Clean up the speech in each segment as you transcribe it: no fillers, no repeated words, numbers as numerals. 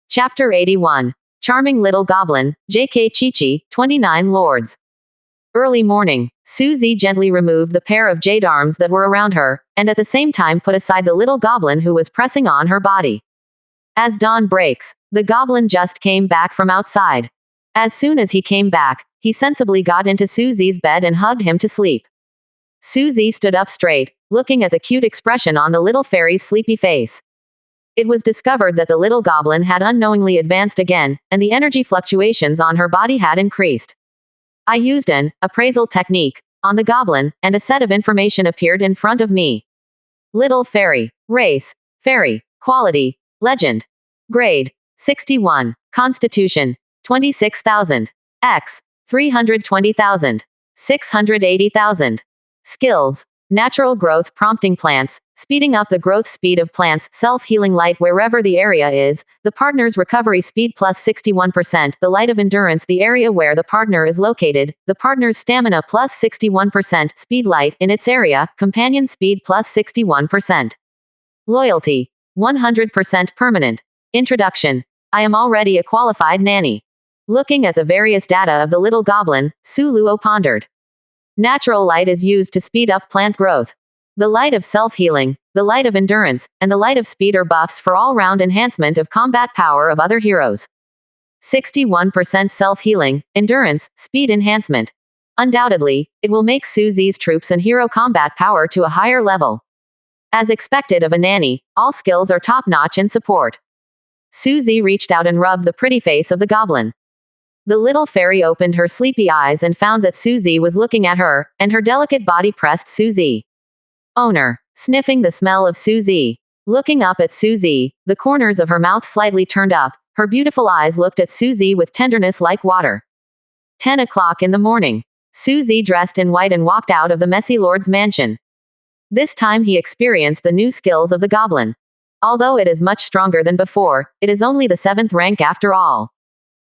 Chapter 81. Charming Little Goblin, J.K. Chi-Chi, 29 Lords. Early morning. Susie gently removed the pair of jade arms that were around her, and at the same time put aside the little goblin who was pressing on her body. As dawn breaks, the goblin just came back from outside. As soon as he came back, he sensibly got into Susie's bed and hugged him to sleep. Susie stood up straight, looking at the cute expression on the little fairy's sleepy face. It was discovered that the little goblin had unknowingly advanced again, and the energy fluctuations on her body had increased. I used an appraisal technique on the goblin, and a set of information appeared in front of me. Little fairy. Race. Fairy. Quality. Legend. Grade. 61. Constitution. 26,000. X. 320,000. 680,000. Skills. Natural growth prompting plants, speeding up the growth speed of plants, self-healing light wherever the area is, the partner's recovery speed plus 61%, the light of endurance the area where the partner is located, the partner's stamina plus 61%, speed light in its area, companion speed plus 61%. Loyalty. 100% permanent. Introduction. I am already a qualified nanny. Looking at the various data of the little goblin, Suluo pondered. Natural light is used to speed up plant growth. The light of self-healing, the light of endurance, and the light of speed are buffs for all-round enhancement of combat power of other heroes. 61% self-healing, endurance, speed enhancement. Undoubtedly, it will make Susie's troops and hero combat power to a higher level. As expected of a nanny, all skills are top-notch in support. Susie reached out and rubbed the pretty face of the goblin. The little fairy opened her sleepy eyes and found that Susie was looking at her, and her delicate body pressed Susie. Owner. Sniffing the smell of Susie. Looking up at Susie, the corners of her mouth slightly turned up, her beautiful eyes looked at Susie with tenderness like water. 10 o'clock in the morning. Susie dressed in white and walked out of the messy lord's mansion. This time he experienced the new skills of the goblin. Although it is much stronger than before, it is only the 7th rank after all.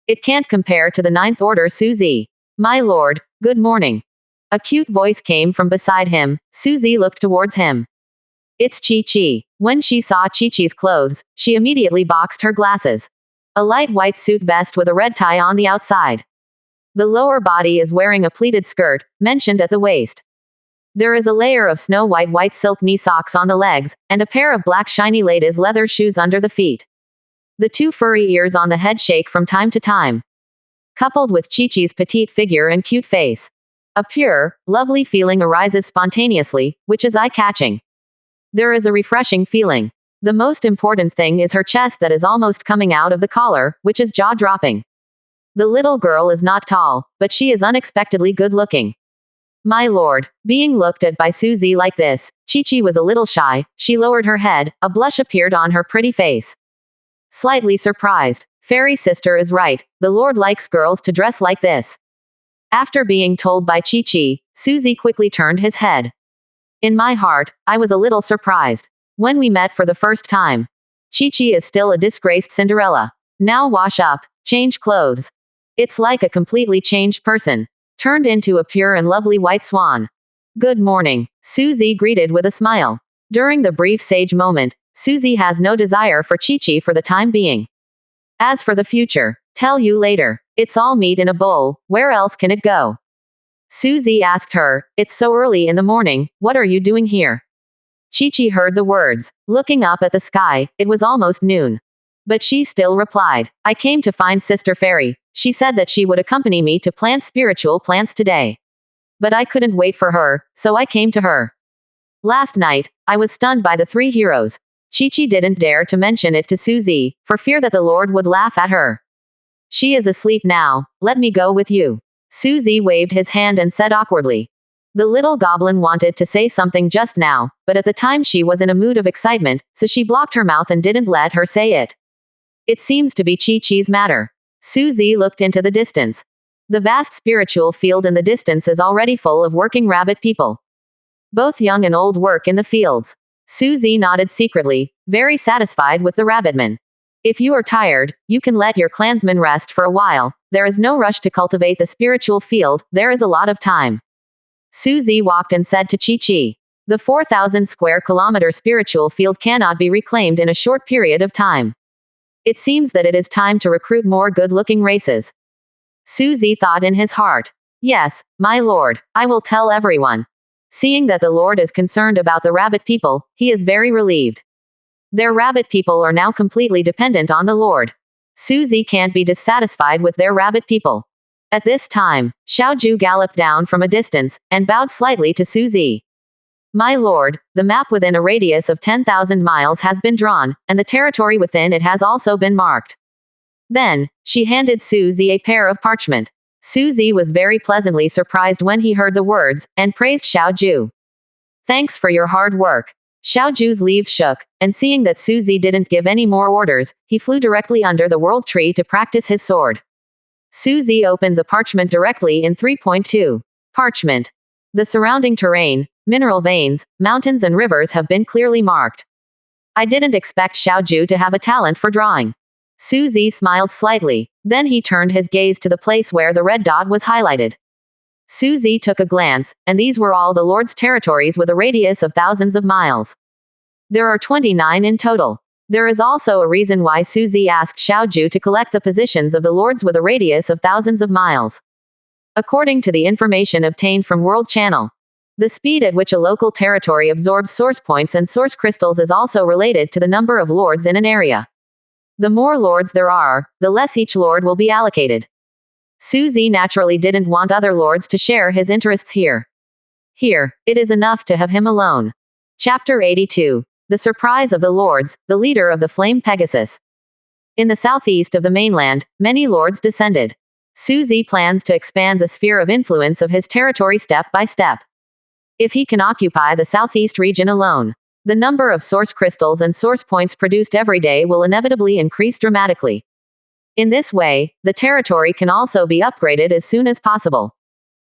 It can't compare to the 9th order Susie. My lord, good morning. A cute voice came from beside him. Susie looked towards him. It's Chi-Chi. When she saw Chi-Chi's clothes, she immediately boxed her glasses. A light white suit vest with a red tie on the outside. The lower body is wearing a pleated skirt, mentioned at the waist. There is a layer of snow white silk knee socks on the legs, and a pair of black shiny ladies' leather shoes under the feet. The 2 furry ears on the head shake from time to time. Coupled with Chi-Chi's petite figure and cute face. A pure, lovely feeling arises spontaneously, which is eye-catching. There is a refreshing feeling. The most important thing is her chest that is almost coming out of the collar, which is jaw-dropping. The little girl is not tall, but she is unexpectedly good-looking. My lord. Being looked at by Susie like this, Chi-Chi was a little shy. She lowered her head, a blush appeared on her pretty face. Slightly surprised. Fairy sister is right, the lord likes girls to dress like this. After being told by Chi-Chi, Susie quickly turned his head. In my heart, I was a little surprised. When we met for the first time. Chi-Chi is still a disgraced Cinderella. Now wash up, change clothes. It's like a completely changed person. Turned into a pure and lovely white swan. Good morning. Susie greeted with a smile. During the brief sage moment, Susie has no desire for Chi-Chi for the time being. As for the future, tell you later. It's all meat in a bowl, where else can it go? Susie asked her, it's so early in the morning, what are you doing here? Chi-Chi heard the words. Looking up at the sky, it was almost noon. But she still replied, I came to find Sister Fairy. She said that she would accompany me to plant spiritual plants today. But I couldn't wait for her, so I came to her. Last night, I was stunned by the 3 heroes. Chi-Chi didn't dare to mention it to Susie, for fear that the Lord would laugh at her. She is asleep now, let me go with you. Susie waved his hand and said awkwardly. The little goblin wanted to say something just now, but at the time she was in a mood of excitement, so she blocked her mouth and didn't let her say it. It seems to be Chi-Chi's matter. Susie looked into the distance. The vast spiritual field in the distance is already full of working rabbit people. Both young and old work in the fields. Susie nodded secretly, very satisfied with the rabbitmen. If you are tired, you can let your clansmen rest for a while. There is no rush to cultivate the spiritual field, there is a lot of time. Susie walked and said to Chi-Chi. The 4,000 square kilometer spiritual field cannot be reclaimed in a short period of time. It seems that it is time to recruit more good-looking races. Suzy thought in his heart. Yes, my lord, I will tell everyone. Seeing that the lord is concerned about the rabbit people, he is very relieved. Their rabbit people are now completely dependent on the lord. Suzy can't be dissatisfied with their rabbit people. At this time, Xiaoju galloped down from a distance, and bowed slightly to Suzy. My lord, the map within a radius of 10,000 miles has been drawn, and the territory within it has also been marked. Then, she handed Suzy a pair of parchment. Suzy was very pleasantly surprised when he heard the words, and praised Xiaoju. Thanks for your hard work. Xiaoju's leaves shook, and seeing that Suzy didn't give any more orders, he flew directly under the world tree to practice his sword. Suzy opened the parchment directly in 3.2. Parchment. The surrounding terrain, mineral veins, mountains and rivers have been clearly marked. I didn't expect Xiaoju to have a talent for drawing. Suzy smiled slightly, then he turned his gaze to the place where the red dot was highlighted. Suzy took a glance, and these were all the lord's territories with a radius of thousands of miles. There are 29 in total. There is also a reason why Suzy asked Xiaoju to collect the positions of the lords with a radius of thousands of miles. According to the information obtained from World Channel, the speed at which a local territory absorbs source points and source crystals is also related to the number of lords in an area. The more lords there are, the less each lord will be allocated. Suzy naturally didn't want other lords to share his interests here. Here, it is enough to have him alone. Chapter 82. The Surprise of the Lords, the leader of the Flame Pegasus. In the southeast of the mainland, many lords descended. Suzy plans to expand the sphere of influence of his territory step by step. If he can occupy the southeast region alone, the number of source crystals and source points produced every day will inevitably increase dramatically. In this way, the territory can also be upgraded as soon as possible.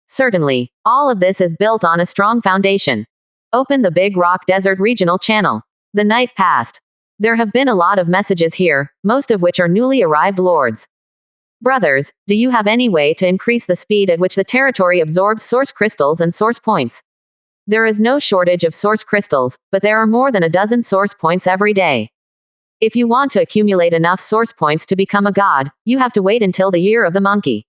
Certainly, all of this is built on a strong foundation. Open the Big Rock Desert Regional Channel. The night passed. There have been a lot of messages here, most of which are newly arrived lords. Brothers, do you have any way to increase the speed at which the territory absorbs source crystals and source points? There is no shortage of source crystals, but there are more than a dozen source points every day. If you want to accumulate enough source points to become a god, you have to wait until the year of the monkey.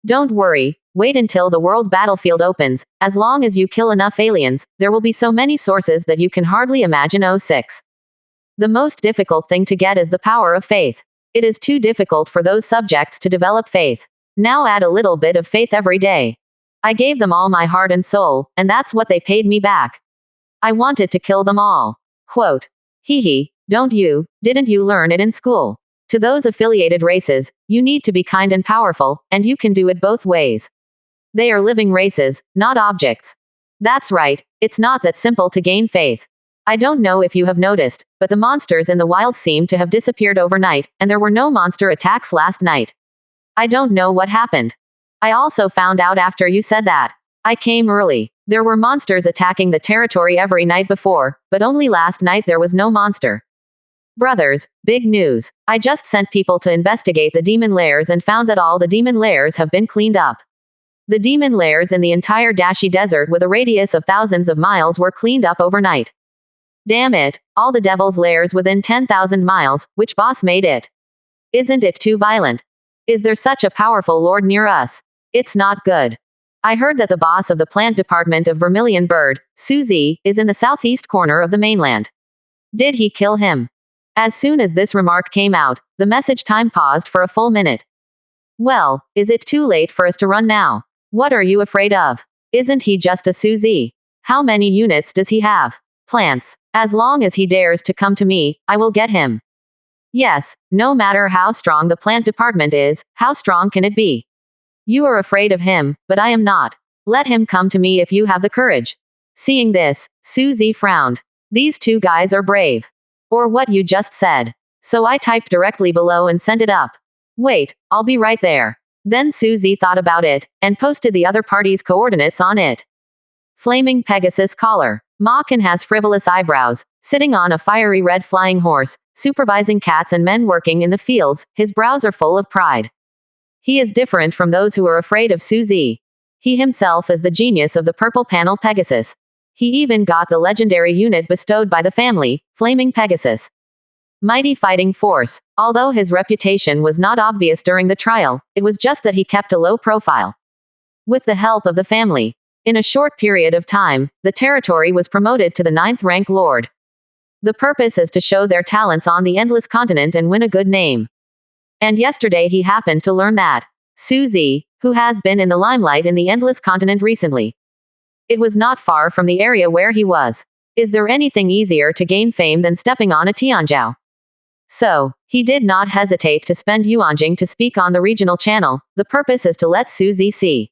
Don't worry, wait until the world battlefield opens. As long as you kill enough aliens, there will be so many sources that you can hardly imagine. 06. The most difficult thing to get is the power of faith. It is too difficult for those subjects to develop faith. Now add a little bit of faith every day. I gave them all my heart and soul, and that's what they paid me back. I wanted to kill them all. Quote. Didn't you learn it in school? To those affiliated races, you need to be kind and powerful, and you can do it both ways. They are living races, not objects. That's right, it's not that simple to gain faith. I don't know if you have noticed, but the monsters in the wild seem to have disappeared overnight, and there were no monster attacks last night. I don't know what happened. I also found out after you said that. I came early. There were monsters attacking the territory every night before, but only last night there was no monster. Brothers, big news. I just sent people to investigate the demon lairs and found that all the demon lairs have been cleaned up. The demon lairs in the entire Dashi Desert with a radius of thousands of miles were cleaned up overnight. Damn it, all the devil's lairs within 10,000 miles, which boss made it? Isn't it too violent? Is there such a powerful lord near us? It's not good. I heard that the boss of the plant department of Vermilion Bird, Suzy, is in the southeast corner of the mainland. Did he kill him? As soon as this remark came out, the message time paused for a full minute. Well, is it too late for us to run now? What are you afraid of? Isn't he just a Suzy? How many units does he have? Plants. As long as he dares to come to me, I will get him. Yes, no matter how strong the plant department is, how strong can it be? You are afraid of him, but I am not. Let him come to me if you have the courage. Seeing this, Suzy frowned. These two guys are brave. Or what you just said. So I typed directly below and sent it up. Wait, I'll be right there. Then Suzy thought about it, and posted the other party's coordinates on it. Flaming Pegasus Collar. Makin has frivolous eyebrows, sitting on a fiery red flying horse, supervising cats and men working in the fields. His brows are full of pride. He is different from those who are afraid of Suzy. He himself is the genius of the purple panel Pegasus. He even got the legendary unit bestowed by the family, Flaming Pegasus. mighty fighting force. Although his reputation was not obvious during the trial, it was just that he kept a low profile. With the help of the family, in a short period of time, the territory was promoted to the 9th rank lord. The purpose is to show their talents on the endless continent and win a good name. And yesterday he happened to learn that Suzy, who has been in the limelight in the endless continent recently. It was not far from the area where he was. Is there anything easier to gain fame than stepping on a Tianjiao? So, he did not hesitate to spend Yuanjing to speak on the regional channel. The purpose is to let Suzy see.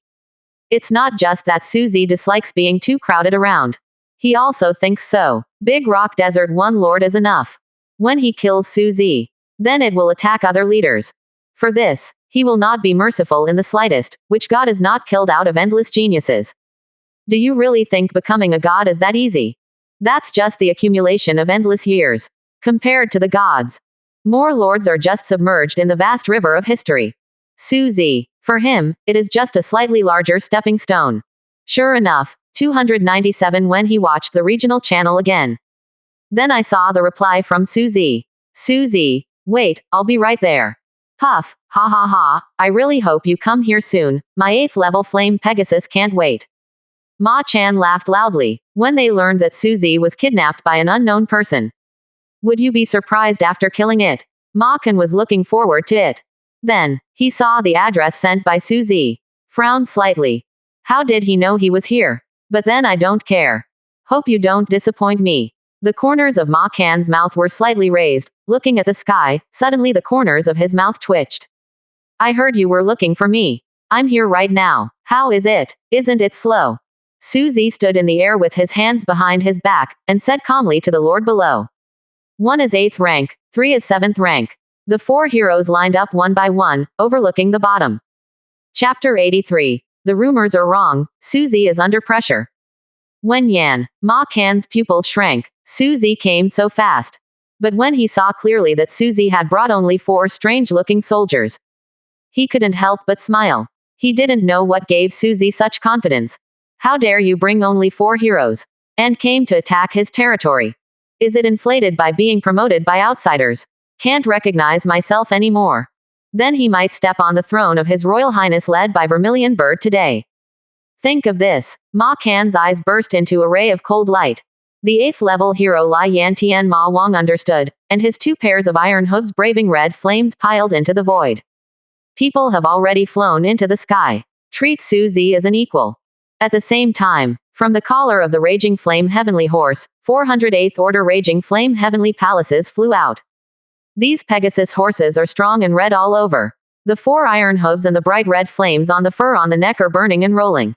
It's not just that Suzy dislikes being too crowded around. He also thinks so. Big Rock Desert one lord is enough. When he kills Suzy, then it will attack other leaders. For this, he will not be merciful in the slightest, which god is not killed out of endless geniuses. Do you really think becoming a god is that easy? That's just the accumulation of endless years. Compared to the gods, more lords are just submerged in the vast river of history. Suzy, for him, it is just a slightly larger stepping stone. Sure enough, 297 when he watched the regional channel again. Then I saw the reply from Suzy. Suzy, wait, I'll be right there. Puff, ha ha ha, I really hope you come here soon, my 8th level flame Pegasus can't wait. Ma Chan laughed loudly when they learned that Suzy was kidnapped by an unknown person. Would you be surprised after killing it? Ma Kan was looking forward to it. Then, he saw the address sent by Suzy. Frowned slightly. How did he know he was here? But then I don't care. Hope you don't disappoint me. The corners of Ma Kan's mouth were slightly raised, looking at the sky. Suddenly the corners of his mouth twitched. I heard you were looking for me. I'm here right now. How is it? Isn't it slow? Suzy stood in the air with his hands behind his back, and said calmly to the lord below. 1 is 8th rank, 3 is 7th rank. The 4 heroes lined up one by one, overlooking the bottom. Chapter 83. The rumors are wrong, Suzy is under pressure. When Ma Kan's pupils shrank, Suzy came so fast. But when he saw clearly that Suzy had brought only 4 strange-looking soldiers, he couldn't help but smile. He didn't know what gave Suzy such confidence. How dare you bring only 4 heroes? And came to attack his territory. Is it inflated by being promoted by outsiders? Can't recognize myself anymore. Then he might step on the throne of His Royal Highness led by Vermilion Bird today. Think of this. Ma Kan's eyes burst into a ray of cold light. The 8th level hero Lai Yan Tian Ma Wang understood, and his 2 pairs of iron hooves braving red flames piled into the void. People have already flown into the sky. Treat Suzy as an equal. At the same time, from the collar of the Raging Flame Heavenly Horse, 408th Order Raging Flame Heavenly Palaces flew out. These Pegasus horses are strong and red all over. The 4 iron hooves and the bright red flames on the fur on the neck are burning and rolling.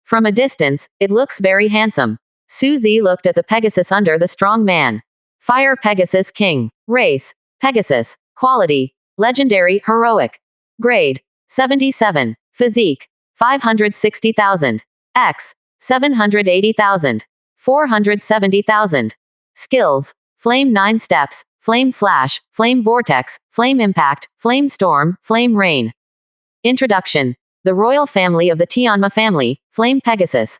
From a distance, it looks very handsome. Suzy looked at the Pegasus under the strong man. Fire Pegasus King. Race, Pegasus. Quality, Legendary, Heroic. Grade, 77. Physique, 560,000. X, 780,000. 470,000. Skills, Flame 9 Steps, Flame Slash, Flame Vortex, Flame Impact, Flame Storm, Flame Rain. Introduction. The royal family of the Tianma family, Flame Pegasus.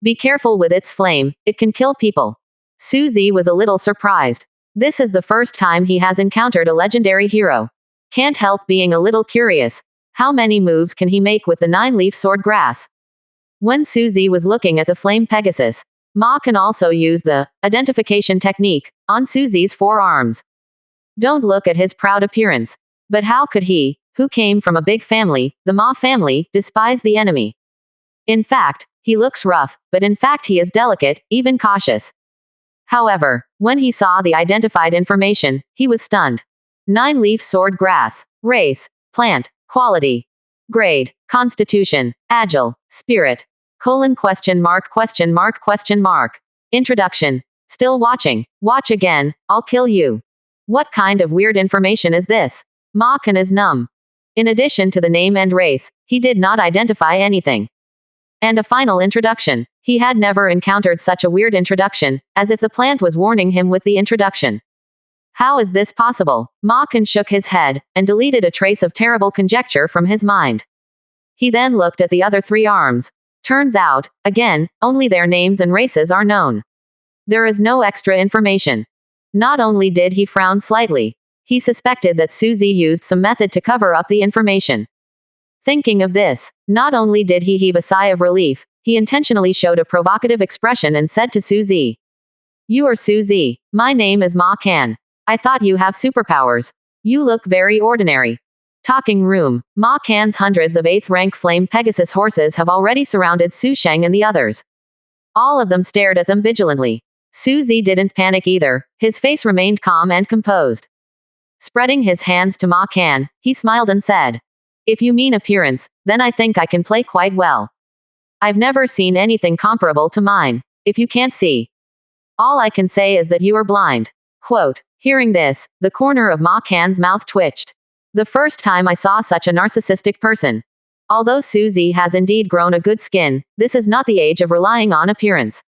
Be careful with its flame, it can kill people. Suzy was a little surprised. This is the first time he has encountered a legendary hero. Can't help being a little curious. How many moves can he make with the 9-leaf sword grass? When Suzy was looking at the Flame Pegasus, Ma can also use the identification technique on Suzy's 4 arms. Don't look at his proud appearance. But how could he, who came from a big family, the Ma family, despise the enemy? In fact, he looks rough, but in fact he is delicate, even cautious. However, when he saw the identified information, he was stunned. 9-leaf sword grass. Race, plant. Quality. Grade, Constitution. Agile. Spirit. Question mark. Introduction. Still watching. Watch again, I'll kill you. What kind of weird information is this? Ma Kan is numb. In addition to the name and race, he did not identify anything. And a final introduction. He had never encountered such a weird introduction, as if the plant was warning him with the introduction. How is this possible? Ma Kan shook his head, and deleted a trace of terrible conjecture from his mind. He then looked at the other 3 arms. Turns out, again, only their names and races are known. There is no extra information. Not only did he frown slightly, he suspected that Suzy used some method to cover up the information. Thinking of this, not only did he heave a sigh of relief, he intentionally showed a provocative expression and said to Suzy, "You are Suzy. My name is Ma Kan. I thought you have superpowers. You look very ordinary." Talking room. Ma Kan's hundreds of 8th rank Flame Pegasus horses have already surrounded Su Sheng and the others. All of them stared at them vigilantly. Suzy didn't panic either. His face remained calm and composed. Spreading his hands to Ma Kan, he smiled and said, "If you mean appearance, then I think I can play quite well. I've never seen anything comparable to mine. If you can't see, all I can say is that you are blind." Quote. Hearing this, the corner of Ma Kan's mouth twitched. The first time I saw such a narcissistic person. Although Suzy has indeed grown a good skin, this is not the age of relying on appearance.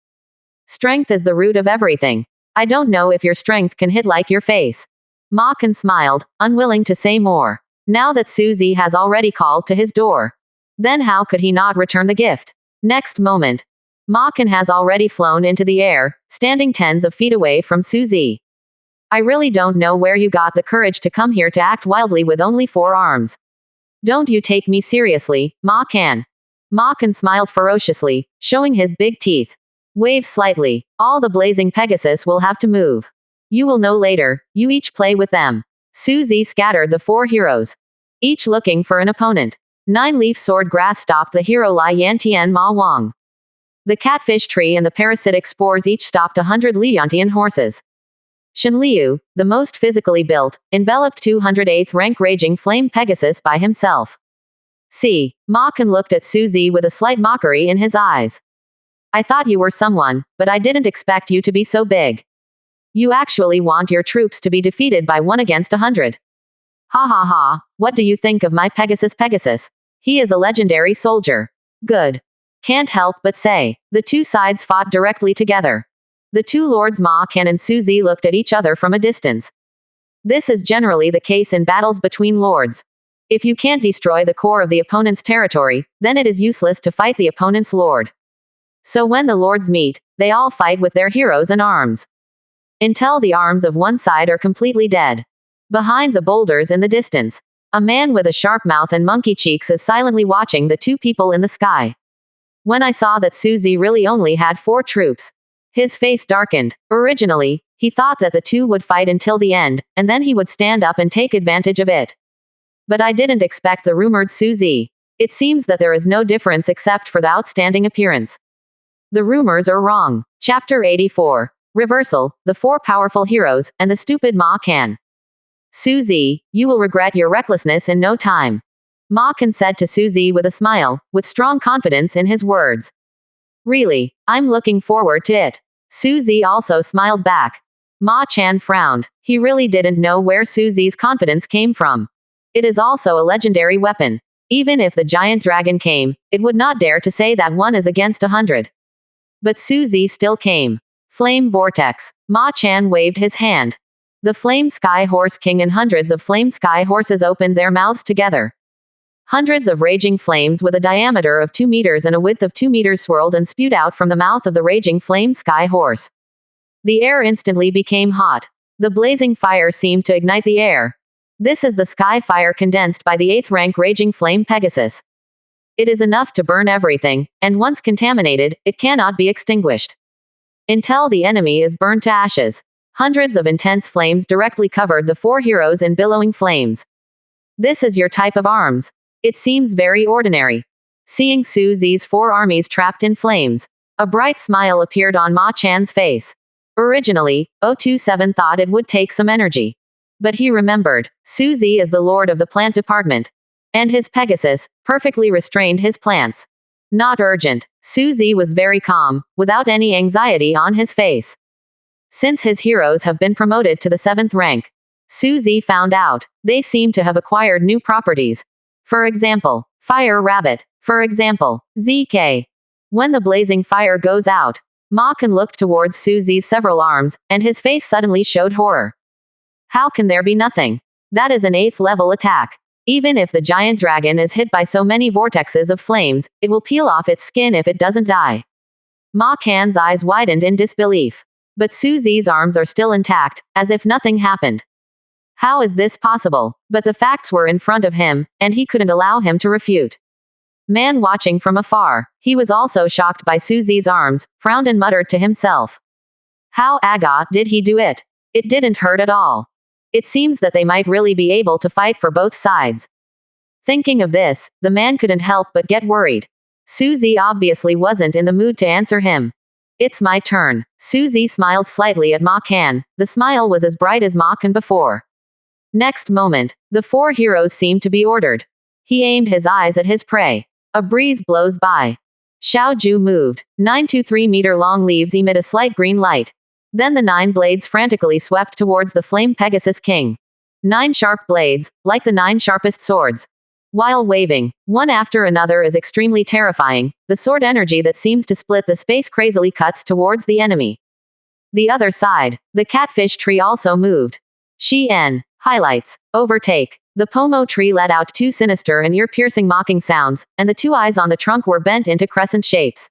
Strength is the root of everything. I don't know if your strength can hit like your face. Ma Kan smiled, unwilling to say more. Now that Suzy has already called to his door, then how could he not return the gift? Next moment, Ma Kan has already flown into the air, standing tens of feet away from Suzy. "I really don't know where you got the courage to come here to act wildly with only 4 arms. Don't you take me seriously, Ma Kan." Ma Kan smiled ferociously, showing his big teeth. "Wave slightly. All the blazing Pegasus will have to move. You will know later. You each play with them." Suzy scattered the 4 heroes, each looking for an opponent. 9-leaf sword grass stopped the hero Lai Yantian Ma Wang. The catfish tree and the parasitic spores each stopped 100 Liantian horses. Shen Liu, the most physically built, enveloped 208th rank Raging Flame Pegasus by himself. See, Ma Kan looked at Suzy with a slight mockery in his eyes. "I thought you were someone, but I didn't expect you to be so big. You actually want your troops to be defeated by 1 against 100. Ha ha ha, what do you think of my Pegasus? He is a legendary soldier. Good. Can't help but say." The two sides fought directly together. The two lords Ma Kan and Suzy looked at each other from a distance. This is generally the case in battles between lords. If you can't destroy the core of the opponent's territory, then it is useless to fight the opponent's lord. So when the lords meet, they all fight with their heroes and arms, until the arms of one side are completely dead. Behind the boulders in the distance, a man with a sharp mouth and monkey cheeks is silently watching the two people in the sky. When I saw that Suzy really only had 4 troops, his face darkened. Originally, he thought that the two would fight until the end, and then he would stand up and take advantage of it. But I didn't expect the rumored Suzy. It seems that there is no difference except for the outstanding appearance. The rumors are wrong. Chapter 84. Reversal, the 4 powerful heroes, and the stupid Ma Kan. "Suzy, you will regret your recklessness in no time," Ma Kan said to Suzy with a smile, with strong confidence in his words. "Really, I'm looking forward to it." Suzy also smiled back. Ma Chan frowned. He really didn't know where Suzy's confidence came from. It is also a legendary weapon. Even if the giant dragon came, it would not dare to say that 1 is against 100. But Suzy still came. Flame Vortex. Ma Chan waved his hand. The Flame Sky Horse King and hundreds of Flame Sky Horses opened their mouths together. Hundreds of raging flames with a diameter of 2 meters and a width of 2 meters swirled and spewed out from the mouth of the raging Flame Sky Horse. The air instantly became hot. The blazing fire seemed to ignite the air. This is the sky fire condensed by the 8th rank Raging Flame Pegasus. It is enough to burn everything, and once contaminated, it cannot be extinguished until the enemy is burned to ashes. Hundreds of intense flames directly covered the 4 heroes in billowing flames. "This is your type of arms. It seems very ordinary." Seeing Suzy's 4 armies trapped in flames, a bright smile appeared on Ma Chan's face. Originally, 027 thought it would take some energy. But he remembered, Suzy is the lord of the plant department. And his Pegasus perfectly restrained his plants. Not urgent. Suzy was very calm, without any anxiety on his face. Since his heroes have been promoted to the 7th rank, Suzy found out, they seem to have acquired new properties. For example, Fire Rabbit. For example, ZK. When the blazing fire goes out, Ma Kan looked towards Suzy's several arms, and his face suddenly showed horror. How can there be nothing? That is an 8th level attack. Even if the giant dragon is hit by so many vortexes of flames, it will peel off its skin if it doesn't die. Ma Kan's eyes widened in disbelief. But Suzy's arms are still intact, as if nothing happened. How is this possible? But the facts were in front of him, and he couldn't allow him to refute. Man watching from afar, he was also shocked by Suzy's arms, frowned and muttered to himself. How aga did he do it? It didn't hurt at all. It seems that they might really be able to fight for both sides. Thinking of this, the man couldn't help but get worried. Suzy obviously wasn't in the mood to answer him. It's my turn. Suzy smiled slightly at Ma Kan. The smile was as bright as Ma Kan before. Next moment, the four heroes seemed to be ordered. He aimed his eyes at his prey. A breeze blows by. Xiao Ju moved. 9 to 3 meter long leaves emit a slight green light. Then the 9 blades frantically swept towards the flame Pegasus King. 9 sharp blades, like the 9 sharpest swords. While waving, one after another is extremely terrifying, the sword energy that seems to split the space crazily cuts towards the enemy. The other side, the catfish tree also moved. Shi-en. Highlights. Overtake. The pomo tree let out 2 sinister and ear-piercing mocking sounds, and the 2 eyes on the trunk were bent into crescent shapes.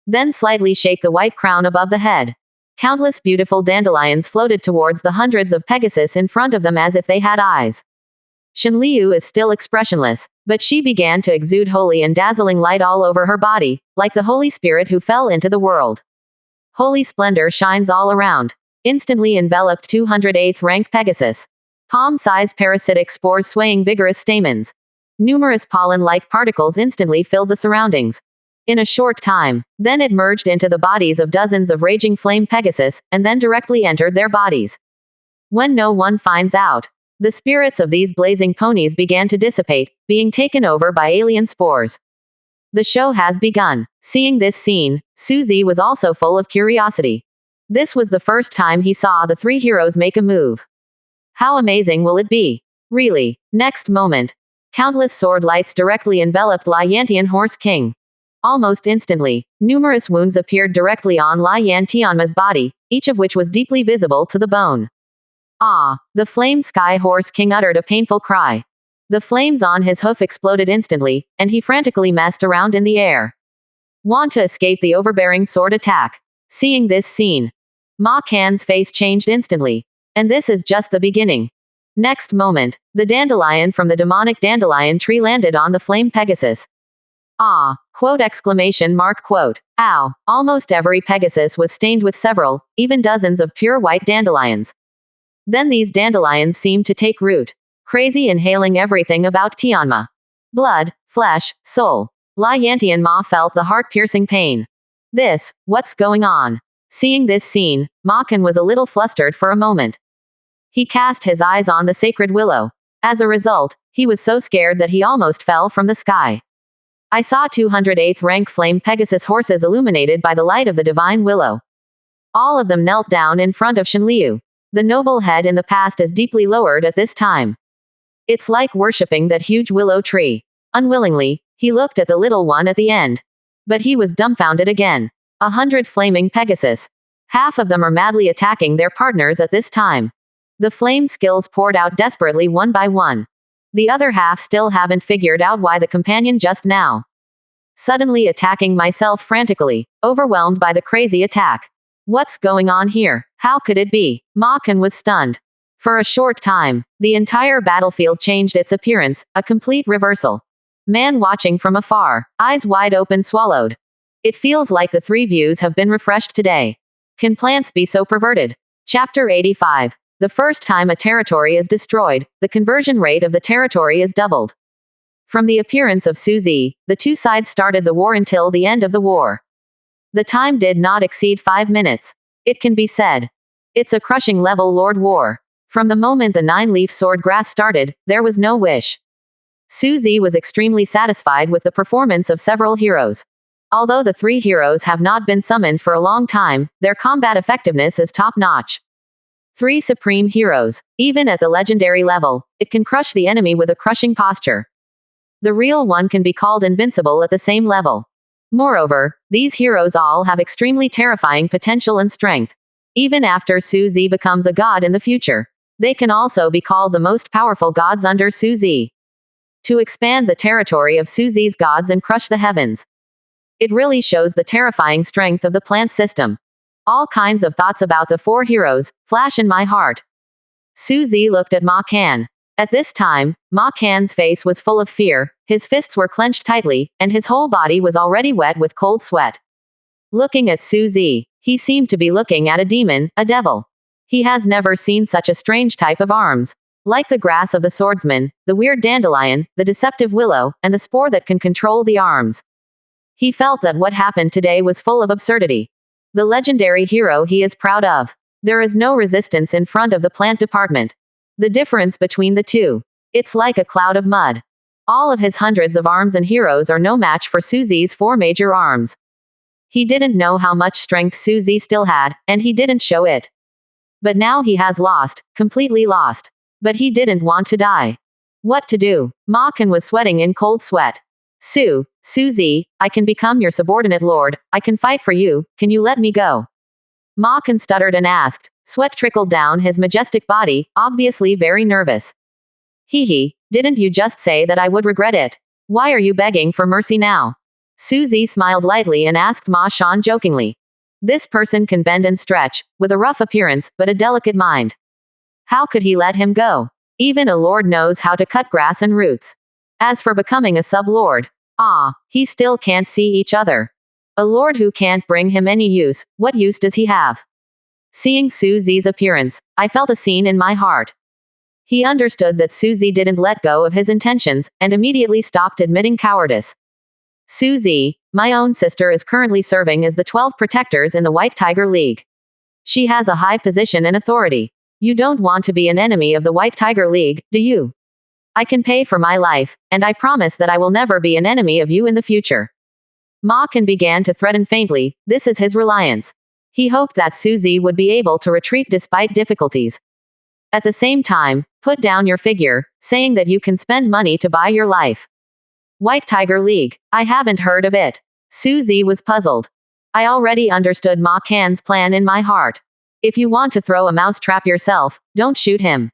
Then slightly shake the white crown above the head. Countless beautiful dandelions floated towards the hundreds of Pegasus in front of them as if they had eyes. Shenliu is still expressionless, but she began to exude holy and dazzling light all over her body, like the Holy Spirit who fell into the world. Holy splendor shines all around. Instantly enveloped 208th rank Pegasus. Palm-sized parasitic spores swaying vigorous stamens. Numerous pollen-like particles instantly filled the surroundings. In a short time, then it merged into the bodies of dozens of raging flame Pegasus, and then directly entered their bodies. When no one finds out, the spirits of these blazing ponies began to dissipate, being taken over by alien spores. The show has begun. Seeing this scene, Suzy was also full of curiosity. This was the first time he saw the 3 heroes make a move. How amazing will it be? Really. Next moment, countless sword lights directly enveloped Lai Yantian Horse King. Almost instantly, numerous wounds appeared directly on Lai Yan Tianma's body, each of which was deeply visible to the bone. Ah! The Flame Sky Horse King uttered a painful cry. The flames on his hoof exploded instantly, and he frantically messed around in the air. Want to escape the overbearing sword attack. Seeing this scene, Ma Kan's face changed instantly. And this is just the beginning. Next moment, the dandelion from the demonic dandelion tree landed on the flame Pegasus. Ah! Quote exclamation mark quote. Ow! Almost every Pegasus was stained with several, even dozens of pure white dandelions. Then these dandelions seemed to take root. Crazy inhaling everything about Tianma. Blood, flesh, soul. Lai Yantian Ma felt the heart-piercing pain. What's going on? Seeing this scene, Ma Kan was a little flustered for a moment. He cast his eyes on the sacred willow. As a result, he was so scared that he almost fell from the sky. I saw 208th rank flame Pegasus horses illuminated by the light of the divine willow. All of them knelt down in front of Shenliu. The noble head in the past is deeply lowered at this time. It's like worshipping that huge willow tree. Unwillingly, he looked at the little one at the end. But he was dumbfounded again. 100 flaming Pegasus. Half of them are madly attacking their partners at this time. The flame skills poured out desperately one by one. The other half still haven't figured out why the companion just now. Suddenly attacking myself frantically, overwhelmed by the crazy attack. What's going on here? How could it be? Ma Kan was stunned. For a short time, the entire battlefield changed its appearance, a complete reversal. Man watching from afar, eyes wide open swallowed. It feels like the 3 views have been refreshed today. Can plants be so perverted? Chapter 85. The first time a territory is destroyed, the conversion rate of the territory is doubled. From the appearance of Suzy, the 2 sides started the war until the end of the war. The time did not exceed 5 minutes. It can be said. It's a crushing level Lord War. From the moment the 9-leaf sword grass started, there was no wish. Suzy was extremely satisfied with the performance of several heroes. Although the 3 heroes have not been summoned for a long time, their combat effectiveness is top-notch. 3 supreme heroes. Even at the legendary level, it can crush the enemy with a crushing posture. The real one can be called invincible at the same level. Moreover, these heroes all have extremely terrifying potential and strength. Even after Suzy becomes a god in the future, they can also be called the most powerful gods under Suzy. To expand the territory of Suzy's gods and crush the heavens. It really shows the terrifying strength of the plant system. All kinds of thoughts about the 4 heroes flash in my heart. Suzy looked at Ma Kan. At this time, Ma Kan's face was full of fear, his fists were clenched tightly, and his whole body was already wet with cold sweat. Looking at Suzy, he seemed to be looking at a demon, a devil. He has never seen such a strange type of arms. Like the grass of the swordsman, the weird dandelion, the deceptive willow, and the spore that can control the arms. He felt that what happened today was full of absurdity. The legendary hero he is proud of. There is no resistance in front of the plant department. The difference between the two. It's like a cloud of mud. All of his hundreds of arms and heroes are no match for Suzy's 4 major arms. He didn't know how much strength Suzy still had, and he didn't show it. But now he has lost, completely lost. But he didn't want to die. What to do? Ma Kan was sweating in cold sweat. Suzy, I can become your subordinate lord, I can fight for you, can you let me go? Ma Kan stuttered and asked. Sweat trickled down his majestic body, obviously very nervous. Didn't you just say that I would regret it? Why are you begging for mercy now? Suzy smiled lightly and asked Ma Shan jokingly. This person can bend and stretch, with a rough appearance, but a delicate mind. How could he let him go? Even a lord knows how to cut grass and roots. As for becoming a sub-lord, he still can't see each other. A lord who can't bring him any use, what use does he have? Seeing Suzy's appearance, I felt a scene in my heart. He understood that Suzy didn't let go of his intentions, and immediately stopped admitting cowardice. Suzy, my own sister is currently serving as the 12 protectors in the White Tiger League. She has a high position and authority. You don't want to be an enemy of the White Tiger League, do you? I can pay for my life, and I promise that I will never be an enemy of you in the future. Ma Kan began to threaten faintly, this is his reliance. He hoped that Suzy would be able to retreat despite difficulties. At the same time, put down your figure, saying that you can spend money to buy your life. White Tiger League, I haven't heard of it. Suzy was puzzled. I already understood Ma Kan's plan in my heart. If you want to throw a mousetrap yourself, don't shoot him.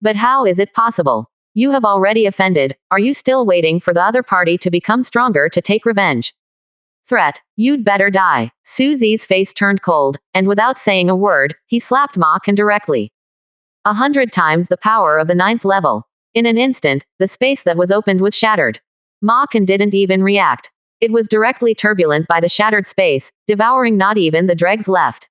But how is it possible? You have already offended, are you still waiting for the other party to become stronger to take revenge? Threat, you'd better die. Suzy's face turned cold, and without saying a word, he slapped Ma Kan directly. 100 times the power of the 9th level. In an instant, the space that was opened was shattered. Ma Kan didn't even react. It was directly turbulent by the shattered space, devouring not even the dregs left.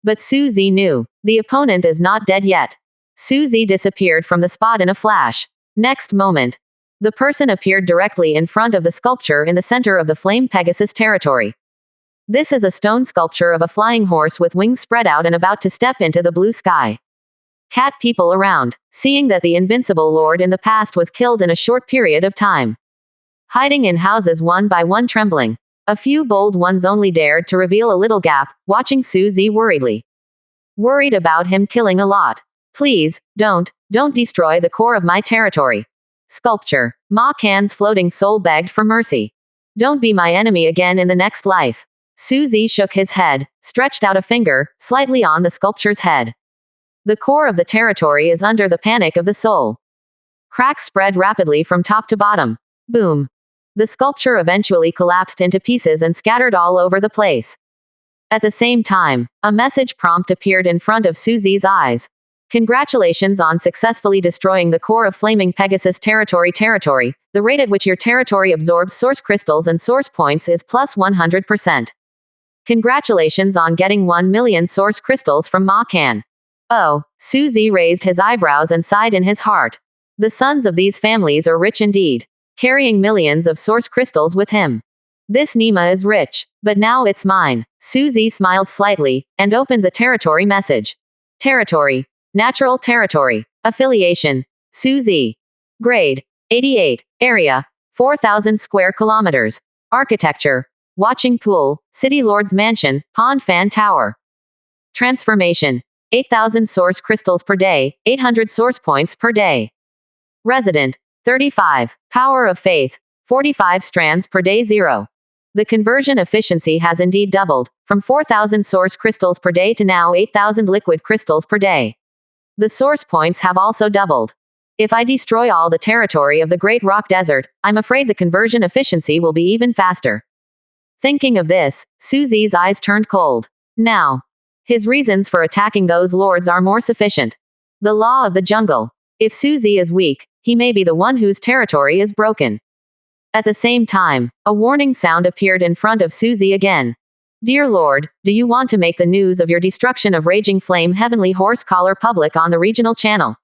But Suzy knew. The opponent is not dead yet. Suzy disappeared from the spot in a flash. Next moment, the person appeared directly in front of the sculpture in the center of the Flame Pegasus territory. This is a stone sculpture of a flying horse with wings spread out and about to step into the blue sky. Cat people around, seeing that the invincible lord in the past was killed in a short period of time. Hiding in houses one by one trembling. A few bold ones only dared to reveal a little gap, watching Suzy worriedly. Worried about him killing a lot. Please, don't destroy the core of my territory. Sculpture. Ma Kan's floating soul begged for mercy. Don't be my enemy again in the next life. Suzy shook his head, stretched out a finger, slightly on the sculpture's head. The core of the territory is under the panic of the soul. Cracks spread rapidly from top to bottom. Boom. The sculpture eventually collapsed into pieces and scattered all over the place. At the same time, a message prompt appeared in front of Suzy's eyes. Congratulations on successfully destroying the core of Flaming Pegasus territory. The rate at which your territory absorbs source crystals and source points is plus 100%. Congratulations on getting 1 million source crystals from Ma Kan. Oh, Suzy raised his eyebrows and sighed in his heart. The sons of these families are rich indeed. Carrying millions of source crystals with him. This Nima is rich, but now it's mine. Suzy smiled slightly, and opened the territory message. Territory. Natural territory. Affiliation. Suzy. Grade. 88. Area. 4,000 square kilometers. Architecture. Watching pool. City Lord's Mansion. Pond Fan Tower. Transformation. 8,000 source crystals per day, 800 source points per day. Resident. 35. Power of Faith. 45 strands per day 0. The conversion efficiency has indeed doubled, from 4,000 source crystals per day to now 8,000 liquid crystals per day. The source points have also doubled. If I destroy all the territory of the Great Rock Desert, I'm afraid the conversion efficiency will be even faster. Thinking of this, Suzy's eyes turned cold. Now, his reasons for attacking those lords are more sufficient. The law of the jungle. If Suzy is weak, he may be the one whose territory is broken. At the same time, a warning sound appeared in front of Suzy again. Dear Lord, do you want to make the news of your destruction of Raging Flame Heavenly Horse Collar public on the regional channel?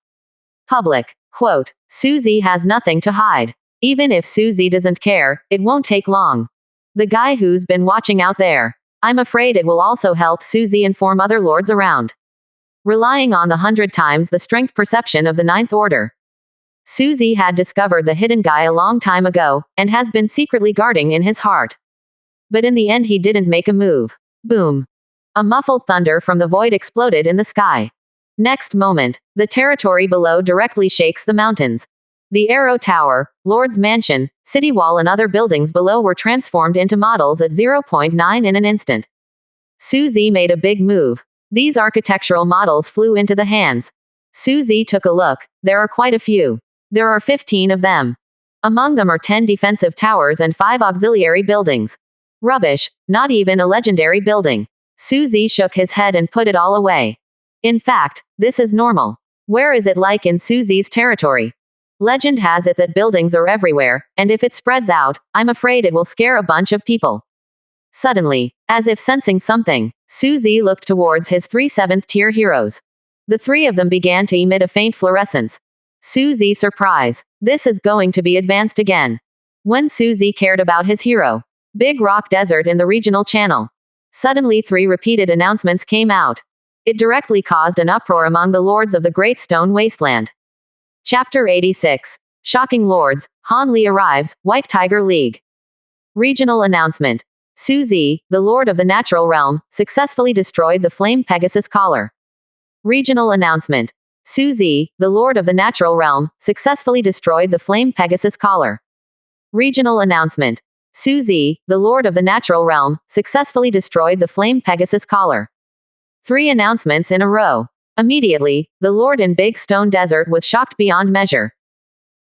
Public. Quote, Suzy has nothing to hide. Even if Suzy doesn't care, it won't take long. The guy who's been watching out there. I'm afraid it will also help Suzy inform other lords around. Relying on the 100 times the strength perception of the Ninth Order. Suzy had discovered the hidden guy a long time ago, and has been secretly guarding in his heart. But in the end he didn't make a move. Boom. A muffled thunder from the void exploded in the sky. Next moment, the territory below directly shakes the mountains. The Arrow Tower, Lord's Mansion, City Wall and other buildings below were transformed into models at 0.9 in an instant. Suzy made a big move. These architectural models flew into the hands. Suzy took a look. There are quite a few. There are 15 of them. Among them are 10 defensive towers and 5 auxiliary buildings. Rubbish, not even a legendary building. Suzy shook his head and put it all away. In fact, this is normal. Where is it like in Suzy's territory? Legend has it that buildings are everywhere, and if it spreads out, I'm afraid it will scare a bunch of people. Suddenly, as if sensing something, Suzy looked towards his 3 7th-tier heroes. The 3 of them began to emit a faint fluorescence. Suzy surprise. This is going to be advanced again. When Suzy cared about his hero. Big Rock Desert in the regional channel. Suddenly 3 repeated announcements came out. It directly caused an uproar among the lords of the Great Stone Wasteland. Chapter 86. Shocking Lords, Han Li arrives, White Tiger League. Regional announcement. Suzy, the Lord of the Natural Realm, successfully destroyed the Flame Pegasus Collar. Regional announcement. Suzy, the Lord of the Natural Realm, successfully destroyed the Flame Pegasus Collar. Regional announcement. Suzy, the Lord of the Natural Realm, successfully destroyed the Flame Pegasus Collar. 3 announcements in a row. Immediately, the Lord in Big Stone Desert was shocked beyond measure.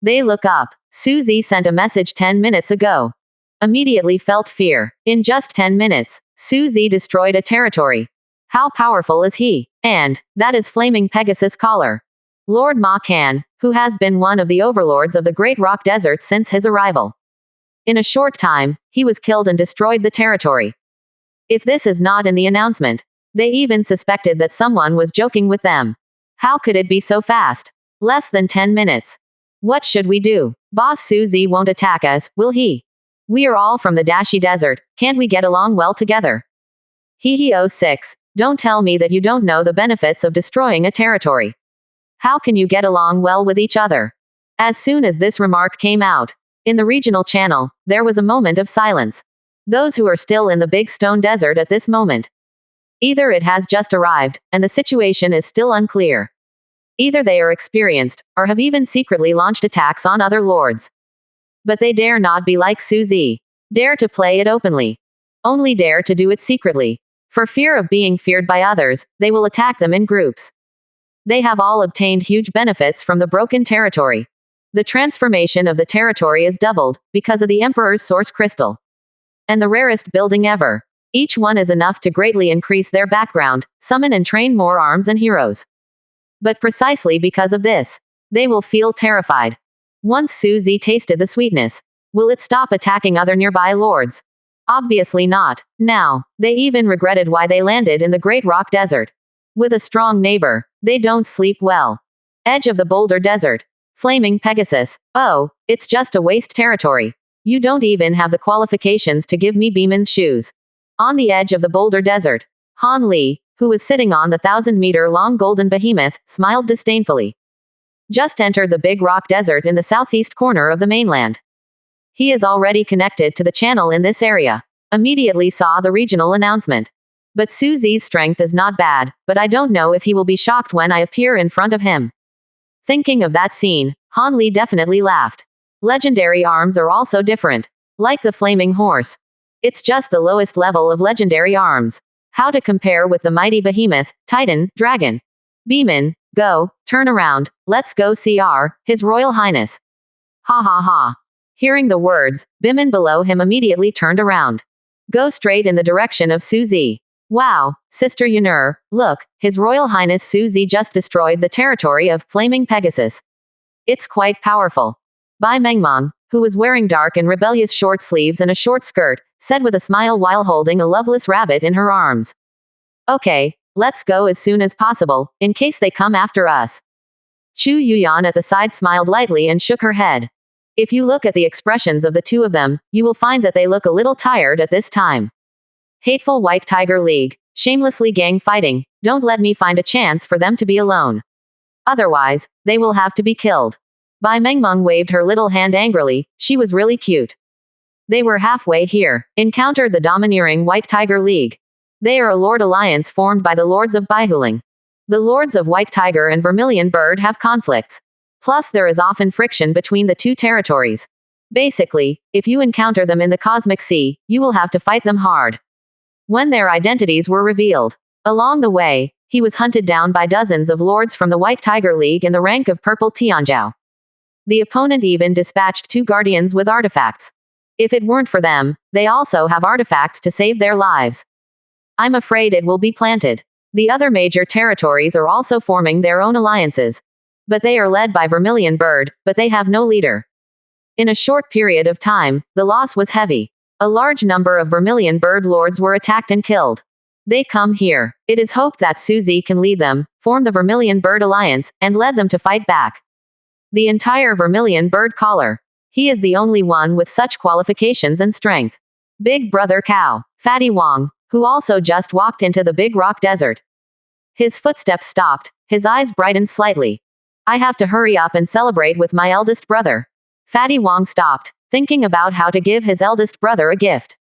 They look up. Suzy sent a message 10 minutes ago. Immediately felt fear. In just 10 minutes, Suzy destroyed a territory. How powerful is he? And, that is Flaming Pegasus Collar. Lord Ma Kan, who has been one of the overlords of the Great Rock Desert since his arrival. In a short time, he was killed and destroyed the territory. If this is not in the announcement, they even suspected that someone was joking with them. How could it be so fast? Less than 10 minutes. What should we do? Boss Suzy won't attack us, will he? We are all from the Dashi Desert, can't we get along well together? Hee 06. Don't tell me that you don't know the benefits of destroying a territory. How can you get along well with each other? As soon as this remark came out, in the regional channel, there was a moment of silence. Those who are still in the Big Stone Desert at this moment. Either it has just arrived, and the situation is still unclear. Either they are experienced, or have even secretly launched attacks on other lords. But they dare not be like Suzy. Dare to play it openly. Only dare to do it secretly. For fear of being feared by others, they will attack them in groups. They have all obtained huge benefits from the broken territory. The transformation of the territory is doubled, because of the Emperor's Source Crystal. And the rarest building ever. Each one is enough to greatly increase their background, summon and train more arms and heroes. But precisely because of this, they will feel terrified. Once Suzy tasted the sweetness, will it stop attacking other nearby lords? Obviously not. Now, they even regretted why they landed in the Great Rock Desert. With a strong neighbor, they don't sleep well. Edge of the Boulder Desert. Flaming Pegasus. Oh, it's just a waste territory. You don't even have the qualifications to give me Beeman's shoes. On the edge of the Boulder Desert, Han Li, who was sitting on the 1,000-meter-long golden behemoth, smiled disdainfully. Just entered the Big Rock Desert in the southeast corner of the mainland. He is already connected to the channel in this area. Immediately saw the regional announcement. But Suzy's strength is not bad, but I don't know if he will be shocked when I appear in front of him. Thinking of that scene, Han Li definitely laughed. Legendary arms are also different. Like the flaming horse. It's just the lowest level of legendary arms. How to compare with the mighty behemoth, titan, dragon? Beeman, go, turn around, let's go see His Royal Highness. Ha ha ha. Hearing the words, Beeman below him immediately turned around. Go straight in the direction of Suzy. Wow, Sister Yunur, look, His Royal Highness Suzy just destroyed the territory of Flaming Pegasus. It's quite powerful. Bai Mengmong, who was wearing dark and rebellious short sleeves and a short skirt, said with a smile while holding a loveless rabbit in her arms. Okay, let's go as soon as possible, in case they come after us. Chu Yuyan at the side smiled lightly and shook her head. If you look at the expressions of the two of them, you will find that they look a little tired at this time. Hateful White Tiger League, shamelessly gang fighting, don't let me find a chance for them to be alone. Otherwise, they will have to be killed. Bai Mengmong waved her little hand angrily, she was really cute. They were halfway here, encountered the domineering White Tiger League. They are a Lord Alliance formed by the Lords of Baihuling. The Lords of White Tiger and Vermilion Bird have conflicts. Plus there is often friction between the two territories. Basically, if you encounter them in the Cosmic Sea, you will have to fight them hard. When their identities were revealed. Along the way, he was hunted down by dozens of lords from the White Tiger League in the rank of Purple Tianzhao. The opponent even dispatched 2 guardians with artifacts. If it weren't for them, they also have artifacts to save their lives. I'm afraid it will be planted. The other major territories are also forming their own alliances. But they are led by Vermilion Bird, but they have no leader. In a short period of time, the loss was heavy. A large number of Vermilion Bird lords were attacked and killed. They come here. It is hoped that Suzy can lead them, form the Vermilion Bird Alliance, and lead them to fight back. The entire Vermilion Bird Collar. He is the only one with such qualifications and strength. Big Brother Cow, Fatty Wong, who also just walked into the Big Rock Desert. His footsteps stopped, his eyes brightened slightly. I have to hurry up and celebrate with my eldest brother. Fatty Wong stopped, thinking about how to give his eldest brother a gift.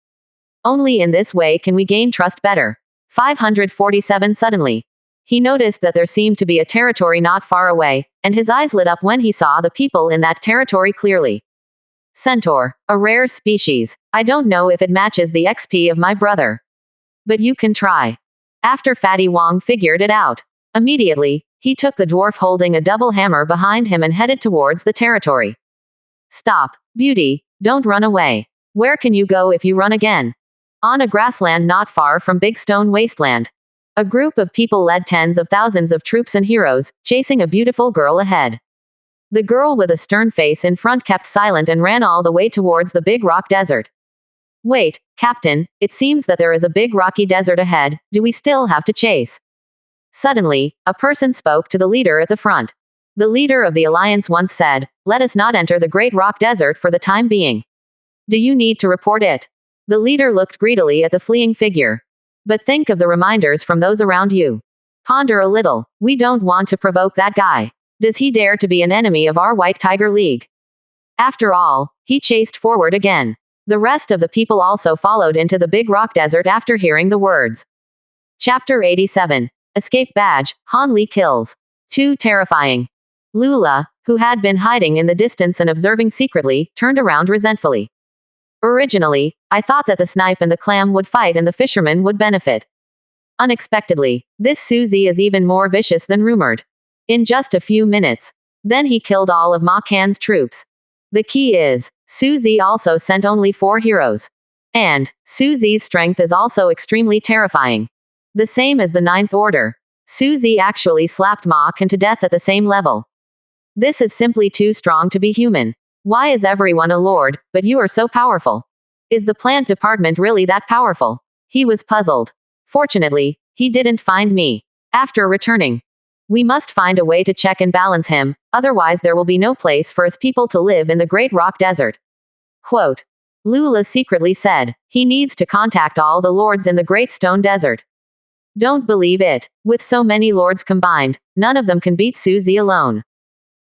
Only in this way can we gain trust better. 547 Suddenly, he noticed that there seemed to be a territory not far away, and his eyes lit up when he saw the people in that territory clearly. Centaur, a rare species. I don't know if it matches the XP of my brother. But you can try. After Fatty Wong figured it out. Immediately, he took the dwarf holding a double hammer behind him and headed towards the territory. Stop, beauty, don't run away. Where can you go if you run again? On a grassland not far from Big Stone Wasteland. A group of people led tens of thousands of troops and heroes, chasing a beautiful girl ahead. The girl with a stern face in front kept silent and ran all the way towards the Big Rock Desert. Wait, Captain, it seems that there is a big rocky desert ahead, do we still have to chase? Suddenly, a person spoke to the leader at the front. The leader of the alliance once said, let us not enter the Great Rock Desert for the time being. Do you need to report it? The leader looked greedily at the fleeing figure. But think of the reminders from those around you. Ponder a little, we don't want to provoke that guy. Does he dare to be an enemy of our White Tiger League? After all, he chased forward again. The rest of the people also followed into the Big Rock Desert after hearing the words. Chapter 87. Escape Badge, Han Li kills. Too terrifying. Lula, who had been hiding in the distance and observing secretly, turned around resentfully. Originally, I thought that the snipe and the clam would fight and the fisherman would benefit. Unexpectedly, this Suzy is even more vicious than rumored. In just a few minutes. Then he killed all of Ma Can's troops. The key is, Suzy also sent only 4 heroes. And, Suzy's strength is also extremely terrifying. The same as the Ninth Order. Suzy actually slapped Ma Can to death at the same level. This is simply too strong to be human. Why is everyone a lord, but you are so powerful? Is the plant department really that powerful? He was puzzled. Fortunately, he didn't find me. After returning. We must find a way to check and balance him, otherwise there will be no place for his people to live in the Great Rock Desert. Quote. Lula secretly said, he needs to contact all the lords in the Great Stone Desert. Don't believe it. With so many lords combined, none of them can beat Suzy alone.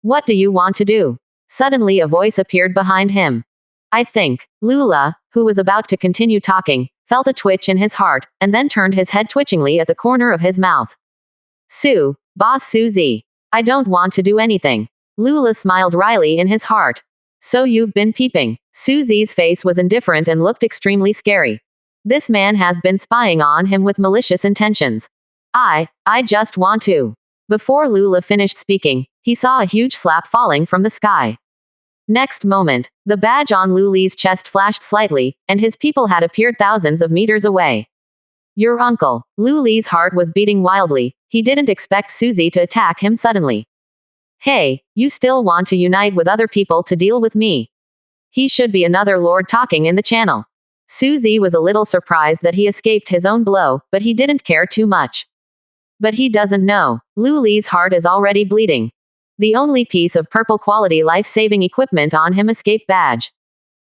What do you want to do? Suddenly a voice appeared behind him. I think. Lula, who was about to continue talking, felt a twitch in his heart, and then turned his head twitchingly at the corner of his mouth. Boss Suzy. I don't want to do anything. Lula smiled wryly in his heart. So you've been peeping. Suzy's face was indifferent and looked extremely scary. This man has been spying on him with malicious intentions. I just want to. Before Lula finished speaking, he saw a huge slap falling from the sky. Next moment, the badge on Luli's chest flashed slightly, and his people had appeared thousands of meters away. Your uncle. Lu Li's heart was beating wildly. He didn't expect Suzy to attack him suddenly. Hey, you still want to unite with other people to deal with me? He should be another lord talking in the channel. Suzy was a little surprised that he escaped his own blow, but he didn't care too much. But he doesn't know. Lu Li's heart is already bleeding. The only piece of purple quality life-saving equipment on him escape badge.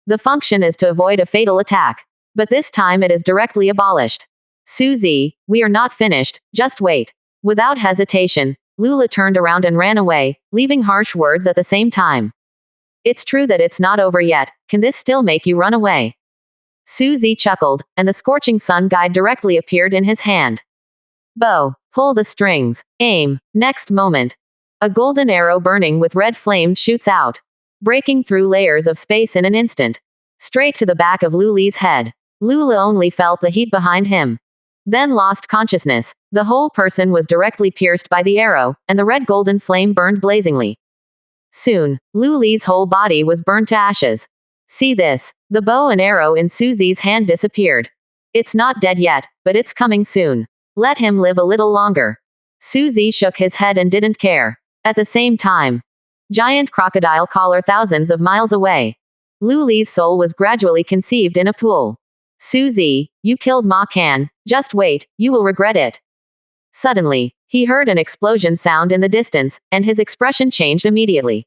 The function is to avoid a fatal attack. But this time it is directly abolished. Suzy, we are not finished, just wait. Without hesitation, Lula turned around and ran away, leaving harsh words at the same time. It's true that it's not over yet, can this still make you run away? Suzy chuckled, and the scorching sun guide directly appeared in his hand. Bow, pull the strings, aim, next moment. A golden arrow burning with red flames shoots out, breaking through layers of space in an instant. Straight to the back of Lu Li's head. Lula only felt the heat behind him. Then lost consciousness. The whole person was directly pierced by the arrow, and the red golden flame burned blazingly. Soon, Lu Li's whole body was burned to ashes. See this. The bow and arrow in Suzy's hand disappeared. It's not dead yet, but it's coming soon. Let him live a little longer. Suzy shook his head and didn't care. At the same time, giant crocodile collar thousands of miles away. Lu Li's soul was gradually conceived in a pool. Suzy, you killed Ma Kan, just wait, you will regret it. Suddenly, he heard an explosion sound in the distance, and his expression changed immediately.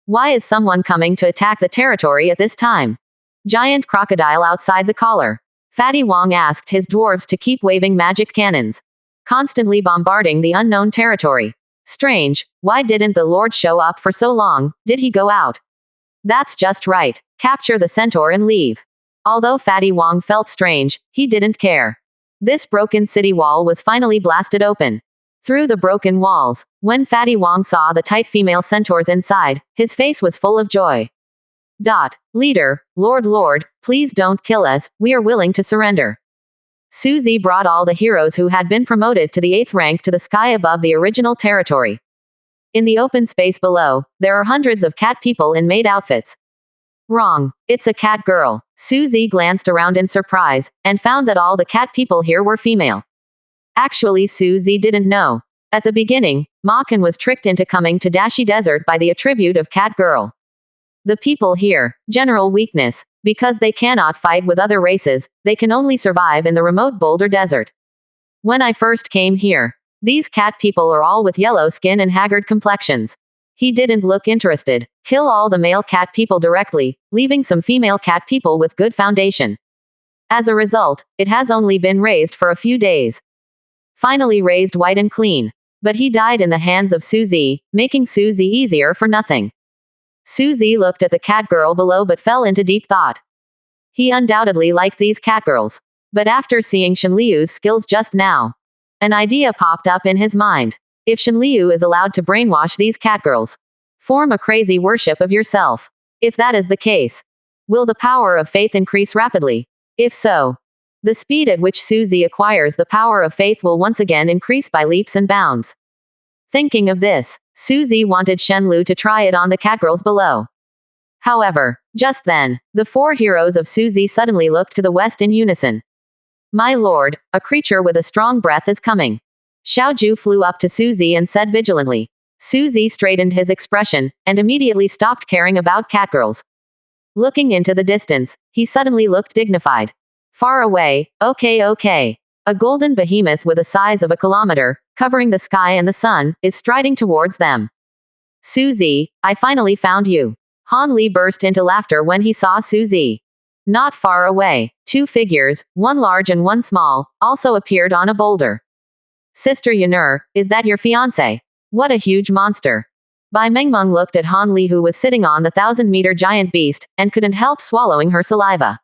Why is someone coming to attack the territory at this time? Giant crocodile outside the collar. Fatty Wong asked his dwarves to keep waving magic cannons, constantly bombarding the unknown territory. Strange, why didn't the Lord show up for so long? Did he go out? That's just right. Capture the centaur and leave. Although Fatty Wong felt strange, he didn't care. This broken city wall was finally blasted open. Through the broken walls, when Fatty Wong saw the tight female centaurs inside, his face was full of joy. Leader, Lord, please don't kill us, we are willing to surrender. Suzy brought all the heroes who had been promoted to the 8th rank to the sky above the original territory. In the open space below, there are hundreds of cat people in maid outfits. Wrong. It's a cat girl. Suzy glanced around in surprise, and found that all the cat people here were female. Actually, Suzy didn't know. At the beginning, Ma Kan was tricked into coming to Dashi Desert by the attribute of cat girl. The people here, general weakness, because they cannot fight with other races, they can only survive in the remote boulder desert. When I first came here, these cat people are all with yellow skin and haggard complexions. He didn't look interested. Kill all the male cat people directly, leaving some female cat people with good foundation. As a result, it has only been raised for a few days. Finally raised white and clean. But he died in the hands of Suzy, making Suzy easier for nothing. Suzy looked at the cat girl below but fell into deep thought. He undoubtedly liked these cat girls. But after seeing Shenliu's skills just now, an idea popped up in his mind. If Shenliu is allowed to brainwash these cat girls, form a crazy worship of yourself. If that is the case, will the power of faith increase rapidly? If so, the speed at which Suzy acquires the power of faith will once again increase by leaps and bounds. Thinking of this, Suzy wanted Shenliu to try it on the catgirls below. However, just then, the 4 heroes of Suzy suddenly looked to the west in unison. My lord, a creature with a strong breath is coming. Xiaoju flew up to Suzy and said vigilantly. Suzy straightened his expression, and immediately stopped caring about catgirls. Looking into the distance, he suddenly looked dignified. Far away, okay. A golden behemoth with a size of a kilometer, covering the sky and the sun, is striding towards them. Suzy, I finally found you. Han Li burst into laughter when he saw Suzy. Not far away, 2 figures, one large and one small, also appeared on a boulder. Sister Yanur, is that your fiancé? What a huge monster. Bai Mengmeng looked at Han Li who was sitting on the 1,000-meter giant beast, and couldn't help swallowing her saliva.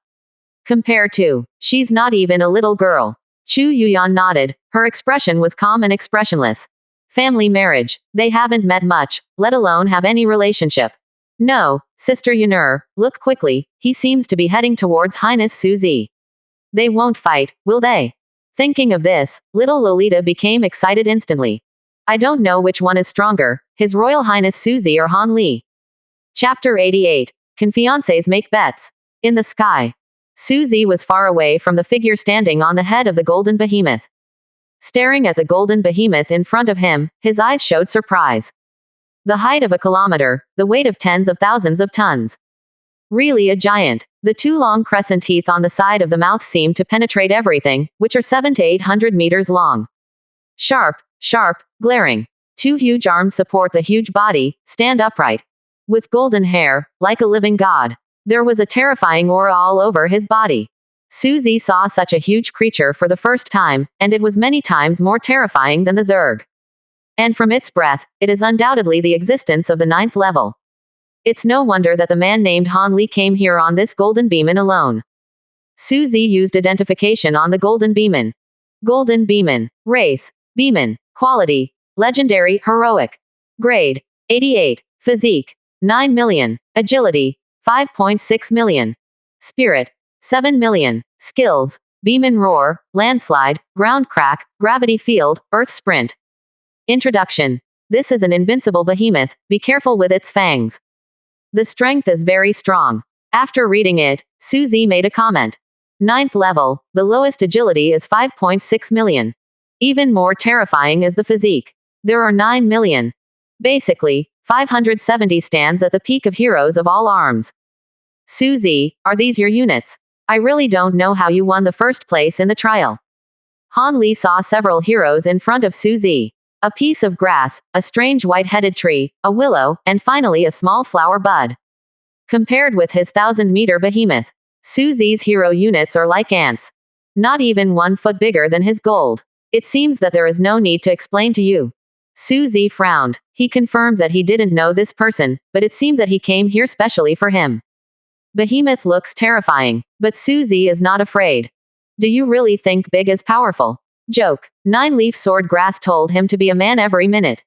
Compared to, she's not even a little girl. Chu Yuyan nodded, her expression was calm and expressionless. Family marriage. They haven't met much, let alone have any relationship. No, Sister Yanur, look quickly, he seems to be heading towards Highness Suzy. They won't fight, will they? Thinking of this, little Lolita became excited instantly. I don't know which one is stronger, His Royal Highness Suzy or Han Li. Chapter 88. Can fiancés make bets? In the sky. Suzy was far away from the figure standing on the head of the golden behemoth. Staring at the golden behemoth in front of him, his eyes showed surprise. The height of a kilometer, the weight of tens of thousands of tons. Really a giant. The two long crescent teeth on the side of the mouth seemed to penetrate everything, which are 700 to 800 meters long. Sharp, sharp, glaring. Two huge arms support the huge body, stand upright. With golden hair, like a living god. There was a terrifying aura all over his body. Suzy saw such a huge creature for the first time, and it was many times more terrifying than the Zerg. And from its breath, it is undoubtedly the existence of the 9th level. It's no wonder that the man named Han Li came here on this golden beeman alone. Suzy used identification on the golden beeman. Golden beeman. Race. Beeman. Quality. Legendary, heroic. Grade. 88. Physique. 9 million. Agility. 5.6 million. Spirit. 7 million. Skills. Beeman roar, landslide, ground crack, gravity field, earth sprint. Introduction. This is an invincible behemoth, be careful with its fangs. The strength is very strong. After reading it, Suzy made a comment. 9th level, the lowest agility is 5.6 million. Even more terrifying is the physique. There are 9 million. Basically, 570 stands at the peak of heroes of all arms. Suzy, are these your units? I really don't know how you won the first place in the trial. Han Li saw several heroes in front of Suzy. A piece of grass, a strange white-headed tree, a willow, and finally a small flower bud. Compared with his 1,000-meter behemoth, Suzy's hero units are like ants. Not even 1 foot bigger than his gold. It seems that there is no need to explain to you. Suzy frowned. He confirmed that he didn't know this person, but it seemed that he came here specially for him. Behemoth looks terrifying, but Suzy is not afraid. Do you really think big is powerful? Joke. 9-leaf sword grass told him to be a man every minute.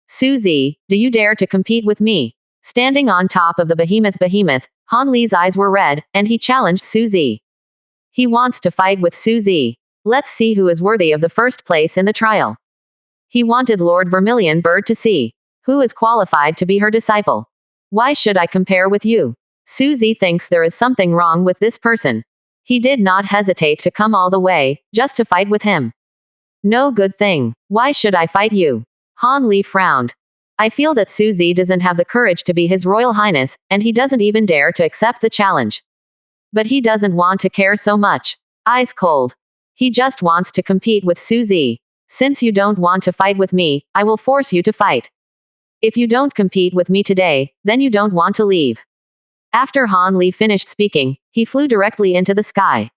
Suzy, do you dare to compete with me? Standing on top of the behemoth, Han Li's eyes were red, and he challenged Suzy. He wants to fight with Suzy. Let's see who is worthy of the first place in the trial. He wanted Lord Vermilion Bird to see who is qualified to be her disciple. Why should I compare with you? Suzy thinks there is something wrong with this person. He did not hesitate to come all the way, just to fight with him. No good thing. Why should I fight you? Han Li frowned. I feel that Suzy doesn't have the courage to be His Royal Highness, and he doesn't even dare to accept the challenge. But he doesn't want to care so much. Eyes cold. He just wants to compete with Suzy. Since you don't want to fight with me, I will force you to fight. If you don't compete with me today, then you don't want to leave. After Han Li finished speaking, he flew directly into the sky.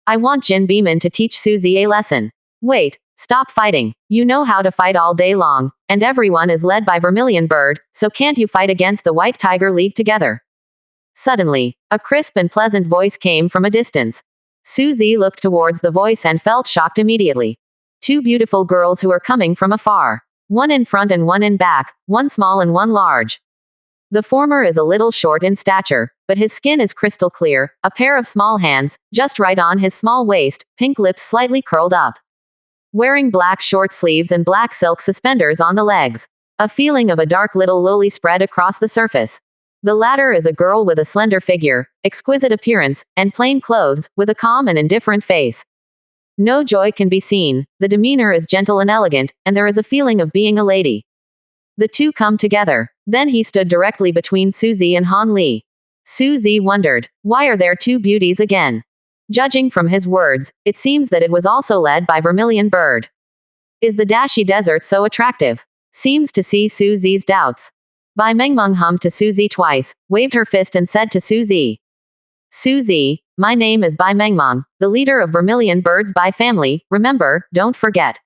I want Jin Beeman to teach Suzy a lesson. Wait, stop fighting. You know how to fight all day long, and everyone is led by Vermilion Bird, so can't you fight against the White Tiger League together? Suddenly, a crisp and pleasant voice came from a distance. Suzy looked towards the voice and felt shocked immediately. 2 beautiful girls who were coming from afar. One in front and one in back, one small and one large. The former is a little short in stature, but his skin is crystal clear, a pair of small hands, just right on his small waist, pink lips slightly curled up. Wearing black short sleeves and black silk suspenders on the legs. A feeling of a dark little lily spread across the surface. The latter is a girl with a slender figure, exquisite appearance, and plain clothes, with a calm and indifferent face. No joy can be seen, the demeanor is gentle and elegant, and there is a feeling of being a lady. The two come together. Then he stood directly between Suzy and Han Li. Suzy wondered, why are there 2 beauties again? Judging from his words, it seems that it was also led by Vermilion Bird. Is the Dashi Desert so attractive? Seems to see Suzy's doubts. Bai Mengmeng hummed to Suzy twice, waved her fist and said to Suzy. Suzy, my name is Bai Mengmeng, the leader of Vermilion Bird's Bai family, remember, don't forget.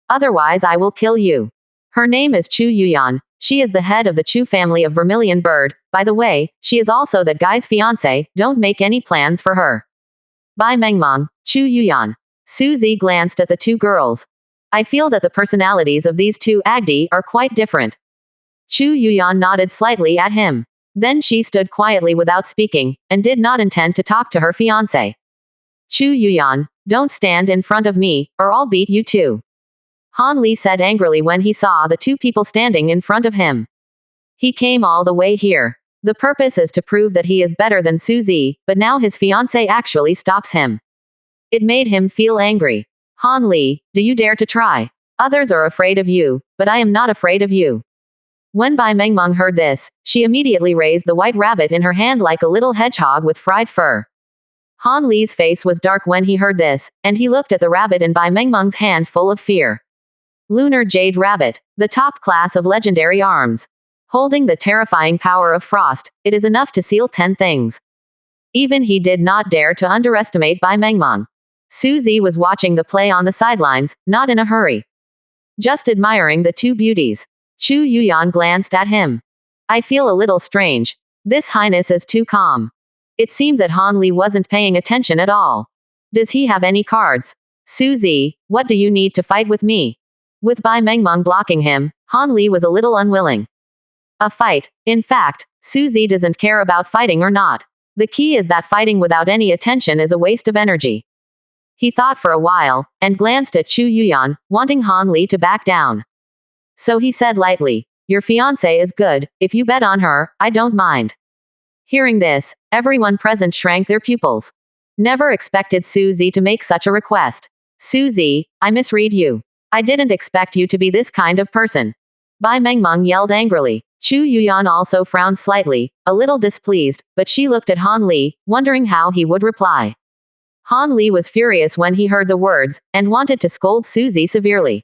Otherwise I will kill you. Her name is Chu Yuyan. She is the head of the Chu family of Vermilion Bird. By the way, she is also that guy's fiancé, don't make any plans for her. Bai Mengmeng, Chu Yuyan. Suzy glanced at the 2 girls. I feel that the personalities of these 2 Agdi are quite different. Chu Yuyan nodded slightly at him. Then she stood quietly without speaking, and did not intend to talk to her fiancé. Chu Yuyan, don't stand in front of me, or I'll beat you too. Han Li said angrily when he saw the 2 people standing in front of him. He came all the way here. The purpose is to prove that he is better than Suzy, but now his fiancé actually stops him. It made him feel angry. Han Li, do you dare to try? Others are afraid of you, but I am not afraid of you. When Bai Mengmeng heard this, she immediately raised the white rabbit in her hand like a little hedgehog with fried fur. Han Li's face was dark when he heard this, and he looked at the rabbit in Bai Mengmeng's hand full of fear. Lunar Jade Rabbit, the top class of legendary arms. Holding the terrifying power of frost, it is enough to seal 10 things. Even he did not dare to underestimate Bai Mengmeng. Suzy was watching the play on the sidelines, not in a hurry. Just admiring the two beauties. Chu Yuyan glanced at him. I feel a little strange. This highness is too calm. It seemed that Han Li wasn't paying attention at all. Does he have any cards? Suzy, what do you need to fight with me? With Bai Mengmeng blocking him, Han Li was a little unwilling. A fight. In fact, Suzy doesn't care about fighting or not. The key is that fighting without any attention is a waste of energy. He thought for a while, and glanced at Chu Yuyan, wanting Han Li to back down. So he said lightly, your fiancée is good, if you bet on her, I don't mind. Hearing this, everyone present shrank their pupils. Never expected Suzy to make such a request. Suzy, I misread you. I didn't expect you to be this kind of person. Bai Mengmeng yelled angrily. Chu Yuyan also frowned slightly, a little displeased, but she looked at Han Li, wondering how he would reply. Han Li was furious when he heard the words, and wanted to scold Suzy severely.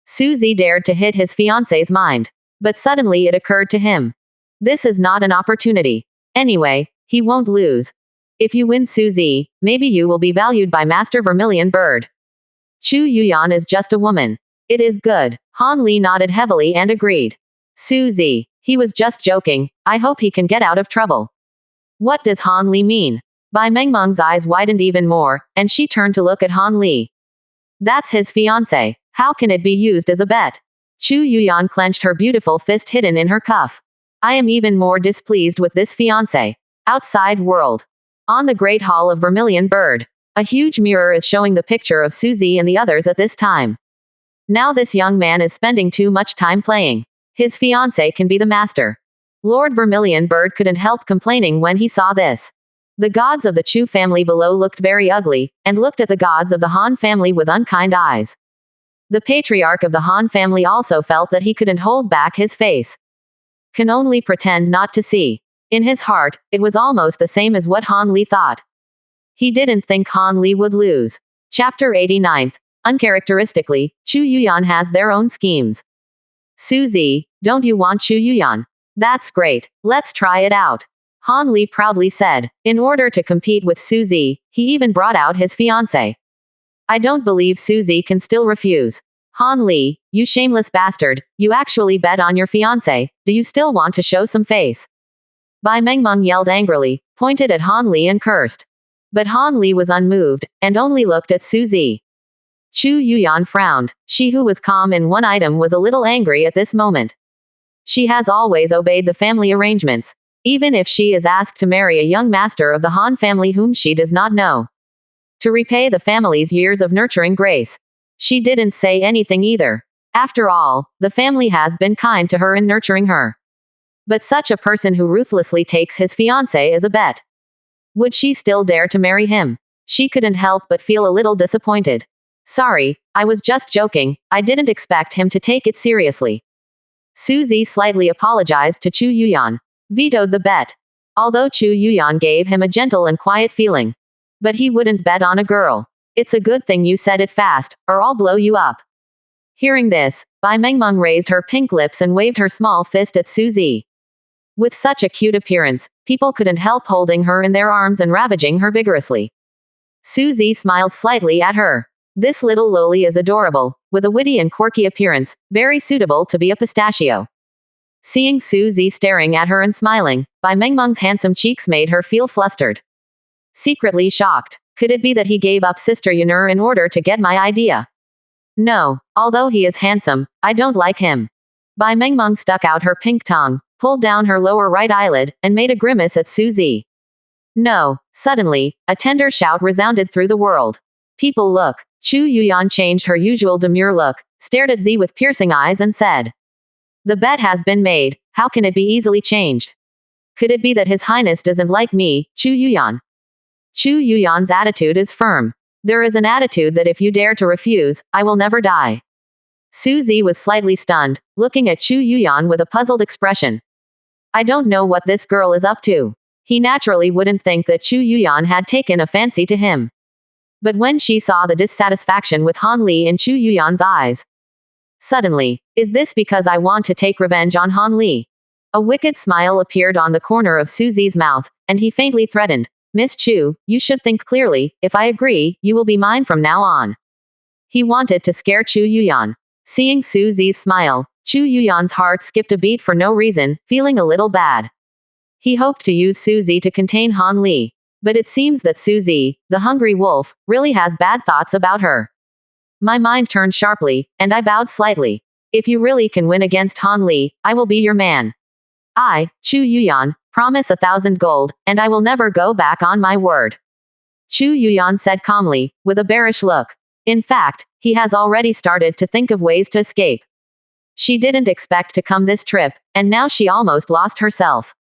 Suzy dared to hit his fiancé's mind. But suddenly it occurred to him. This is not an opportunity. Anyway, he won't lose. If you win Suzy, maybe you will be valued by Master Vermilion Bird. Chu Yuyan is just a woman. It is good. Han Li nodded heavily and agreed. Suzy, he was just joking, I hope he can get out of trouble. What does Han Li mean? Bai Mengmeng's eyes widened even more, and she turned to look at Han Li. That's his fiancé. How can it be used as a bet? Chu Yuyan clenched her beautiful fist hidden in her cuff. I am even more displeased with this fiancé. Outside world. On the Great Hall of Vermilion Bird. A huge mirror is showing the picture of Suzy and the others at this time. Now this young man is spending too much time playing. His fiancé can be the master. Lord Vermilion Bird couldn't help complaining when he saw this. The gods of the Chu family below looked very ugly, and looked at the gods of the Han family with unkind eyes. The patriarch of the Han family also felt that he couldn't hold back his face. Can only pretend not to see. In his heart, it was almost the same as what Han Li thought. He didn't think Han Li would lose. Chapter 89. Uncharacteristically, Chu Yuyan has their own schemes. Suzy, don't you want Chu Yuyan? That's great. Let's try it out. Han Li proudly said. In order to compete with Suzy, he even brought out his fiancé. I don't believe Suzy can still refuse. Han Li, you shameless bastard, you actually bet on your fiancé, do you still want to show some face? Bai Mengmeng yelled angrily, pointed at Han Li and cursed. But Han Li was unmoved, and only looked at Suzy. Chu Yuyan frowned. She who was calm in one item was a little angry at this moment. She has always obeyed the family arrangements, even if she is asked to marry a young master of the Han family whom she does not know. To repay the family's years of nurturing grace. She didn't say anything either. After all, the family has been kind to her in nurturing her. But such a person who ruthlessly takes his fiancé as a bet. Would she still dare to marry him? She couldn't help but feel a little disappointed. Sorry, I was just joking, I didn't expect him to take it seriously. Suzy slightly apologized to Chu Yuyan. Vetoed the bet. Although Chu Yuyan gave him a gentle and quiet feeling. But he wouldn't bet on a girl. It's a good thing you said it fast, or I'll blow you up. Hearing this, Bai Mengmeng raised her pink lips and waved her small fist at Suzy. With such a cute appearance, people couldn't help holding her in their arms and ravaging her vigorously. Suzy smiled slightly at her. This little loli is adorable, with a witty and quirky appearance, very suitable to be a pistachio. Seeing Suzy staring at her and smiling, Bai Mengmeng's handsome cheeks made her feel flustered. Secretly shocked. Could it be that he gave up Sister Yunur in order to get my idea? No, although he is handsome, I don't like him. Bai Mengmeng stuck out her pink tongue, pulled down her lower right eyelid, and made a grimace at Suzy. No. Suddenly, a tender shout resounded through the world. People look. Chu Yuyan changed her usual demure look, stared at Z with piercing eyes and said. The bet has been made, how can it be easily changed? Could it be that His Highness doesn't like me, Chu Yuyan? Chu Yuyan's attitude is firm. There is an attitude that if you dare to refuse, I will never die. Suzy was slightly stunned, looking at Chu Yuyan with a puzzled expression. I don't know what this girl is up to. He naturally wouldn't think that Chu Yuyan had taken a fancy to him. But when she saw the dissatisfaction with Han Li in Chu Yuyan's eyes, suddenly, is this because I want to take revenge on Han Li? A wicked smile appeared on the corner of Suzy's mouth, and he faintly threatened, Miss Chu, you should think clearly. If I agree, you will be mine from now on. He wanted to scare Chu Yuyan. Seeing Suzy's smile, Chu Yuyan's heart skipped a beat for no reason, feeling a little bad. He hoped to use Suzy to contain Han Li. But it seems that Suzy, the hungry wolf, really has bad thoughts about her. My mind turned sharply, and I bowed slightly. If you really can win against Han Li, I will be your man. I, Chu Yuyan, promise 1,000 gold, and I will never go back on my word. Chu Yuyan said calmly, with a bearish look. In fact, he has already started to think of ways to escape. She didn't expect to come this trip, and now she almost lost herself.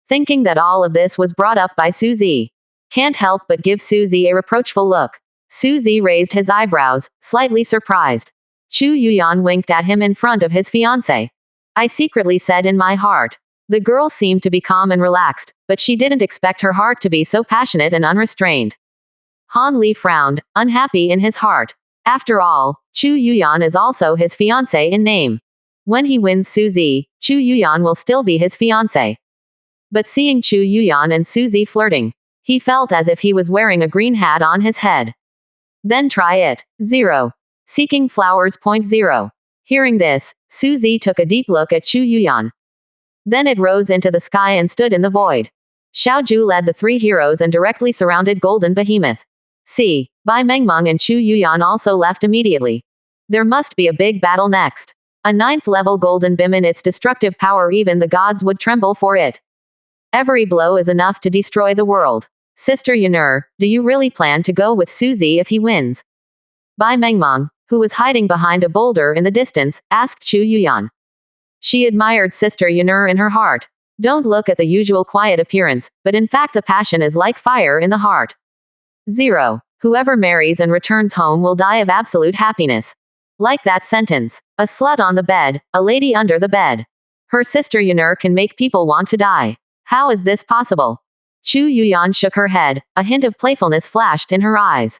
Thinking that all of this was brought up by Suzy. Can't help but give Suzy a reproachful look. Suzy raised his eyebrows, slightly surprised. Chu Yuyan winked at him in front of his fiancé. I secretly said in my heart. The girl seemed to be calm and relaxed, but she didn't expect her heart to be so passionate and unrestrained. Han Li frowned, unhappy in his heart. After all, Chu Yuyan is also his fiancé in name. When he wins Suzy, Chu Yuyan will still be his fiancé. But seeing Chu Yuyan and Suzy flirting, he felt as if he was wearing a green hat on his head. Then try it. 0. Seeking flowers. 0. Hearing this, Suzy took a deep look at Chu Yuyan. Then it rose into the sky and stood in the void. Xiaoju led the three heroes and directly surrounded Golden Behemoth. Bai Mengmeng and Chu Yuyan also left immediately. There must be a big battle next. A 9th level Golden Bim in its destructive power, even the gods would tremble for it. Every blow is enough to destroy the world. Sister Yunur, do you really plan to go with Suzy if he wins? Bai Mengmeng, who was hiding behind a boulder in the distance, asked Chu Yuyan. She admired Sister Yunur in her heart. Don't look at the usual quiet appearance, but in fact the passion is like fire in the heart. 0. Whoever marries and returns home will die of absolute happiness. Like that sentence. A slut on the bed, a lady under the bed. Her sister Yunur can make people want to die. How is this possible? Chu Yuyan shook her head, a hint of playfulness flashed in her eyes.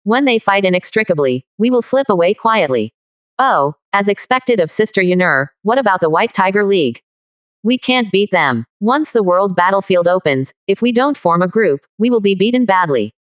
When they fight inextricably, we will slip away quietly. Oh, as expected of Sister Yunur, what about the White Tiger League? We can't beat them. Once the world battlefield opens, if we don't form a group, we will be beaten badly.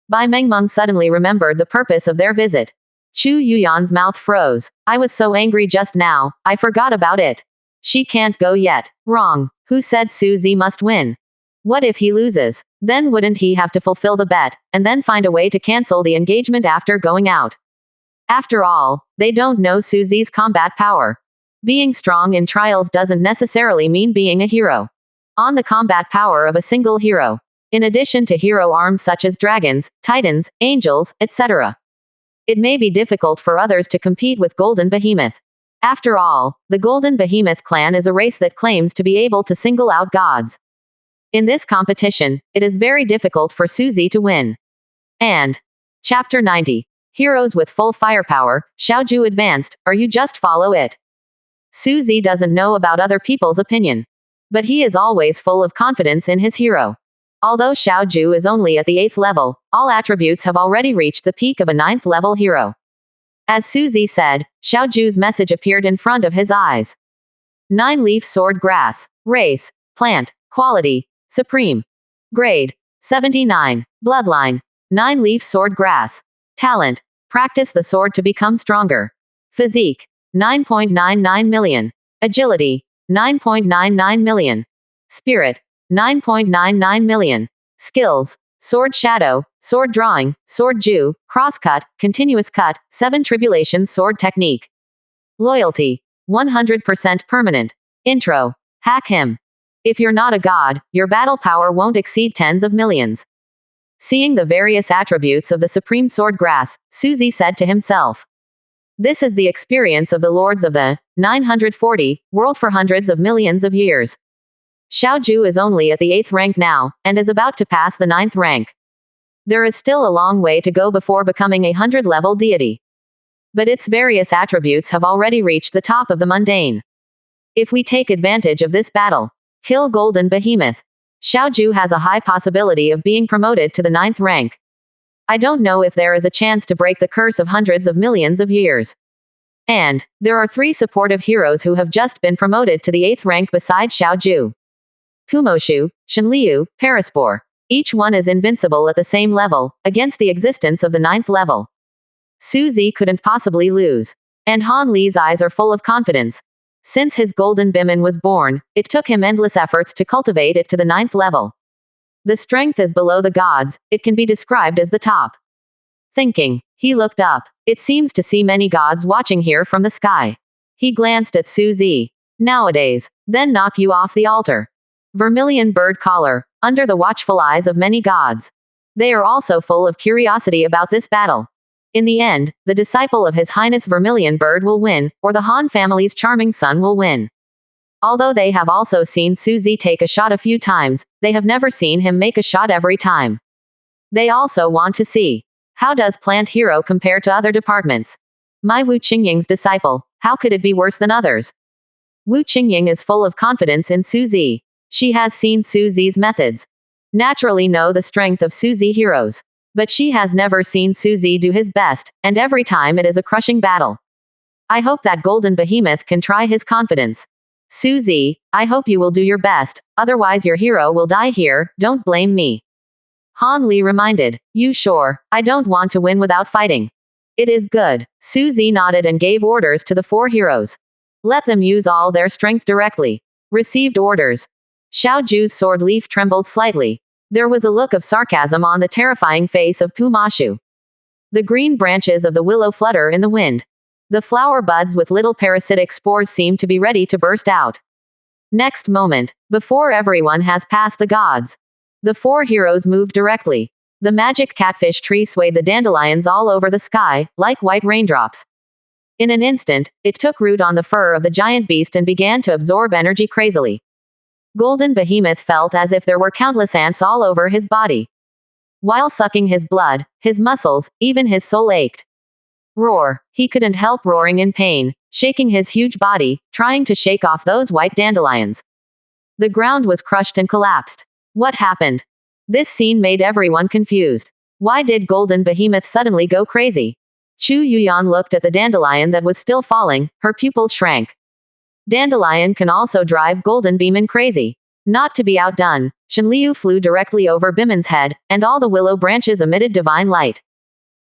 Bai Mengmeng suddenly remembered the purpose of their visit. Chu Yuyan's mouth froze. I was so angry just now, I forgot about it. She can't go yet. Wrong. Who said Suzy must win? What if he loses? Then wouldn't he have to fulfill the bet, and then find a way to cancel the engagement after going out? After all, they don't know Suzy's combat power. Being strong in trials doesn't necessarily mean being a hero. On the combat power of a single hero. In addition to hero arms such as dragons, titans, angels, etc. It may be difficult for others to compete with Golden Behemoth. After all, the Golden Behemoth clan is a race that claims to be able to single out gods. In this competition, it is very difficult for Suzy to win. And Chapter 90. Heroes with full firepower, Xiaoju advanced, or you just follow it. Suzy doesn't know about other people's opinion. But he is always full of confidence in his hero. Although Xiaoju is only at the 8th level, all attributes have already reached the peak of a 9th level hero. As Suzy said, Xiaoju's message appeared in front of his eyes. 9-leaf sword grass. Race. Plant. Quality. Supreme. Grade. 79. Bloodline. 9-leaf sword grass. Talent. Practice the sword to become stronger. Physique. 9.99 million. Agility. 9.99 million. Spirit. 9.99 million. Skills. Sword shadow, sword drawing, sword ju, crosscut, continuous cut, 7 tribulation sword technique. Loyalty. 100% permanent. Intro. Hack him. If you're not a god, your battle power won't exceed tens of millions. Seeing the various attributes of the supreme sword grass, Suzy said to himself. This is the experience of the lords of the 940 world for hundreds of millions of years. Xiaoju is only at the 8th rank now, and is about to pass the 9th rank. There is still a long way to go before becoming a 100-level deity. But its various attributes have already reached the top of the mundane. If we take advantage of this battle, kill Golden Behemoth, Xiaoju has a high possibility of being promoted to the 9th rank. I don't know if there is a chance to break the curse of hundreds of millions of years. And there are 3 supportive heroes who have just been promoted to the 8th rank beside Xiaoju. Kumoshu, Shenliu, Paraspore. Each one is invincible at the same level, against the existence of the 9th level. Suzy couldn't possibly lose. And Han Li's eyes are full of confidence. Since his golden Bimin was born, it took him endless efforts to cultivate it to the 9th level. The strength is below the gods, it can be described as the top. Thinking, he looked up. It seems to see many gods watching here from the sky. He glanced at Suzy. Nowadays, then knock you off the altar. Vermilion bird collar, under the watchful eyes of many gods. They are also full of curiosity about this battle. In the end, the disciple of His Highness Vermilion Bird will win, or the Han family's charming son will win. Although they have also seen Suzy take a shot a few times, they have never seen him make a shot every time. They also want to see, how does Plant Hero compare to other departments? My Wu Qingying's disciple, how could it be worse than others? Wu Qingying is full of confidence in Suzy. She has seen Suzy's methods. Naturally know the strength of Suzy heroes. But she has never seen Suzy do his best, and every time it is a crushing battle. I hope that Golden Behemoth can try his confidence. Suzy, I hope you will do your best, otherwise your hero will die here, don't blame me. Han Li reminded, you sure, I don't want to win without fighting. It is good. Suzy nodded and gave orders to the 4 heroes. Let them use all their strength directly. Received orders. Xiaoju's sword leaf trembled slightly. There was a look of sarcasm on the terrifying face of Pumashu. The green branches of the willow flutter in the wind. The flower buds with little parasitic spores seem to be ready to burst out. Next moment, before everyone has passed the gods, the 4 heroes moved directly. The magic catfish tree swayed the dandelions all over the sky, like white raindrops. In an instant, it took root on the fur of the giant beast and began to absorb energy crazily. Golden Behemoth felt as if there were countless ants all over his body. While sucking his blood, his muscles, even his soul ached. Roar. He couldn't help roaring in pain, shaking his huge body, trying to shake off those white dandelions. The ground was crushed and collapsed. What happened? This scene made everyone confused. Why did Golden Behemoth suddenly go crazy? Chu Yuyan looked at the dandelion that was still falling, her pupils shrank. Dandelion can also drive Golden Beeman crazy. Not to be outdone, Shenliu flew directly over Bimin's head, and all the willow branches emitted divine light.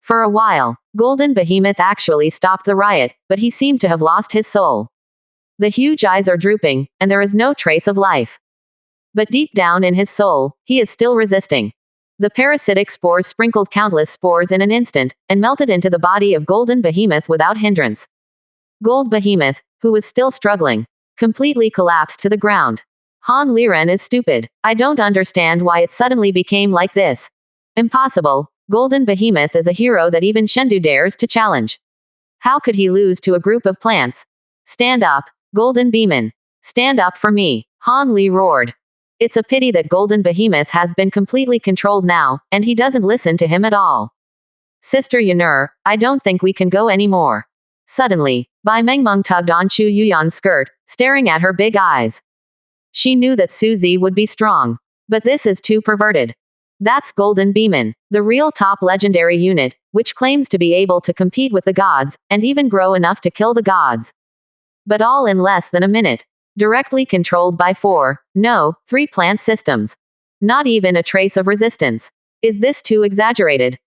For a while, Golden Behemoth actually stopped the riot, but he seemed to have lost his soul. The huge eyes are drooping, and there is no trace of life. But deep down in his soul, he is still resisting. The parasitic spores sprinkled countless spores in an instant, and melted into the body of Golden Behemoth without hindrance. Gold Behemoth, who was still struggling, completely collapsed to the ground. Han Liren is stupid. I don't understand why it suddenly became like this. Impossible. Golden Behemoth is a hero that even Shendu dares to challenge. How could he lose to a group of plants? Stand up, Golden Beeman. Stand up for me. Han Li roared. It's a pity that Golden Behemoth has been completely controlled now, and he doesn't listen to him at all. Sister Yanur, I don't think we can go anymore. Suddenly, Bai Mengmeng tugged on Chu Yuyan's skirt, staring at her big eyes. She knew that Suzy would be strong. But this is too perverted. That's Golden Beeman, the real top legendary unit, which claims to be able to compete with the gods, and even grow enough to kill the gods. But all in less than a minute. Directly controlled by 3 plant systems. Not even a trace of resistance. Is this too exaggerated?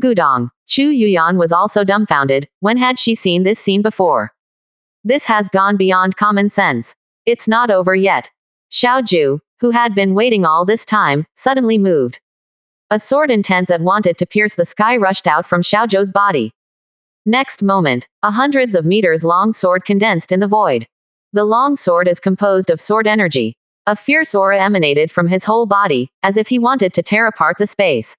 Gudong. Chu Yuyan was also dumbfounded. When had she seen this scene before? This has gone beyond common sense. It's not over yet. Xiaoju, who had been waiting all this time, suddenly moved. A sword intent that wanted to pierce the sky rushed out from Xiaoju's body. Next moment, a hundreds of meters long sword condensed in the void. The long sword is composed of sword energy. A fierce aura emanated from his whole body, as if he wanted to tear apart the space.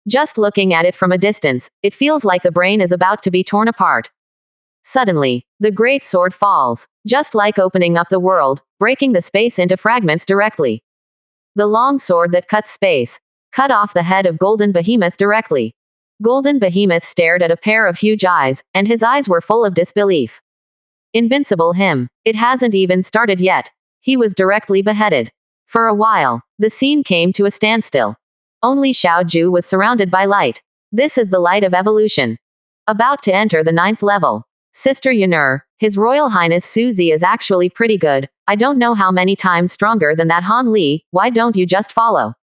Just looking at it from a distance, it feels like the brain is about to be torn apart. Suddenly, the great sword falls, just like opening up the world, breaking the space into fragments directly. The long sword that cuts space cut off the head of Golden Behemoth directly. Golden Behemoth stared at a pair of huge eyes, and his eyes were full of disbelief. Invincible him. It hasn't even started yet. He was directly beheaded. For a while, the scene came to a standstill. Only Xiao Ju was surrounded by light. This is the light of evolution. About to enter the 9th level. Sister Yanur, His Royal Highness Suzy is actually pretty good. I don't know how many times stronger than that Han Li, why don't you just follow?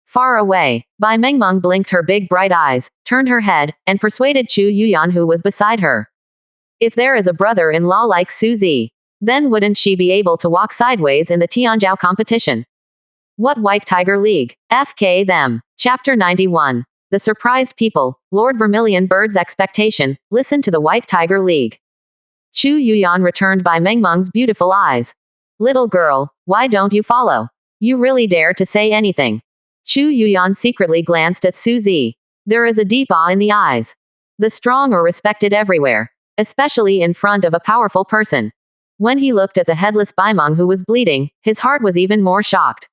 Far away, Bai Mengmeng blinked her big bright eyes, turned her head, and persuaded Chu Yuyan who was beside her. If there is a brother-in-law like Suzy, then wouldn't she be able to walk sideways in the Tianjiao competition? What White Tiger League? FK them. Chapter 91. The Surprised People, Lord Vermilion Bird's Expectation, Listen to the White Tiger League. Chu Yuyan returned Bai Mengmeng's beautiful eyes. Little girl, why don't you follow? You really dare to say anything? Chu Yuyan secretly glanced at Suzy. There is a deep awe in the eyes. The strong are respected everywhere, especially in front of a powerful person. When he looked at the headless Baimeng who was bleeding, his heart was even more shocked.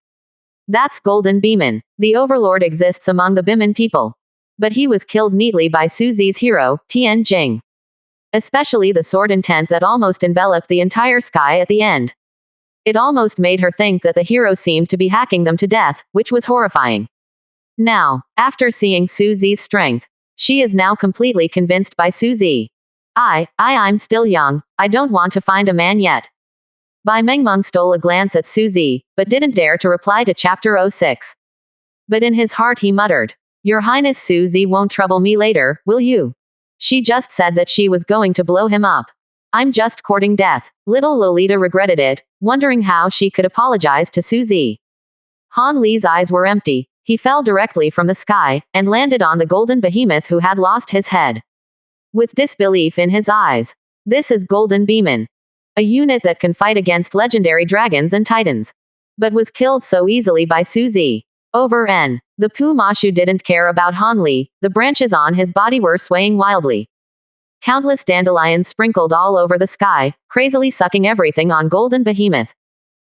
That's Golden Beeman. The overlord exists among the Biman people. But he was killed neatly by Suzy's hero, Tian Jing. Especially the sword intent that almost enveloped the entire sky at the end. It almost made her think that the hero seemed to be hacking them to death, which was horrifying. Now, after seeing Suzy's strength, she is now completely convinced by Suzy. I'm still young, I don't want to find a man yet. Bai Mengmeng stole a glance at Suzy, but didn't dare to reply to Chapter 06. But in his heart he muttered, Your Highness Suzy won't trouble me later, will you? She just said that she was going to blow him up. I'm just courting death. Little Lolita regretted it, wondering how she could apologize to Suzy. Han Li's eyes were empty. He fell directly from the sky, and landed on the Golden Behemoth who had lost his head. With disbelief in his eyes. This is Golden Beeman. A unit that can fight against legendary dragons and titans. But was killed so easily by Suzy. Over N. The Pu Mashu didn't care about Han Li, the branches on his body were swaying wildly. Countless dandelions sprinkled all over the sky, crazily sucking everything on Golden Behemoth.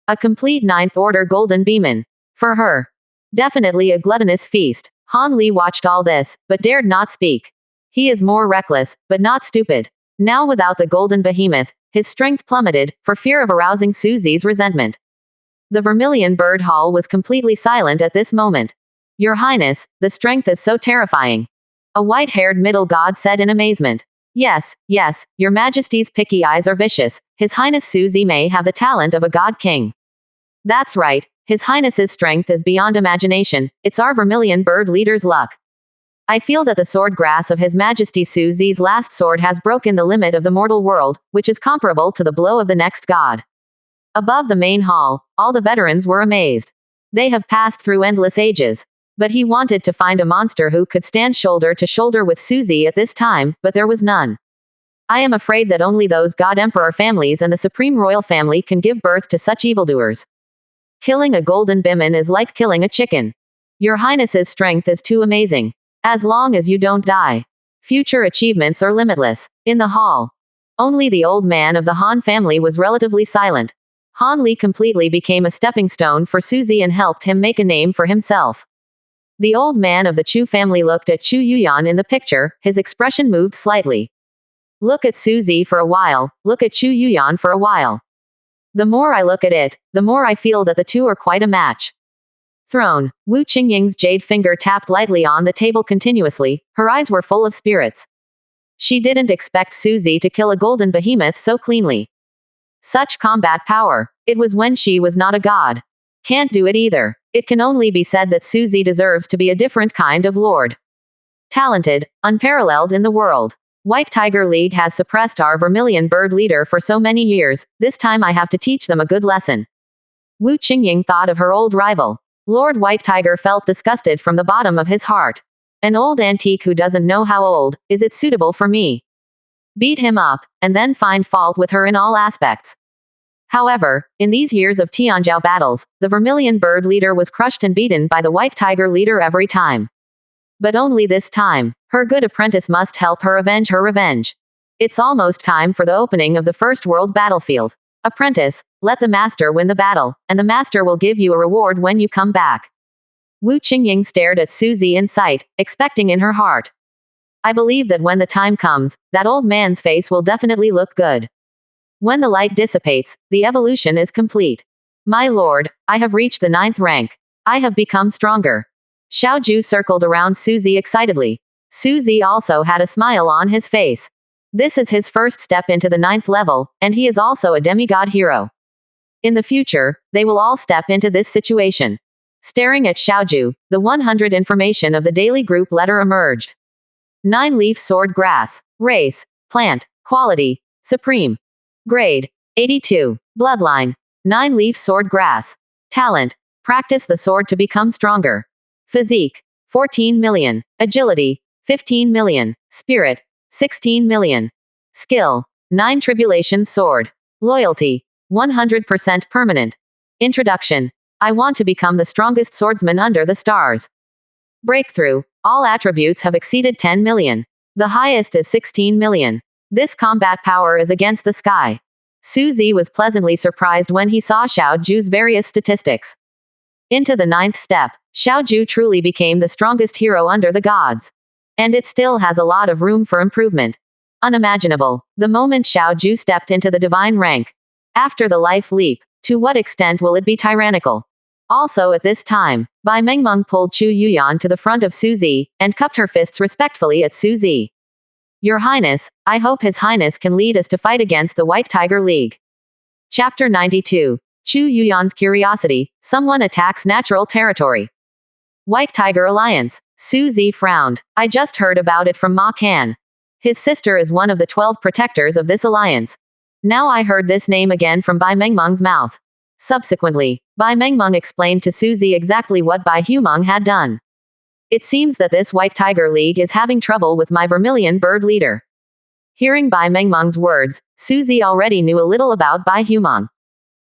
A complete 9th order Golden Beeman. For her. Definitely a gluttonous feast. Han Li watched all this, but dared not speak. He is more reckless, but not stupid. Now without the Golden Behemoth, his strength plummeted, for fear of arousing Suzy's resentment. The Vermilion Bird Hall was completely silent at this moment. Your Highness, the strength is so terrifying. A white-haired middle god said in amazement. Yes, your Majesty's picky eyes are vicious. His Highness Suzy may have the talent of a god king. That's right, His Highness's strength is beyond imagination, it's our Vermilion Bird leader's luck. I feel that the sword grass of His Majesty Suzy's last sword has broken the limit of the mortal world, which is comparable to the blow of the next god. Above the main hall, all the veterans were amazed. They have passed through endless ages. But he wanted to find a monster who could stand shoulder to shoulder with Suzy at this time, but there was none. I am afraid that only those God Emperor families and the Supreme Royal Family can give birth to such evildoers. Killing a Golden Beeman is like killing a chicken. Your Highness's strength is too amazing. As long as you don't die. Future achievements are limitless. In the hall. Only the old man of the Han family was relatively silent. Han Li completely became a stepping stone for Suzy and helped him make a name for himself. The old man of the Chu family looked at Chu Yuyan in the picture, his expression moved slightly. Look at Suzy for a while, look at Chu Yuyan for a while. The more I look at it, the more I feel that the two are quite a match. Throne. Wu Qingying's jade finger tapped lightly on the table continuously, her eyes were full of spirits. She didn't expect Suzy to kill a Golden Behemoth so cleanly. Such combat power. It was when she was not a god. Can't do it either. It can only be said that Suzy deserves to be a different kind of lord. Talented, unparalleled in the world. White Tiger League has suppressed our Vermilion Bird leader for so many years, this time I have to teach them a good lesson. Wu Qingying thought of her old rival. Lord White Tiger felt disgusted from the bottom of his heart. An old antique who doesn't know how old, is it suitable for me? Beat him up, and then find fault with her in all aspects. However, in these years of Tianjiao battles, the Vermilion Bird leader was crushed and beaten by the White Tiger leader every time. But only this time, her good apprentice must help her avenge her revenge. It's almost time for the opening of the first world battlefield. Apprentice, let the master win the battle, and the master will give you a reward when you come back. Wu Qingying stared at Suzy in sight, expecting in her heart. I believe that when the time comes, that old man's face will definitely look good. When the light dissipates, the evolution is complete. My lord, I have reached the 9th rank. I have become stronger. Xiaoju circled around Suzy excitedly. Suzy also had a smile on his face. This is his first step into the 9th level, and he is also a demigod hero. In the future, they will all step into this situation. Staring at Xiaoju, the 100 information of the daily group letter emerged. 9-leaf sword grass. Race. Plant. Quality. Supreme. Grade. 82. Bloodline. 9-leaf sword grass. Talent. Practice the sword to become stronger. Physique. 14 million. Agility. 15 million. Spirit. 16 million. Skill. 9 tribulation sword. Loyalty. 100% permanent. Introduction. I want to become the strongest swordsman under the stars. Breakthrough. All attributes have exceeded 10 million. The highest is 16 million. This combat power is against the sky. Suzy was pleasantly surprised when he saw Xiaoju's various statistics. Into the 9th step, Xiaoju truly became the strongest hero under the gods. And it still has a lot of room for improvement. Unimaginable. The moment Xiaoju stepped into the divine rank. After the life leap, to what extent will it be tyrannical? Also at this time, Bai Mengmeng pulled Chu Yuyan to the front of Suzy, and cupped her fists respectfully at Suzy. Your Highness, I hope His Highness can lead us to fight against the White Tiger League. Chapter 92. Chu Yuyan's curiosity, someone attacks natural territory. White Tiger Alliance. Suzy frowned. I just heard about it from Ma Kan. His sister is one of the 12 protectors of this alliance. Now I heard this name again from Bai Mengmeng's mouth. Subsequently, Bai Mengmeng explained to Suzy exactly what Bai Humeng had done. It seems that this White Tiger League is having trouble with my vermilion bird leader. Hearing Bai Mengmeng's words, Suzy already knew a little about Bai Humeng.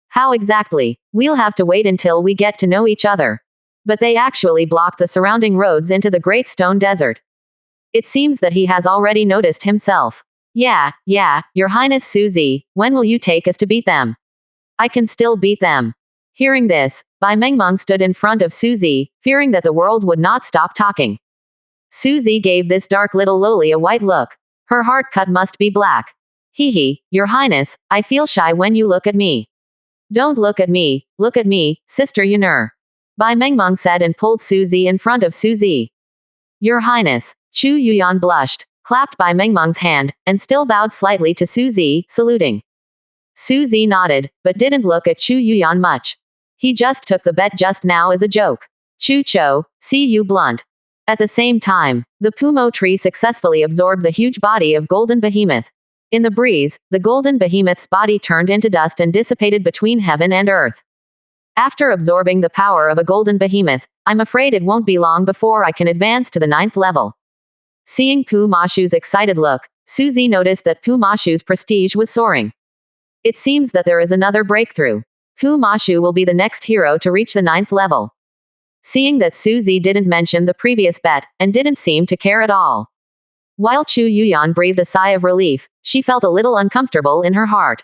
How exactly? We'll have to wait until we get to know each other. But they actually blocked the surrounding roads into the Great Stone Desert. It seems that he has already noticed himself. Yeah, Your Highness Suzy, when will you take us to beat them? I can still beat them. Hearing this, Bai Mengmeng stood in front of Suzy, fearing that the world would not stop talking. Suzy gave this dark little loli a white look. Her heart cut must be black. Your Highness, I feel shy when you look at me. Don't look at me, Sister Yunur. Bai Mengmeng said and pulled Suzy in front of Suzy. Your Highness. Chu Yuyan blushed, clapped Bai Mengmeng's hand, and still bowed slightly to Suzy, saluting. Suzy nodded, but didn't look at Chu Yuyan much. He just took the bet just now as a joke. Chu Cho, see you blunt. At the same time, the Pumo tree successfully absorbed the huge body of Golden Behemoth. In the breeze, the Golden Behemoth's body turned into dust and dissipated between heaven and earth. After absorbing the power of a Golden Behemoth, I'm afraid it won't be long before I can advance to the 9th level. Seeing Pu Mashu's excited look, Suzy noticed that Pu Mashu's prestige was soaring. It seems that there is another breakthrough. Pu Mashu will be the next hero to reach the 9th level. Seeing that Suzy didn't mention the previous bet, and didn't seem to care at all. While Chu Yuyan breathed a sigh of relief, she felt a little uncomfortable in her heart.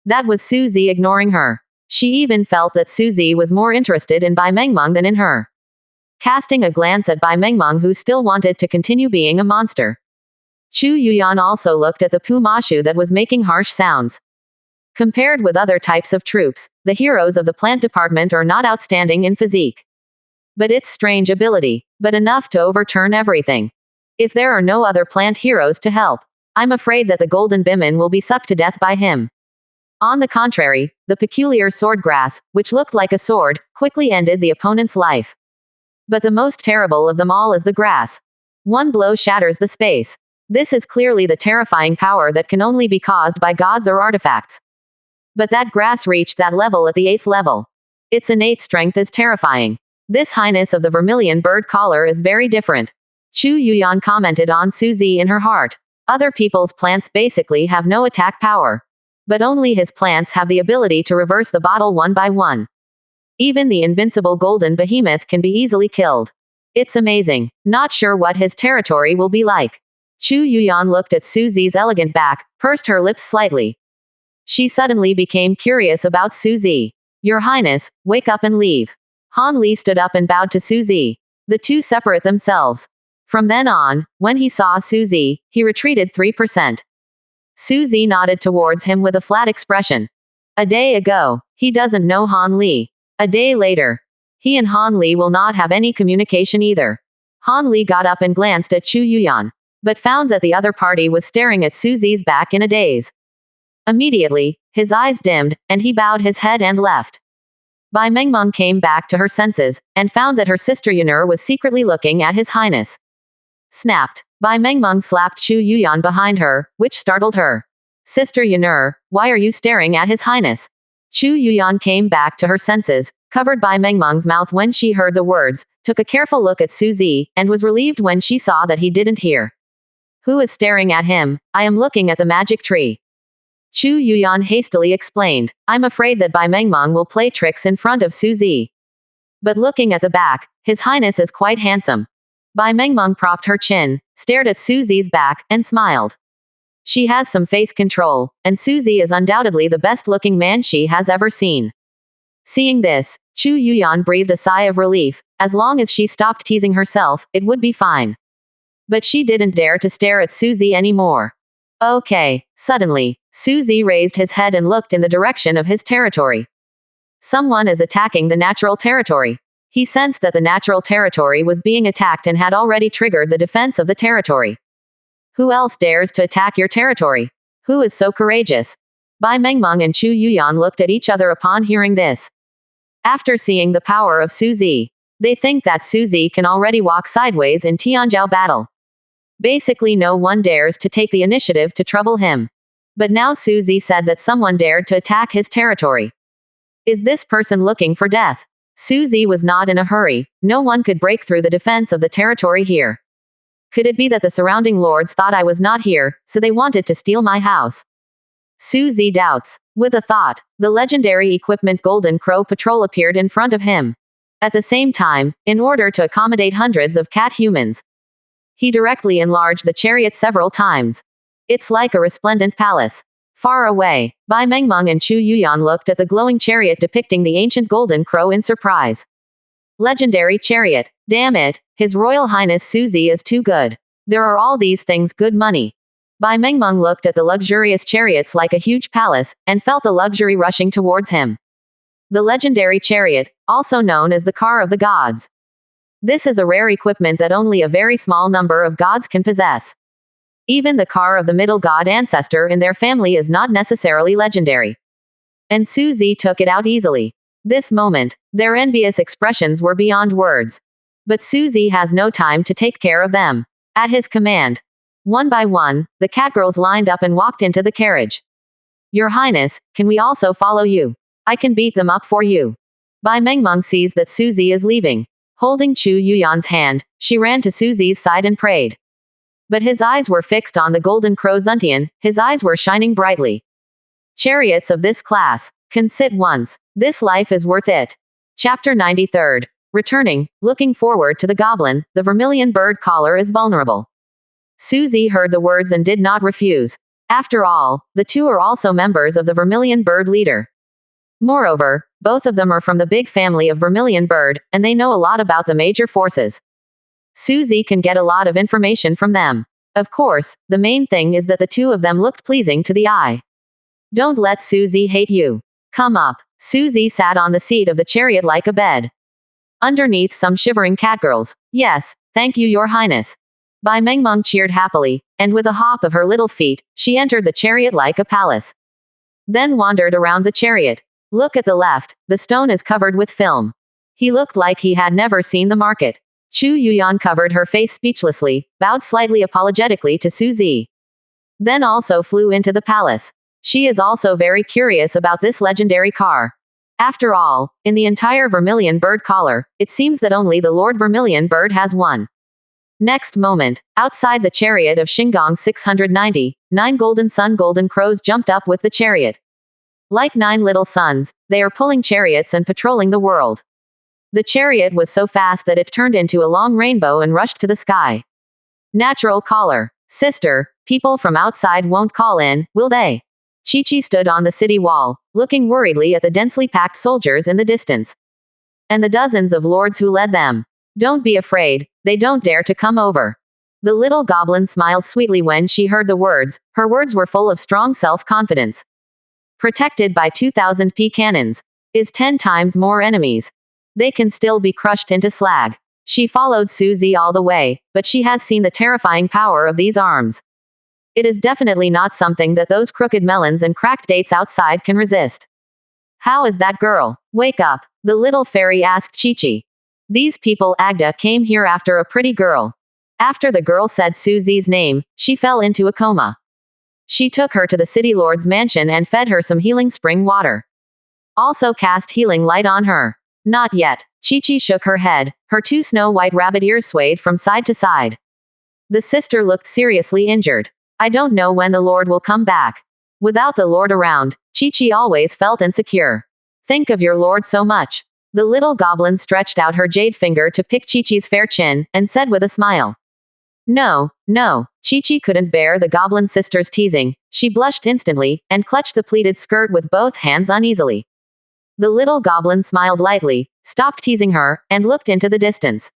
That was Suzy ignoring her. She even felt that Suzy was more interested in Bai Mengmeng than in her. Casting a glance at Bai Mengmeng, who still wanted to continue being a monster. Chu Yuyan also looked at the Pu Mashu that was making harsh sounds. Compared with other types of troops, the heroes of the plant department are not outstanding in physique. But it's strange ability, but enough to overturn everything. If there are no other plant heroes to help, I'm afraid that the Golden Bimin will be sucked to death by him. On the contrary, the peculiar sword grass, which looked like a sword, quickly ended the opponent's life. But the most terrible of them all is the grass. One blow shatters the space. This is clearly the terrifying power that can only be caused by gods or artifacts. But that grass reached that level at the 8th level. Its innate strength is terrifying. This highness of the vermilion bird collar is very different. Chu Yuyan commented on Suzy in her heart. Other people's plants basically have no attack power. But only his plants have the ability to reverse the bottle one by one. Even the invincible Golden Behemoth can be easily killed. It's amazing. Not sure what his territory will be like. Chu Yuyan looked at Suzy's elegant back, pursed her lips slightly. She suddenly became curious about Suzy. Your Highness, wake up and leave. Han Li stood up and bowed to Suzy. The two separate themselves. From then on, when he saw Suzy, he retreated 3%. Suzy nodded towards him with a flat expression. A day ago, he doesn't know Han Li. A day later, he and Han Li will not have any communication either. Han Li got up and glanced at Chu Yuyan, but found that the other party was staring at Suzy's back in a daze. Immediately, his eyes dimmed, and he bowed his head and left. Bai Mengmeng came back to her senses, and found that her sister Yunur was secretly looking at His Highness. Snapped. Bai Mengmeng slapped Chu Yuyan behind her, which startled her. Sister Yunur, why are you staring at His Highness? Chu Yuyan came back to her senses, covered Bai Mengmeng's mouth when she heard the words, took a careful look at Suzy, and was relieved when she saw that he didn't hear. Who is staring at him? I am looking at the magic tree. Chu Yuyan hastily explained. I'm afraid that Bai Mengmeng will play tricks in front of Suzy. But looking at the back, His Highness is quite handsome. Bai Mengmeng propped her chin, stared at Suzy's back, and smiled. She has some face control, and Suzy is undoubtedly the best-looking man she has ever seen. Seeing this, Chu Yuyan breathed a sigh of relief. As long as she stopped teasing herself, it would be fine. But she didn't dare to stare at Suzy anymore. Okay. Suddenly, Suzy raised his head and looked in the direction of his territory. Someone is attacking the natural territory. He sensed that the natural territory was being attacked and had already triggered the defense of the territory. Who else dares to attack your territory? Who is so courageous? Bai Mengmeng and Chu Yuyan looked at each other upon hearing this. After seeing the power of Suzy, they think that Suzy can already walk sideways in Tianzhou battle. Basically no one dares to take the initiative to trouble him. But now Suzy said that someone dared to attack his territory. Is this person looking for death? Suzy was not in a hurry. No one could break through the defense of the territory here. Could it be that the surrounding lords thought I was not here, so they wanted to steal my house? Suzy doubts. With a thought, the legendary equipment Golden Crow Patrol appeared in front of him. At the same time, in order to accommodate hundreds of cat humans, he directly enlarged the chariot several times. It's like a resplendent palace. Far away, Bai Mengmeng and Chu Yuyan looked at the glowing chariot depicting the ancient Golden Crow in surprise. Legendary chariot. Damn it, His Royal Highness Suzy is too good. There are all these things, good money. Bai Mengmeng looked at the luxurious chariots like a huge palace, and felt the luxury rushing towards him. The legendary chariot, also known as the car of the gods. This is a rare equipment that only a very small number of gods can possess. Even the car of the middle god ancestor in their family is not necessarily legendary. And Suzy took it out easily. This moment, their envious expressions were beyond words. But Suzy has no time to take care of them. At his command, one by one, the catgirls lined up and walked into the carriage. Your Highness, can we also follow you? I can beat them up for you. Bai Mengmeng sees that Suzy is leaving. Holding Chu Yuyan's hand, she ran to Suzy's side and prayed. But his eyes were fixed on the Golden Crow Zuntian, his eyes were shining brightly. Chariots of this class can sit once. This life is worth it. Chapter 93. Returning, looking forward to the goblin, the vermilion bird caller is vulnerable. Suzy heard the words and did not refuse. After all, the two are also members of the vermilion bird leader. Moreover, both of them are from the big family of vermilion bird, and they know a lot about the major forces. Suzy can get a lot of information from them. Of course, the main thing is that the two of them looked pleasing to the eye. Don't let Suzy hate you. Come up. Suzy sat on the seat of the chariot like a bed. Underneath some shivering catgirls. Yes, thank you, Your Highness. Bai Mengmeng cheered happily, and with a hop of her little feet, she entered the chariot like a palace. Then wandered around the chariot. Look at the left, the stone is covered with film. He looked like he had never seen the market. Chu Yuyan covered her face speechlessly, bowed slightly apologetically to Suzy. Then also flew into the palace. She is also very curious about this legendary car. After all, in the entire Vermilion Bird collar, it seems that only the Lord Vermilion Bird has one. Next moment, outside the chariot of Shinggong 690, 9 golden crows jumped up with the chariot. Like 9 little suns, they are pulling chariots and patrolling the world. The chariot was so fast that it turned into a long rainbow and rushed to the sky. Natural collar. Sister, people from outside won't call in, will they? Chi-Chi stood on the city wall, looking worriedly at the densely packed soldiers in the distance. And the dozens of lords who led them. Don't be afraid, they don't dare to come over. The little goblin smiled sweetly when she heard the words. Her words were full of strong self-confidence. Protected by 2,000 P cannons. Is 10 times more enemies. They can still be crushed into slag. She followed Suzy all the way, but she has seen the terrifying power of these arms. It is definitely not something that those crooked melons and cracked dates outside can resist. How is that girl? Wake up, the little fairy asked Chi-Chi. These people Agda came here after a pretty girl. After the girl said Suzy's name, she fell into a coma. She took her to the city lord's mansion and fed her some healing spring water. Also cast healing light on her. Not yet. Chi-Chi shook her head. Her two snow-white rabbit ears swayed from side to side. The sister looked seriously injured. I don't know when the Lord will come back. Without the Lord around, Chi-Chi always felt insecure. Think of your Lord so much. The little goblin stretched out her jade finger to pick Chi-Chi's fair chin, and said with a smile. No, no. Chi-Chi couldn't bear the goblin sister's teasing. She blushed instantly, and clutched the pleated skirt with both hands uneasily. The little goblin smiled lightly, stopped teasing her, and looked into the distance.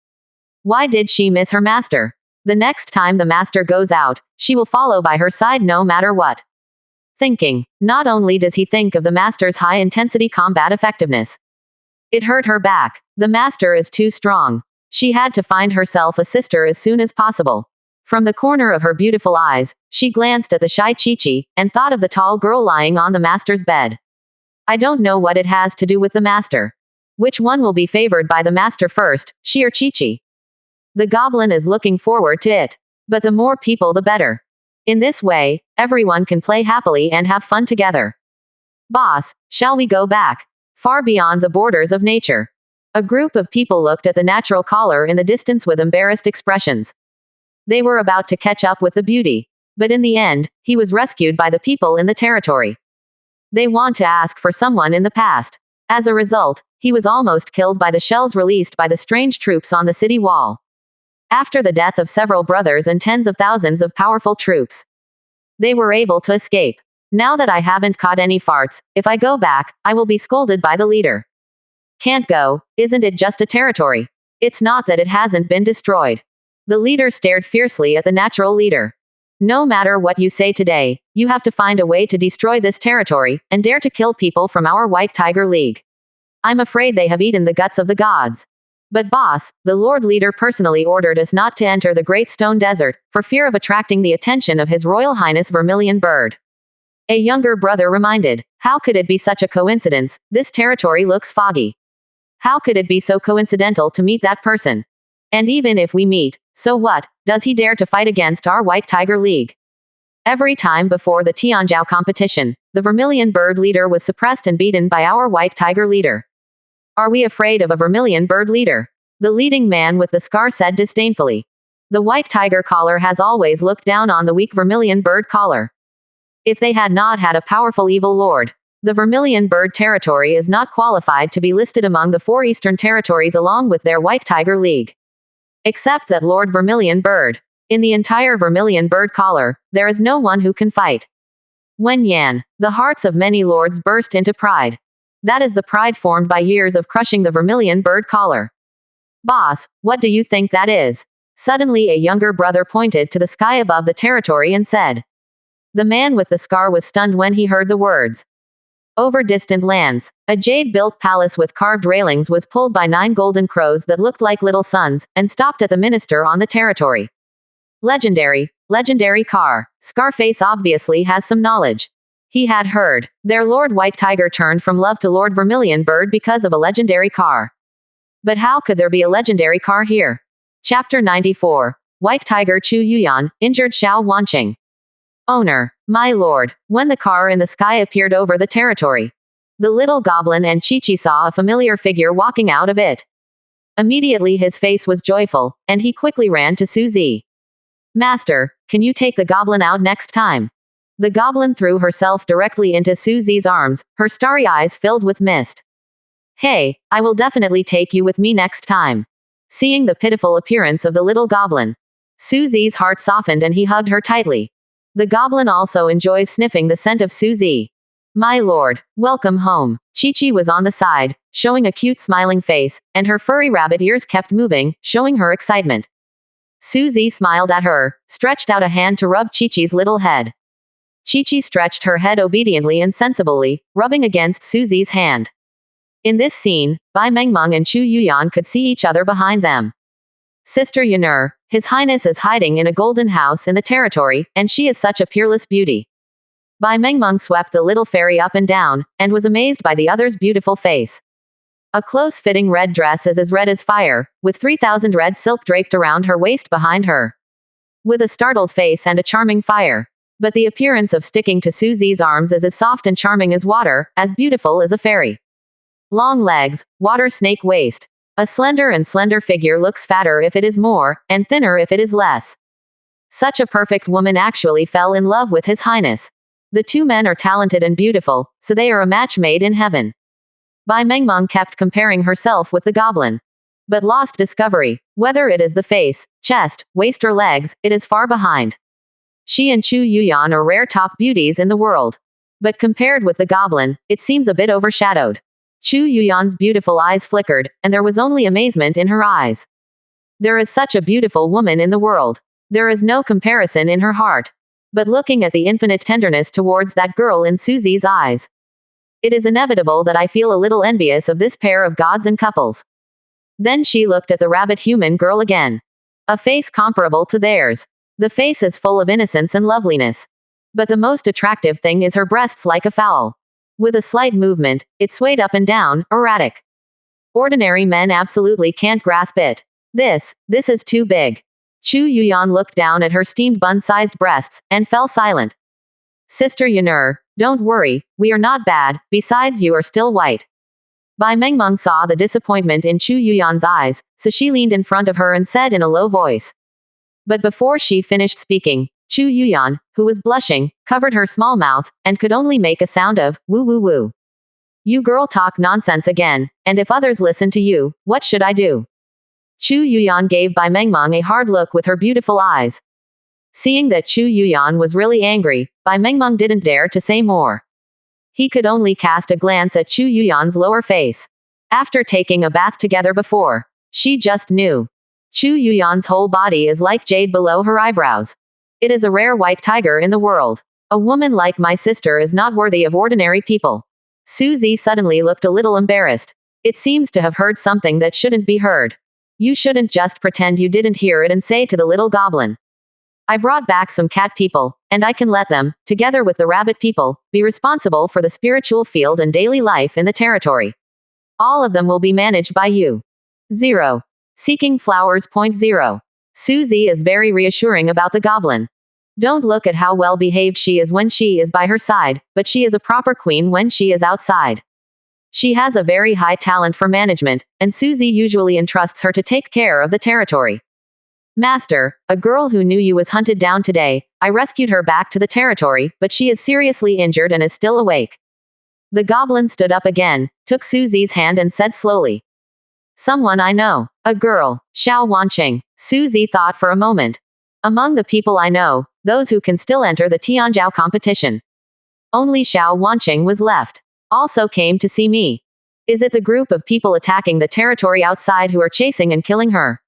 Why did she miss her master? The next time the master goes out, she will follow by her side no matter what. Thinking, not only does he think of the master's high-intensity combat effectiveness. It hurt her back. The master is too strong. She had to find herself a sister as soon as possible. From the corner of her beautiful eyes, she glanced at the shy Chi-Chi, and thought of the tall girl lying on the master's bed. I don't know what it has to do with the master. Which one will be favored by the master first, she or Chi-Chi? The goblin is looking forward to it. But the more people the better. In this way, everyone can play happily and have fun together. Boss, shall we go back? Far beyond the borders of nature. A group of people looked at the natural caller in the distance with embarrassed expressions. They were about to catch up with the beauty. But in the end, he was rescued by the people in the territory. They want to ask for someone in the past. As a result, he was almost killed by the shells released by the strange troops on the city wall. After the death of several brothers and tens of thousands of powerful troops, they were able to escape. Now that I haven't caught any farts, if I go back, I will be scolded by the leader. Can't go, isn't it just a territory? It's not that it hasn't been destroyed. The leader stared fiercely at the natural leader. No matter what you say today, you have to find a way to destroy this territory, and dare to kill people from our White Tiger League. I'm afraid they have eaten the guts of the gods. But boss, the Lord Leader personally ordered us not to enter the Great Stone Desert, for fear of attracting the attention of His Royal Highness Vermilion Bird. A younger brother reminded, how could it be such a coincidence? This territory looks foggy. How could it be so coincidental to meet that person? And even if we meet, so what? Does he dare to fight against our White Tiger League? Every time before the Tianjiao competition, the Vermilion Bird leader was suppressed and beaten by our White Tiger leader. Are we afraid of a Vermilion Bird leader? The leading man with the scar said disdainfully. The White Tiger caller has always looked down on the weak Vermilion Bird caller. If they had not had a powerful evil lord, the Vermilion Bird territory is not qualified to be listed among the 4 eastern territories along with their White Tiger League. Except that Lord Vermilion Bird. In the entire Vermilion Bird caller, there is no one who can fight. Wen Yan, the hearts of many lords burst into pride. That is the pride formed by years of crushing the Vermilion Bird caller. Boss, what do you think that is? Suddenly a younger brother pointed to the sky above the territory and said. The man with the scar was stunned when he heard the words. Over distant lands, a jade-built palace with carved railings was pulled by 9 golden crows that looked like little suns, and stopped at the minister on the territory. Legendary car. Scarface obviously has some knowledge. He had heard. Their Lord White Tiger turned from love to Lord Vermilion Bird because of a legendary car. But how could there be a legendary car here? Chapter 94. White Tiger Chu Yuyan, injured Xiao Wanqing. Owner, my lord, when the car in the sky appeared over the territory, the little goblin and Chi-Chi saw a familiar figure walking out of it. Immediately his face was joyful, and he quickly ran to Suzy. Master, can you take the goblin out next time? The goblin threw herself directly into Suzy's arms, her starry eyes filled with mist. Hey, I will definitely take you with me next time. Seeing the pitiful appearance of the little goblin, Susie's heart softened and he hugged her tightly. The goblin also enjoys sniffing the scent of Susie. My lord, welcome home. Chi-Chi was on the side, showing a cute smiling face, and her furry rabbit ears kept moving, showing her excitement. Susie smiled at her, stretched out a hand to rub Chi-Chi's little head. Chi-Chi stretched her head obediently and sensibly, rubbing against Susie's hand. In this scene, Bai Mengmeng and Chu Yuyan could see each other behind them. Sister Yanur, His Highness is hiding in a golden house in the territory, and she is such a peerless beauty. Bai Mengmeng swept the little fairy up and down, and was amazed by the other's beautiful face. A close-fitting red dress is as red as fire, with 3,000 red silk draped around her waist behind her. With a startled face and a charming fire. But the appearance of sticking to Susie's arms is as soft and charming as water, as beautiful as a fairy. Long legs, water snake waist. A slender figure looks fatter if it is more, and thinner if it is less. Such a perfect woman actually fell in love with His Highness. The two men are talented and beautiful, so they are a match made in heaven. Bai Mengmeng kept comparing herself with the goblin. But lost discovery. Whether it is the face, chest, waist or legs, it is far behind. She and Chu Yuyan are rare top beauties in the world. But compared with the goblin, it seems a bit overshadowed. Chu Yuyan's beautiful eyes flickered, and there was only amazement in her eyes. There is such a beautiful woman in the world. There is no comparison in her heart. But looking at the infinite tenderness towards that girl in Susie's eyes, it is inevitable that I feel a little envious of this pair of gods and couples. Then she looked at the rabbit human girl again. A face comparable to theirs. The face is full of innocence and loveliness. But the most attractive thing is her breasts like a fowl. With a slight movement, it swayed up and down, erratic. Ordinary men absolutely can't grasp it. This is too big. Chu Yuyan looked down at her steamed bun-sized breasts, and fell silent. Sister Yanur, don't worry, we are not bad, besides you are still white. Bai Mengmeng saw the disappointment in Chu Yuyan's eyes, so she leaned in front of her and said in a low voice. But before she finished speaking, Chu Yuyan, who was blushing, covered her small mouth, and could only make a sound of, woo woo woo. You girl talk nonsense again, and if others listen to you, what should I do? Chu Yuyan gave Bai Mengmeng a hard look with her beautiful eyes. Seeing that Chu Yuyan was really angry, Bai Mengmeng didn't dare to say more. He could only cast a glance at Chu Yuyan's lower face. After taking a bath together before, she just knew. Chu Yuyan's whole body is like jade below her eyebrows. It is a rare white tiger in the world. A woman like my sister is not worthy of ordinary people. Susie suddenly looked a little embarrassed. It seems to have heard something that shouldn't be heard. You shouldn't just pretend you didn't hear it and say to the little goblin. I brought back some cat people, and I can let them, together with the rabbit people, be responsible for the spiritual field and daily life in the territory. All of them will be managed by you. 0. Seeking Flowers. 0. Susie is very reassuring about the goblin. Don't look at how well behaved she is when she is by her side, but she is a proper queen when she is outside. She has a very high talent for management, and Susie usually entrusts her to take care of the territory. Master, a girl who knew you was hunted down today. I rescued her back to the territory, but she is seriously injured and is still awake. The goblin stood up again, took Susie's hand and said slowly. Someone I know. A girl. Xiao Wanqing. Susie thought for a moment. Among the people I know, those who can still enter the Tianzhou competition. Only Xiao Wanqing was left. Also came to see me. Is it the group of people attacking the territory outside who are chasing and killing her?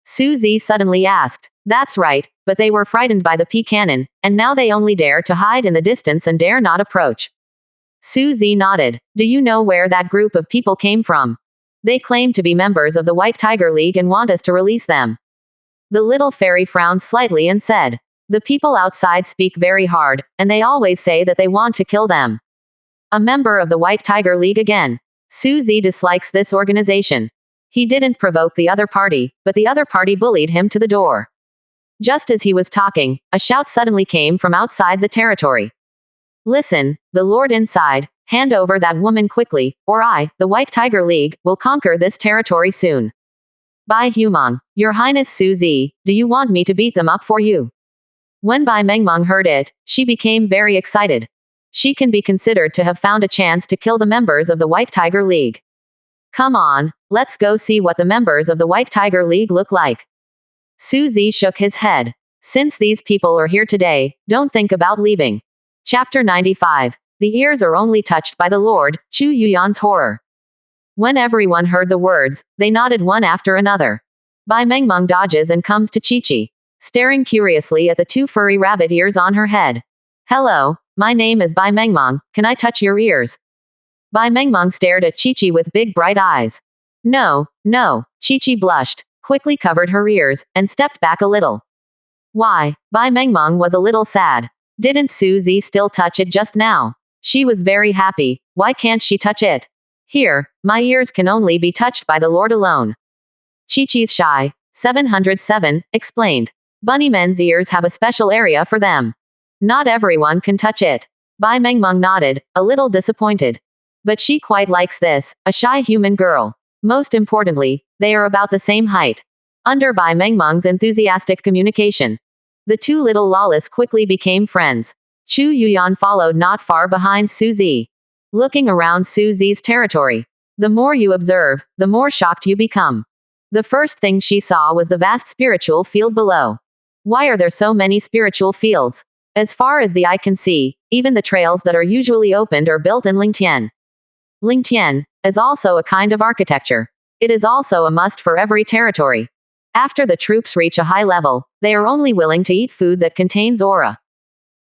Susie suddenly asked. That's right, but they were frightened by the pea cannon, and now they only dare to hide in the distance and dare not approach. Susie nodded. Do you know where that group of people came from? They claim to be members of the White Tiger League and want us to release them. The little fairy frowned slightly and said, the people outside speak very hard, and they always say that they want to kill them. A member of the White Tiger League again. Susie dislikes this organization. He didn't provoke the other party, but the other party bullied him to the door. Just as he was talking, a shout suddenly came from outside the territory. Listen, the lord inside, hand over that woman quickly, or I, the White Tiger League, will conquer this territory soon. Bai Humong, Your Highness Suzy, do you want me to beat them up for you? When Bai Mengmeng heard it, she became very excited. She can be considered to have found a chance to kill the members of the White Tiger League. Come on, let's go see what the members of the White Tiger League look like. Suzy shook his head. Since these people are here today, don't think about leaving. Chapter 95. The ears are only touched by the Lord, Chu Yuyan's horror. When everyone heard the words, they nodded one after another. Bai Mengmeng dodges and comes to Chi-Chi, staring curiously at the two furry rabbit ears on her head. Hello, my name is Bai Mengmeng, can I touch your ears? Bai Mengmeng stared at Chi-Chi with big bright eyes. No, no, Chi-Chi blushed, quickly covered her ears, and stepped back a little. Why? Bai Mengmeng was a little sad. Didn't Suzy still touch it just now? She was very happy, why can't she touch it? Here, my ears can only be touched by the Lord alone. Chi-Chi's shy, 707, explained. Bunnymen's ears have a special area for them. Not everyone can touch it. Bai Mengmeng nodded, a little disappointed. But she quite likes this, a shy human girl. Most importantly, they are about the same height. Under Bai Mengmeng's enthusiastic communication, the two little lawless quickly became friends. Chu Yuyan followed not far behind Suzy. Looking around Suzy's territory. The more you observe, the more shocked you become. The first thing she saw was the vast spiritual field below. Why are there so many spiritual fields? As far as the eye can see, even the trails that are usually opened are built in Lingtian. Lingtian is also a kind of architecture. It is also a must for every territory. After the troops reach a high level, they are only willing to eat food that contains aura.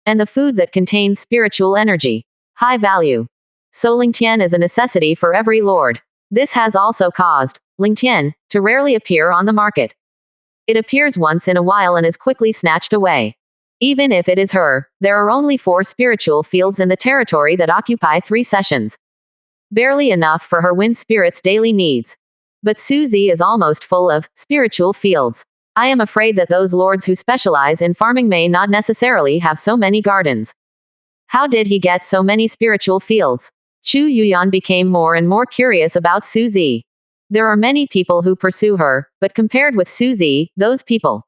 And the food that contains spiritual energy. High value. So Lingtian is a necessity for every lord. This has also caused Lingtian to rarely appear on the market. It appears once in a while and is quickly snatched away. Even if it is her, there are only 4 spiritual fields in the territory that occupy 3 sessions. Barely enough for her wind spirit's daily needs. But Suzy is almost full of spiritual fields. I am afraid that those lords who specialize in farming may not necessarily have so many gardens. How did he get so many spiritual fields? Chu Yuyan became more and more curious about Suzy. There are many people who pursue her, but compared with Suzy, those people,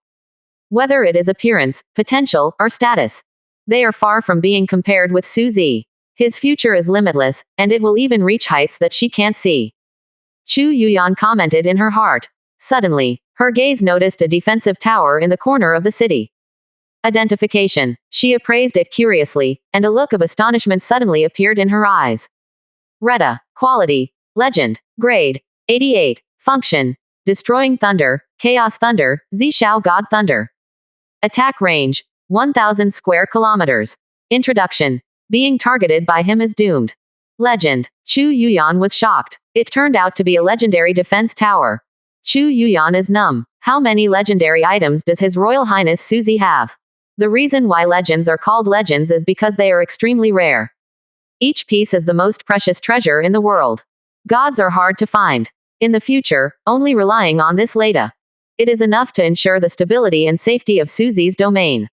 whether it is appearance, potential, or status, they are far from being compared with Suzy. His future is limitless, and it will even reach heights that she can't see. Chu Yuyan commented in her heart. Suddenly, her gaze noticed a defensive tower in the corner of the city. Identification. She appraised it curiously, and a look of astonishment suddenly appeared in her eyes. Reta. Quality. Legend. Grade. 88. Function. Destroying Thunder. Chaos Thunder. Zishao God Thunder. Attack range. 1000 square kilometers. Introduction. Being targeted by him is doomed. Legend. Chu Yuyan was shocked. It turned out to be a legendary defense tower. Chu Yuyan is numb. How many legendary items does His Royal Highness Suzy have? The reason why legends are called legends is because they are extremely rare. Each piece is the most precious treasure in the world. Gods are hard to find. In the future, only relying on this Leda. It is enough to ensure the stability and safety of Suzy's domain.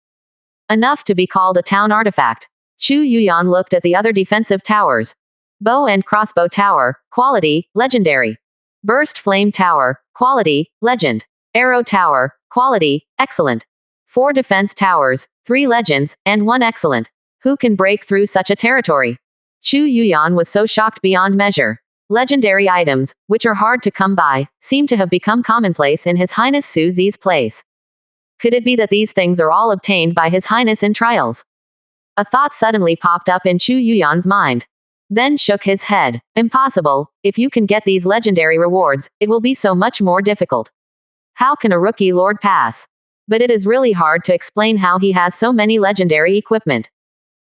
Enough to be called a town artifact. Chu Yuyan looked at the other defensive towers. Bow and Crossbow Tower, quality, legendary. Burst Flame Tower, quality, legend. Arrow Tower, quality, excellent. 4 defense towers, 3 legends, and 1 excellent. Who can break through such a territory? Chu Yuyan was so shocked beyond measure. Legendary items, which are hard to come by, seem to have become commonplace in His Highness Suzy's place. Could it be that these things are all obtained by His Highness in trials? A thought suddenly popped up in Chu Yuyan's mind. Then shook his head. Impossible. If you can get these legendary rewards, it will be so much more difficult. How can a rookie lord pass? But it is really hard to explain how he has so many legendary equipment.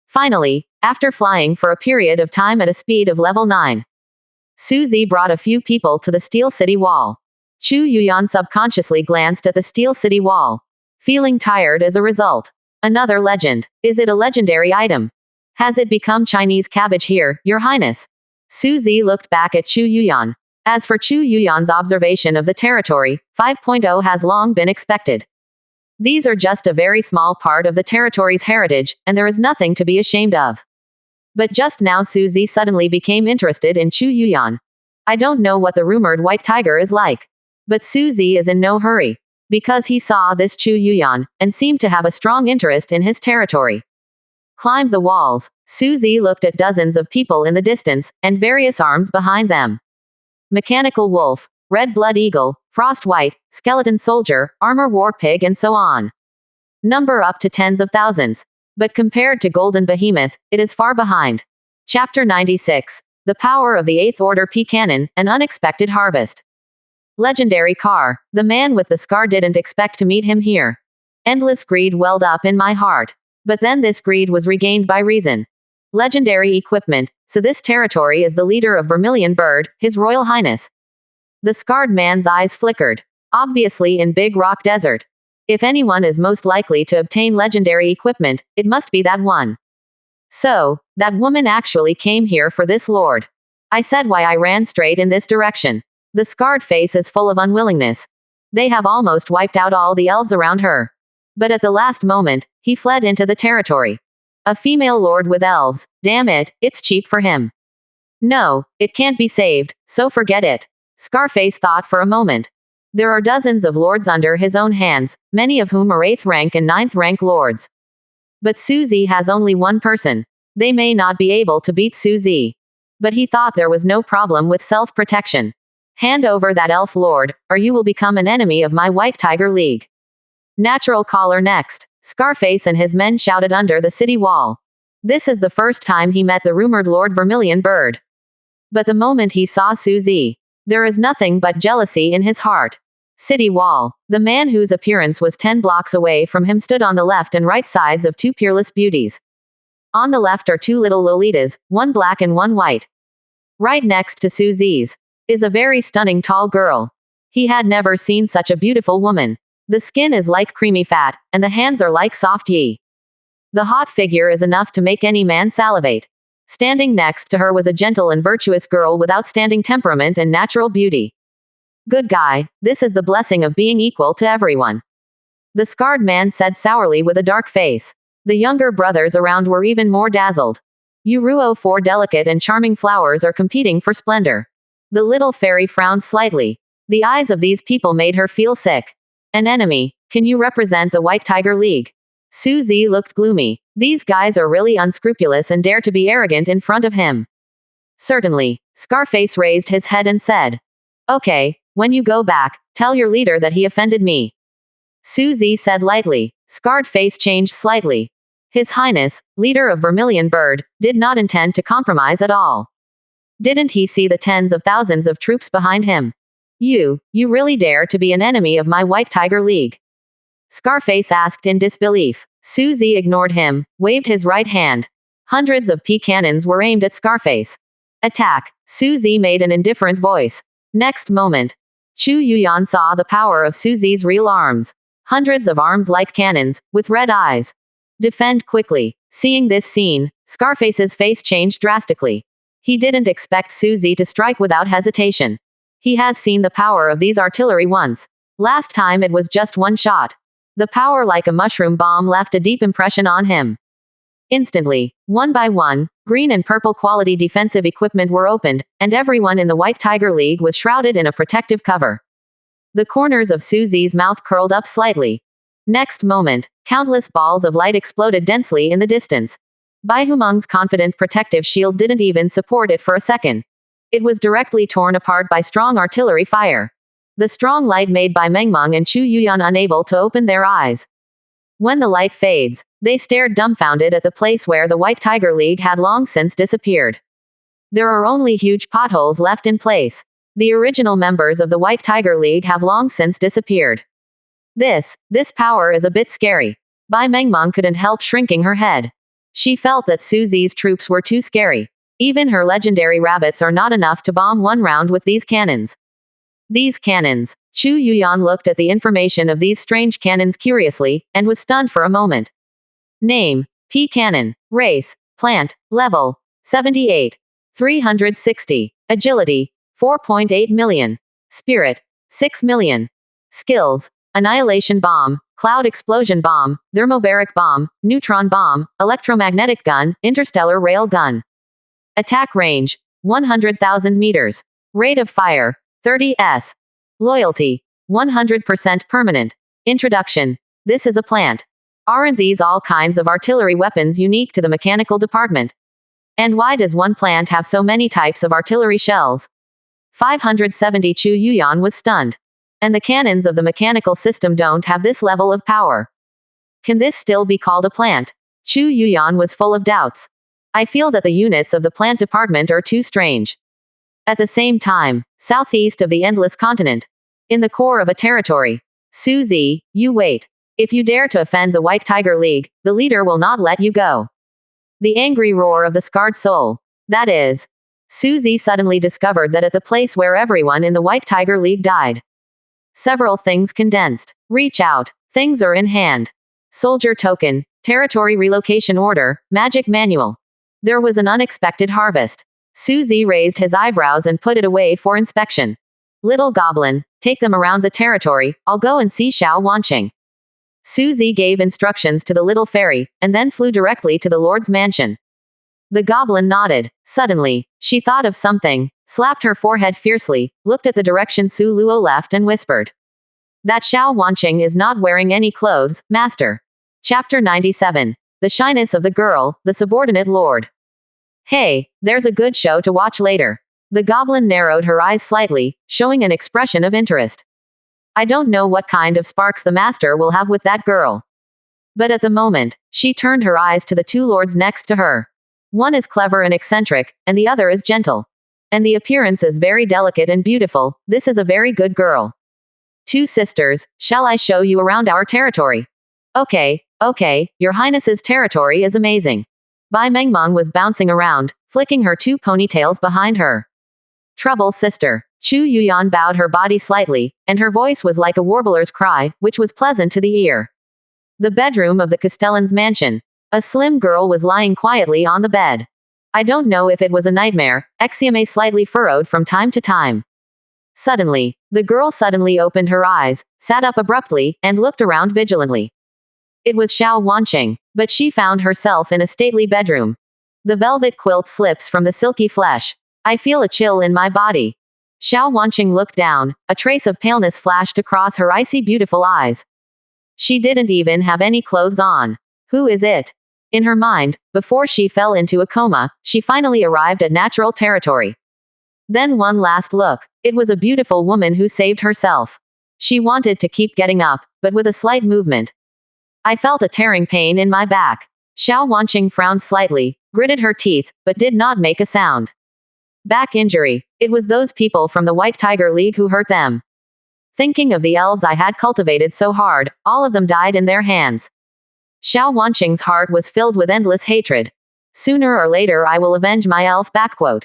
Finally, after flying for a period of time at a speed of level 9, Suzy brought a few people to the Steel City Wall. Chu Yuyan subconsciously glanced at the Steel City Wall, feeling tired as a result. Another legend. Is it a legendary item? Has it become Chinese cabbage here, Your Highness? Suzy looked back at Chu Yuyan. As for Chu Yuyan's observation of the territory, 5.0 has long been expected. These are just a very small part of the territory's heritage, and there is nothing to be ashamed of. But just now Suzy suddenly became interested in Chu Yuyan. I don't know what the rumored white tiger is like. But Suzy is in no hurry. Because he saw this Chu Yuyan, and seemed to have a strong interest in his territory. Climbed the walls, Suzy looked at dozens of people in the distance, and various arms behind them. Mechanical wolf, red blood eagle, frost white, skeleton soldier, armor war pig, and so on. Number up to tens of thousands. But compared to golden behemoth, it is far behind. Chapter 96. The power of the 8th order P cannon, an unexpected harvest. Legendary car. The man with the scar didn't expect to meet him here. Endless greed welled up in my heart. But then this greed was regained by reason. Legendary equipment. So this territory is the leader of Vermilion Bird, His Royal Highness. The scarred man's eyes flickered. Obviously in Big Rock Desert. If anyone is most likely to obtain legendary equipment, it must be that one. So, that woman actually came here for this lord. I said why I ran straight in this direction. The scarred face is full of unwillingness. They have almost wiped out all the elves around her. But at the last moment, he fled into the territory. A female lord with elves, damn it, it's cheap for him. No, it can't be saved, so forget it. Scarface thought for a moment. There are dozens of lords under his own hands, many of whom are 8th rank and 9th rank lords. But Suzy has only one person. They may not be able to beat Suzy. But he thought there was no problem with self-protection. Hand over that elf lord, or you will become an enemy of my White Tiger League. Natural caller next. Scarface and his men shouted under the city wall. This is the first time he met the rumored Lord Vermilion Bird. But the moment he saw Suzy, there is nothing but jealousy in his heart. City wall. The man whose appearance was 10 blocks away from him stood on the left and right sides of two peerless beauties. On the left are two little Lolitas, one black and one white. Right next to Suzy's is a very stunning tall girl. He had never seen such a beautiful woman. The skin is like creamy fat, and the hands are like soft ye. The hot figure is enough to make any man salivate. Standing next to her was a gentle and virtuous girl with outstanding temperament and natural beauty. Good guy, this is the blessing of being equal to everyone. The scarred man said sourly with a dark face. The younger brothers around were even more dazzled. Uruo, 4 delicate and charming flowers are competing for splendor. The little fairy frowned slightly. The eyes of these people made her feel sick. An enemy. Can you represent the White Tiger League? Suzy looked gloomy. These guys are really unscrupulous and dare to be arrogant in front of him. Certainly. Scarface raised his head and said. Okay, when you go back, tell your leader that he offended me. Suzy said lightly. Scarred face changed slightly. His Highness, leader of Vermilion Bird, did not intend to compromise at all. Didn't he see the tens of thousands of troops behind him? You really dare to be an enemy of my White Tiger League? Scarface asked in disbelief. Suzy ignored him, waved his right hand. Hundreds of P cannons were aimed at Scarface. Attack, Suzy made an indifferent voice. Next moment, Chu Yuyan saw the power of Suzy's real arms. Hundreds of arms like cannons, with red eyes. Defend quickly. Seeing this scene, Scarface's face changed drastically. He didn't expect Suzy to strike without hesitation. He has seen the power of these artillery once. Last time it was just one shot. The power like a mushroom bomb left a deep impression on him. Instantly, one by one, green and purple quality defensive equipment were opened, and everyone in the White Tiger League was shrouded in a protective cover. The corners of Suzy's mouth curled up slightly. Next moment, countless balls of light exploded densely in the distance. Bai Humeng's confident protective shield didn't even support it for a second. It was directly torn apart by strong artillery fire. The strong light made Bai Mengmeng and Chu Yuyan unable to open their eyes. When the light fades, they stared dumbfounded at the place where the White Tiger League had long since disappeared. There are only huge potholes left in place. The original members of the White Tiger League have long since disappeared. This power is a bit scary. Bai Mengmeng couldn't help shrinking her head. She felt that Suzy's troops were too scary. Even her legendary rabbits are not enough to bomb one round with these cannons. These cannons. Chu Yuyan looked at the information of these strange cannons curiously, and was stunned for a moment. Name. P cannon. Race. Plant. Level. 78. 360. Agility. 4.8 million. Spirit. 6 million. Skills. Annihilation bomb. Cloud explosion bomb. Thermobaric bomb. Neutron bomb. Electromagnetic gun. Interstellar rail gun. Attack range. 100,000 meters. Rate of fire. 30 s. Loyalty. 100% permanent. Introduction. This is a plant. Aren't these all kinds of artillery weapons unique to the mechanical department? And why does one plant have so many types of artillery shells? 570 Chu Yuyan was stunned. And the cannons of the mechanical system don't have this level of power. Can this still be called a plant? Chu Yuyan was full of doubts. I feel that the units of the plant department are too strange. At the same time, southeast of the endless continent, in the core of a territory. Suzy, you wait. If you dare to offend the White Tiger League, the leader will not let you go. The angry roar of the scarred soul. That is. Suzy suddenly discovered that at the place where everyone in the White Tiger League died. Several things condensed. Reach out. Things are in hand. Soldier token, territory relocation order, magic manual. There was an unexpected harvest. Suzy raised his eyebrows and put it away for inspection. Little goblin, take them around the territory, I'll go and see Xiao Wanqing. Suzy gave instructions to the little fairy, and then flew directly to the Lord's mansion. The goblin nodded. Suddenly, she thought of something, slapped her forehead fiercely, looked at the direction Su Luo left and whispered. That Xiao Wanqing is not wearing any clothes, master. Chapter 97. The Shyness of the Girl, the Subordinate Lord. Hey, there's a good show to watch later. The goblin narrowed her eyes slightly, showing an expression of interest. I don't know what kind of sparks the master will have with that girl. But at the moment, she turned her eyes to the two lords next to her. One is clever and eccentric, and the other is gentle. And the appearance is very delicate and beautiful. This is a very good girl. Two sisters, shall I show you around our territory? Okay, your highness's territory is amazing. Bai Mengmeng was bouncing around, flicking her two ponytails behind her. Trouble, sister. Chu Yuyan bowed her body slightly, and her voice was like a warbler's cry, which was pleasant to the ear. The bedroom of the Castellan's mansion. A slim girl was lying quietly on the bed. I don't know if it was a nightmare, eczema slightly furrowed from time to time. Suddenly, the girl suddenly opened her eyes, sat up abruptly, and looked around vigilantly. It was Xiao Wanqing, but she found herself in a stately bedroom. The velvet quilt slips from the silky flesh. I feel a chill in my body. Xiao Wanqing looked down, a trace of paleness flashed across her icy beautiful eyes. She didn't even have any clothes on. Who is it? In her mind, before she fell into a coma, she finally arrived at natural territory. Then one last look. It was a beautiful woman who saved herself. She wanted to keep getting up, but with a slight movement. I felt a tearing pain in my back. Xiao Wanqing frowned slightly, gritted her teeth, but did not make a sound. Back injury. It was those people from the White Tiger League who hurt them. Thinking of the elves I had cultivated so hard, all of them died in their hands. Xiao Wanqing's heart was filled with endless hatred. Sooner or later I will avenge my elf. Xiao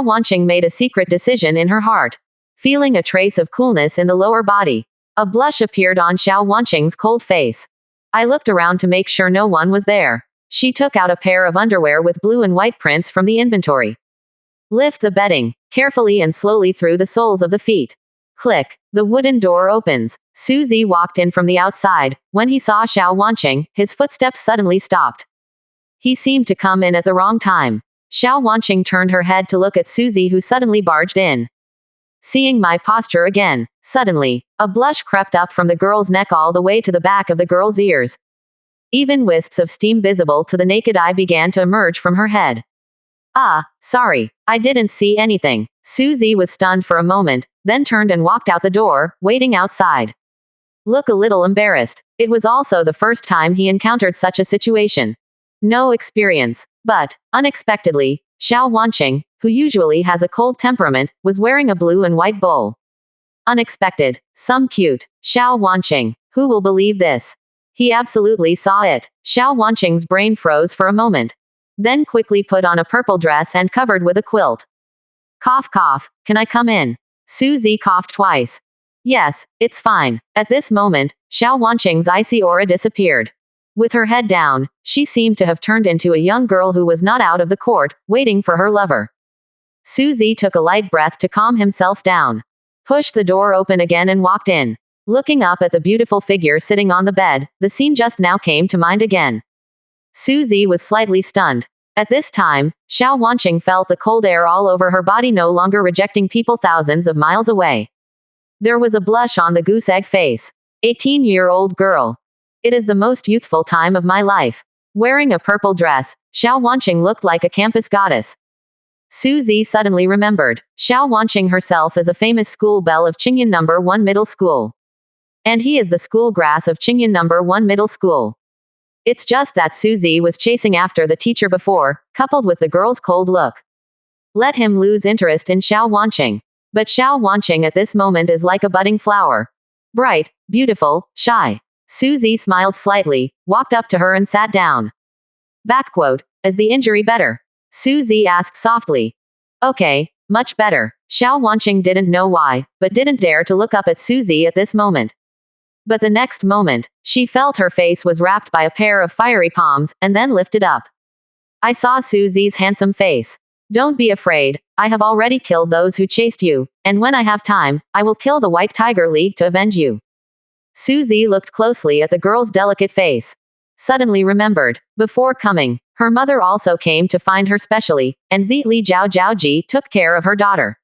Wanqing made a secret decision in her heart. Feeling a trace of coolness in the lower body. A blush appeared on Xiao Wanqing's cold face. I looked around to make sure no one was there. She took out a pair of underwear with blue and white prints from the inventory. Lift the bedding, carefully and slowly through the soles of the feet. Click. The wooden door opens. Suzy walked in from the outside. When he saw Xiao Wanqing, his footsteps suddenly stopped. He seemed to come in at the wrong time. Xiao Wanqing turned her head to look at Suzy, who suddenly barged in. Seeing my posture again, suddenly, a blush crept up from the girl's neck all the way to the back of the girl's ears. Even wisps of steam visible to the naked eye began to emerge from her head. Ah, sorry, I didn't see anything. Suzy was stunned for a moment, then turned and walked out the door, waiting outside. Look a little embarrassed. It was also the first time he encountered such a situation. No experience. But, unexpectedly, Xiao Wanqing, who usually has a cold temperament, was wearing a blue and white bowl. Unexpected. Some cute. Xiao Wanqing. Who will believe this? He absolutely saw it. Xiao Wanqing's brain froze for a moment. Then quickly put on a purple dress and covered with a quilt. Cough cough, can I come in? Suzy coughed twice. Yes, it's fine. At this moment, Xiao Wanqing's icy aura disappeared. With her head down, she seemed to have turned into a young girl who was not out of the court, waiting for her lover. Suzy took a light breath to calm himself down. Pushed the door open again and walked in. Looking up at the beautiful figure sitting on the bed, the scene just now came to mind again. Suzy was slightly stunned. At this time, Xiao Wanqing felt the cold air all over her body, no longer rejecting people thousands of miles away. There was a blush on the goose egg face. 18-year-old girl. It is the most youthful time of my life. Wearing a purple dress, Xiao Wanqing looked like a campus goddess. Suzy suddenly remembered. Xiao Wanqing herself is a famous school belle of Qingyan number 1 middle school. And he is the school grass of Qingyan number 1 middle school. It's just that Suzy was chasing after the teacher before, coupled with the girl's cold look. Let him lose interest in Xiao Wanqing. But Xiao Wanqing at this moment is like a budding flower. Bright, beautiful, shy. Suzy smiled slightly, walked up to her and sat down. Backquote. Is the injury better? Suzy asked softly. Okay, much better. Xiao Wanqing didn't know why, but didn't dare to look up at Suzy at this moment. But the next moment, she felt her face was wrapped by a pair of fiery palms, and then lifted up. I saw Suzy's handsome face. Don't be afraid, I have already killed those who chased you, and when I have time, I will kill the White Tiger League to avenge you. Suzy looked closely at the girl's delicate face. Suddenly remembered, before coming, her mother also came to find her specially, and Zili Jiao Jiaoji took care of her daughter.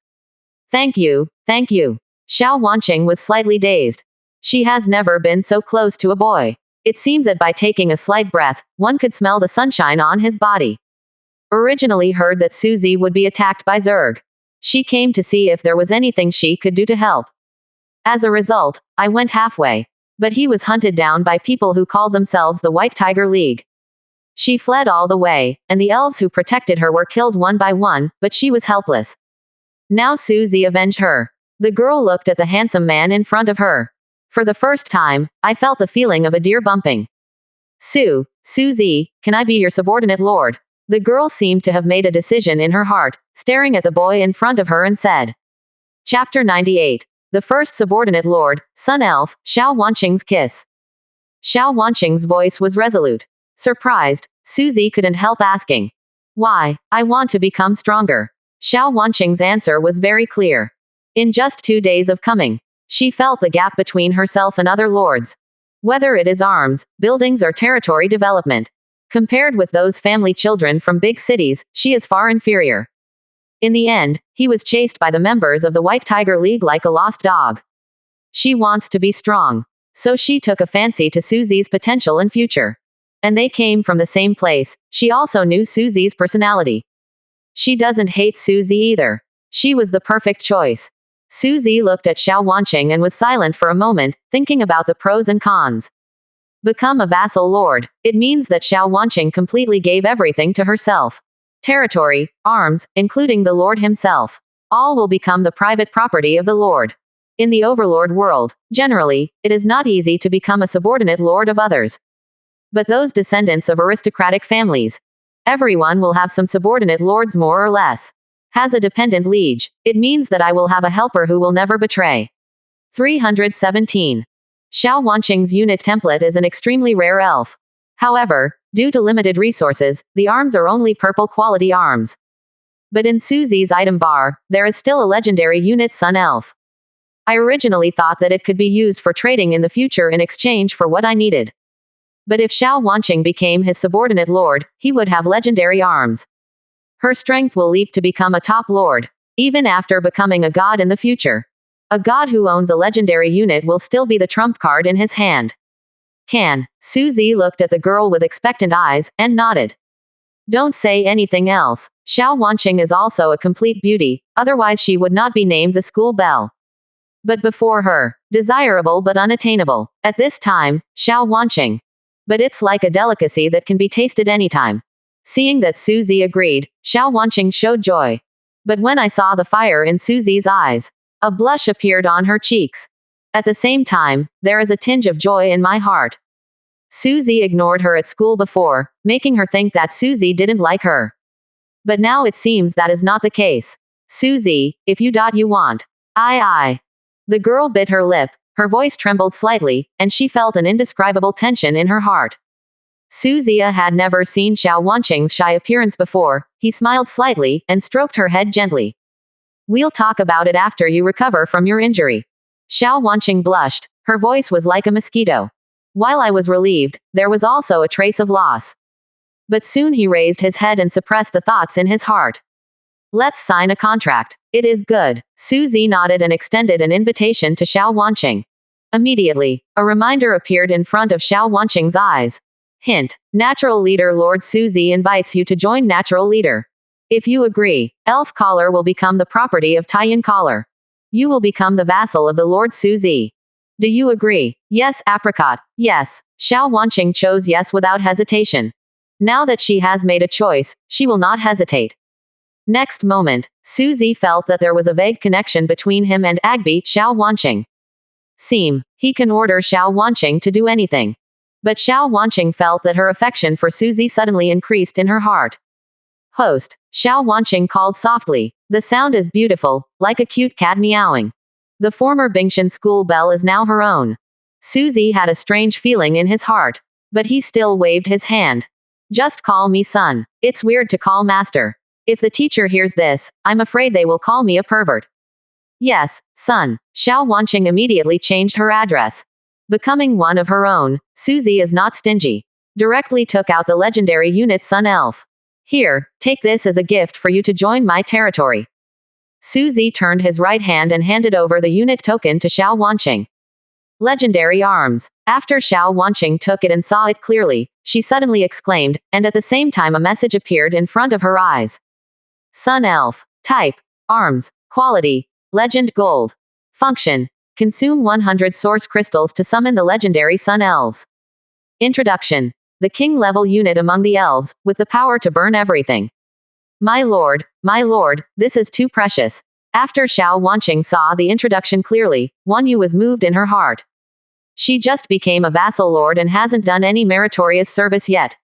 Thank you, thank you. Xiao Wanqing was slightly dazed. She has never been so close to a boy. It seemed that by taking a slight breath, one could smell the sunshine on his body. Originally heard that Suzy would be attacked by Zerg. She came to see if there was anything she could do to help. As a result, I went halfway. But he was hunted down by people who called themselves the White Tiger League. She fled all the way, and the elves who protected her were killed one by one, but she was helpless. Now Suzy avenged her. The girl looked at the handsome man in front of her. For the first time, I felt the feeling of a deer bumping. Suzy, can I be your subordinate lord? The girl seemed to have made a decision in her heart, staring at the boy in front of her and said. Chapter 98. The first subordinate lord, Sun Elf, Xiao Wanqing's kiss. Xiao Wanqing's voice was resolute. Surprised, Suzy couldn't help asking. Why? I want to become stronger. Xiao Wanqing's answer was very clear. In just 2 days of coming, she felt the gap between herself and other lords. Whether it is arms, buildings or territory development. Compared with those family children from big cities, she is far inferior. In the end, he was chased by the members of the White Tiger League like a lost dog. She wants to be strong. So she took a fancy to Suzy's potential and future. And they came from the same place. She also knew Suzy's personality. She doesn't hate Suzy either. She was the perfect choice. Suzy looked at Xiao Wanqing and was silent for a moment, thinking about the pros and cons. Become a vassal lord. It means that Xiao Wanqing completely gave everything to herself. Territory, arms, including the lord himself. All will become the private property of the lord. In the overlord world, generally, it is not easy to become a subordinate lord of others. But those descendants of aristocratic families, everyone will have some subordinate lords more or less. Has a dependent liege. It means that I will have a helper who will never betray. 317. Xiao Wanqing's unit template is an extremely rare elf. However, due to limited resources, the arms are only purple quality arms. But in Suzy's item bar, there is still a legendary unit Sun Elf. I originally thought that it could be used for trading in the future in exchange for what I needed. But if Xiao Wanqing became his subordinate lord, he would have legendary arms. Her strength will leap to become a top lord, even after becoming a god in the future. A god who owns a legendary unit will still be the trump card in his hand. Suzy looked at the girl with expectant eyes, and nodded. Don't say anything else. Xiao Wanqing is also a complete beauty, otherwise she would not be named the school belle. But before her, desirable but unattainable. At this time, Xiao Wanqing. But it's like a delicacy that can be tasted anytime. Seeing that Suzy agreed, Xiao Wanqing showed joy. But when I saw the fire in Suzy's eyes, a blush appeared on her cheeks. At the same time, there is a tinge of joy in my heart. Suzy ignored her at school before, making her think that Suzy didn't like her. But now it seems that is not the case. Suzy, if you want. I. The girl bit her lip, her voice trembled slightly, and she felt an indescribable tension in her heart. Suzy had never seen Xiao Wanqing's shy appearance before. He smiled slightly, and stroked her head gently. We'll talk about it after you recover from your injury. Xiao Wanqing blushed. Her voice was like a mosquito. While I was relieved, there was also a trace of loss. But soon he raised his head and suppressed the thoughts in his heart. Let's sign a contract. It is good. Suzy nodded and extended an invitation to Xiao Wanqing. Immediately, a reminder appeared in front of Xiao Wanqing's eyes. Hint. Natural Leader Lord Suzy invites you to join Natural Leader. If you agree, Elf Collar will become the property of Taiyan Collar. You will become the vassal of the Lord Suzy. Do you agree? Yes, Apricot. Yes. Xiao Wanqing chose yes without hesitation. Now that she has made a choice, she will not hesitate. Next moment, Suzy felt that there was a vague connection between him and Agbi Xiao Wanqing. He can order Xiao Wanqing to do anything. But Xiao Wanqing felt that her affection for Suzy suddenly increased in her heart. Host, Xiao Wanqing called softly. The sound is beautiful, like a cute cat meowing. The former Bingshan school bell is now her own. Suzy had a strange feeling in his heart. But he still waved his hand. Just call me son. It's weird to call master. If the teacher hears this, I'm afraid they will call me a pervert. Yes, son. Xiao Wanqing immediately changed her address. Becoming one of her own, Suzy is not stingy. Directly took out the legendary unit Sun Elf. Here, take this as a gift for you to join my territory. Suzy turned his right hand and handed over the unit token to Xiao Wanqing. Legendary arms. After Xiao Wanqing took it and saw it clearly, she suddenly exclaimed, and at the same time a message appeared in front of her eyes. Sun Elf. Type. Arms. Quality. Legend Gold. Function. Consume 100 source crystals to summon the legendary Sun Elves. Introduction. The king-level unit among the elves, with the power to burn everything. My lord, this is too precious. After Xiao Wanqing saw the introduction clearly, Wanyu was moved in her heart. She just became a vassal lord and hasn't done any meritorious service yet.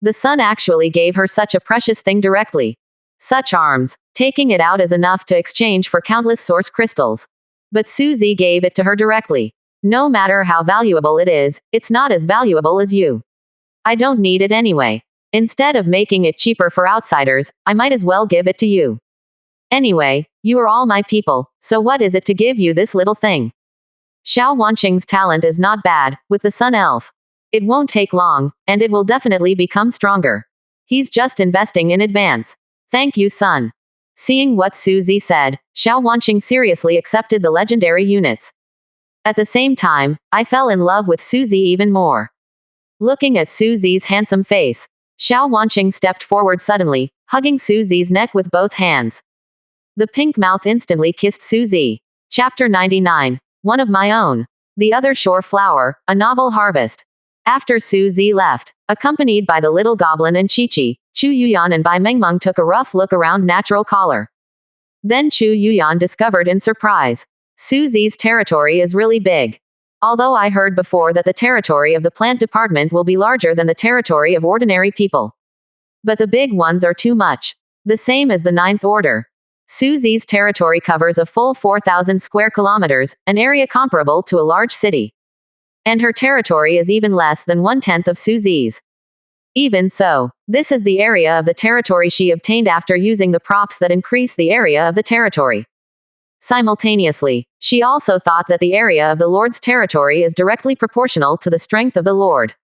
The sun actually gave her such a precious thing directly. Such arms, taking it out is enough to exchange for countless source crystals. But Suzy gave it to her directly. No matter how valuable it is, it's not as valuable as you. I don't need it anyway. Instead of making it cheaper for outsiders, I might as well give it to you. Anyway, you are all my people, so what is it to give you this little thing? Xiao Wanqing's talent is not bad, with the Sun Elf. It won't take long, and it will definitely become stronger. He's just investing in advance. Thank you, son. Seeing what Suzy said, Xiao Wanqing seriously accepted the legendary units. At the same time, I fell in love with Suzy even more. Looking at Suzy's handsome face, Xiao Wanqing stepped forward suddenly, hugging Suzy's neck with both hands. The pink mouth instantly kissed Suzy. Chapter 99. One of my own. The Other Shore Flower, a Novel Harvest. After Suzy left, accompanied by the little goblin and Chi-Chi, Chu Yuyan and Bai Mengmeng took a rough look around Natural Collar. Then Chu Yuyan discovered in surprise. Suzy's territory is really big. Although I heard before that the territory of the plant department will be larger than the territory of ordinary people. But the big ones are too much. The same as the Ninth Order. Suzy's territory covers a full 4,000 square kilometers, an area comparable to a large city. And her territory is even less than 1/10 of Suzy's. Even so, this is the area of the territory she obtained after using the props that increase the area of the territory. Simultaneously, she also thought that the area of the Lord's territory is directly proportional to the strength of the Lord.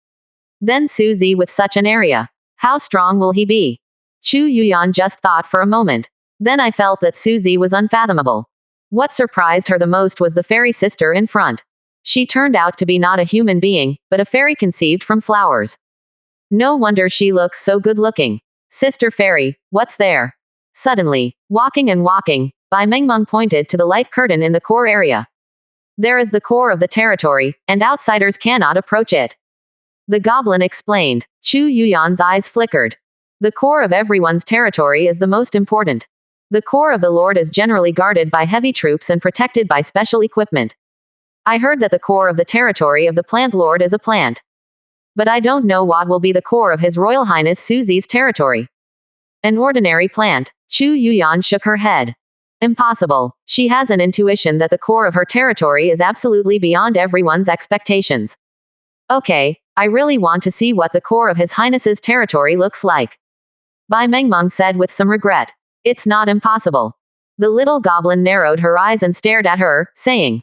Then Suzy with such an area. How strong will he be? Chu Yuyan just thought for a moment. Then I felt that Suzy was unfathomable. What surprised her the most was the fairy sister in front. She turned out to be not a human being, but a fairy conceived from flowers. No wonder she looks so good looking. Sister Fairy, what's there? Suddenly, walking, Bai Mengmeng pointed to the light curtain in the core area. There is the core of the territory, and outsiders cannot approach it. The goblin explained. Chu Yuyan's eyes flickered. The core of everyone's territory is the most important. The core of the Lord is generally guarded by heavy troops and protected by special equipment. I heard that the core of the territory of the Plant Lord is a plant. But I don't know what will be the core of His Royal Highness Suzy's territory. An ordinary plant. Chu Yuyan shook her head. Impossible. She has an intuition that the core of her territory is absolutely beyond everyone's expectations. Okay, I really want to see what the core of His Highness's territory looks like. Bai Mengmeng said with some regret. It's not impossible. The little goblin narrowed her eyes and stared at her, saying.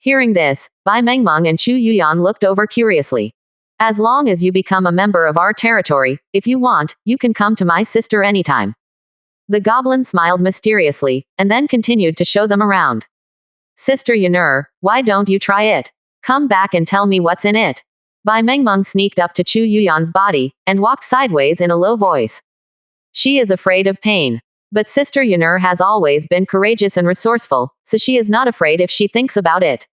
Hearing this, Bai Mengmeng and Chu Yuyan looked over curiously. As long as you become a member of our territory, if you want, you can come to my sister anytime. The goblin smiled mysteriously, and then continued to show them around. Sister Yanur, why don't you try it? Come back and tell me what's in it. Bai Mengmeng sneaked up to Chu Yuyan's body, and walked sideways in a low voice. She is afraid of pain. But Sister Yunur has always been courageous and resourceful, so she is not afraid if she thinks about it.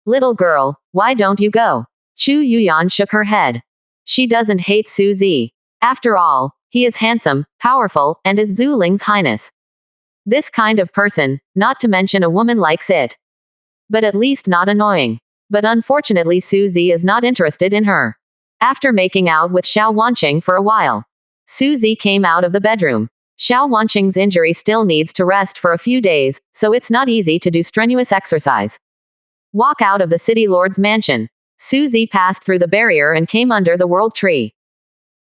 Little girl, why don't you go? Chu Yuyan shook her head. She doesn't hate Su Zi. After all, he is handsome, powerful, and is Zhu Ling's highness. This kind of person, not to mention a woman, likes it. But at least not annoying. But unfortunately Su Zi is not interested in her. After making out with Xiao Wanqing for a while, Su Zi came out of the bedroom. Xiao Wanqing's injury still needs to rest for a few days, so it's not easy to do strenuous exercise. Walk out of the city lord's mansion. Su Zi passed through the barrier and came under the world tree.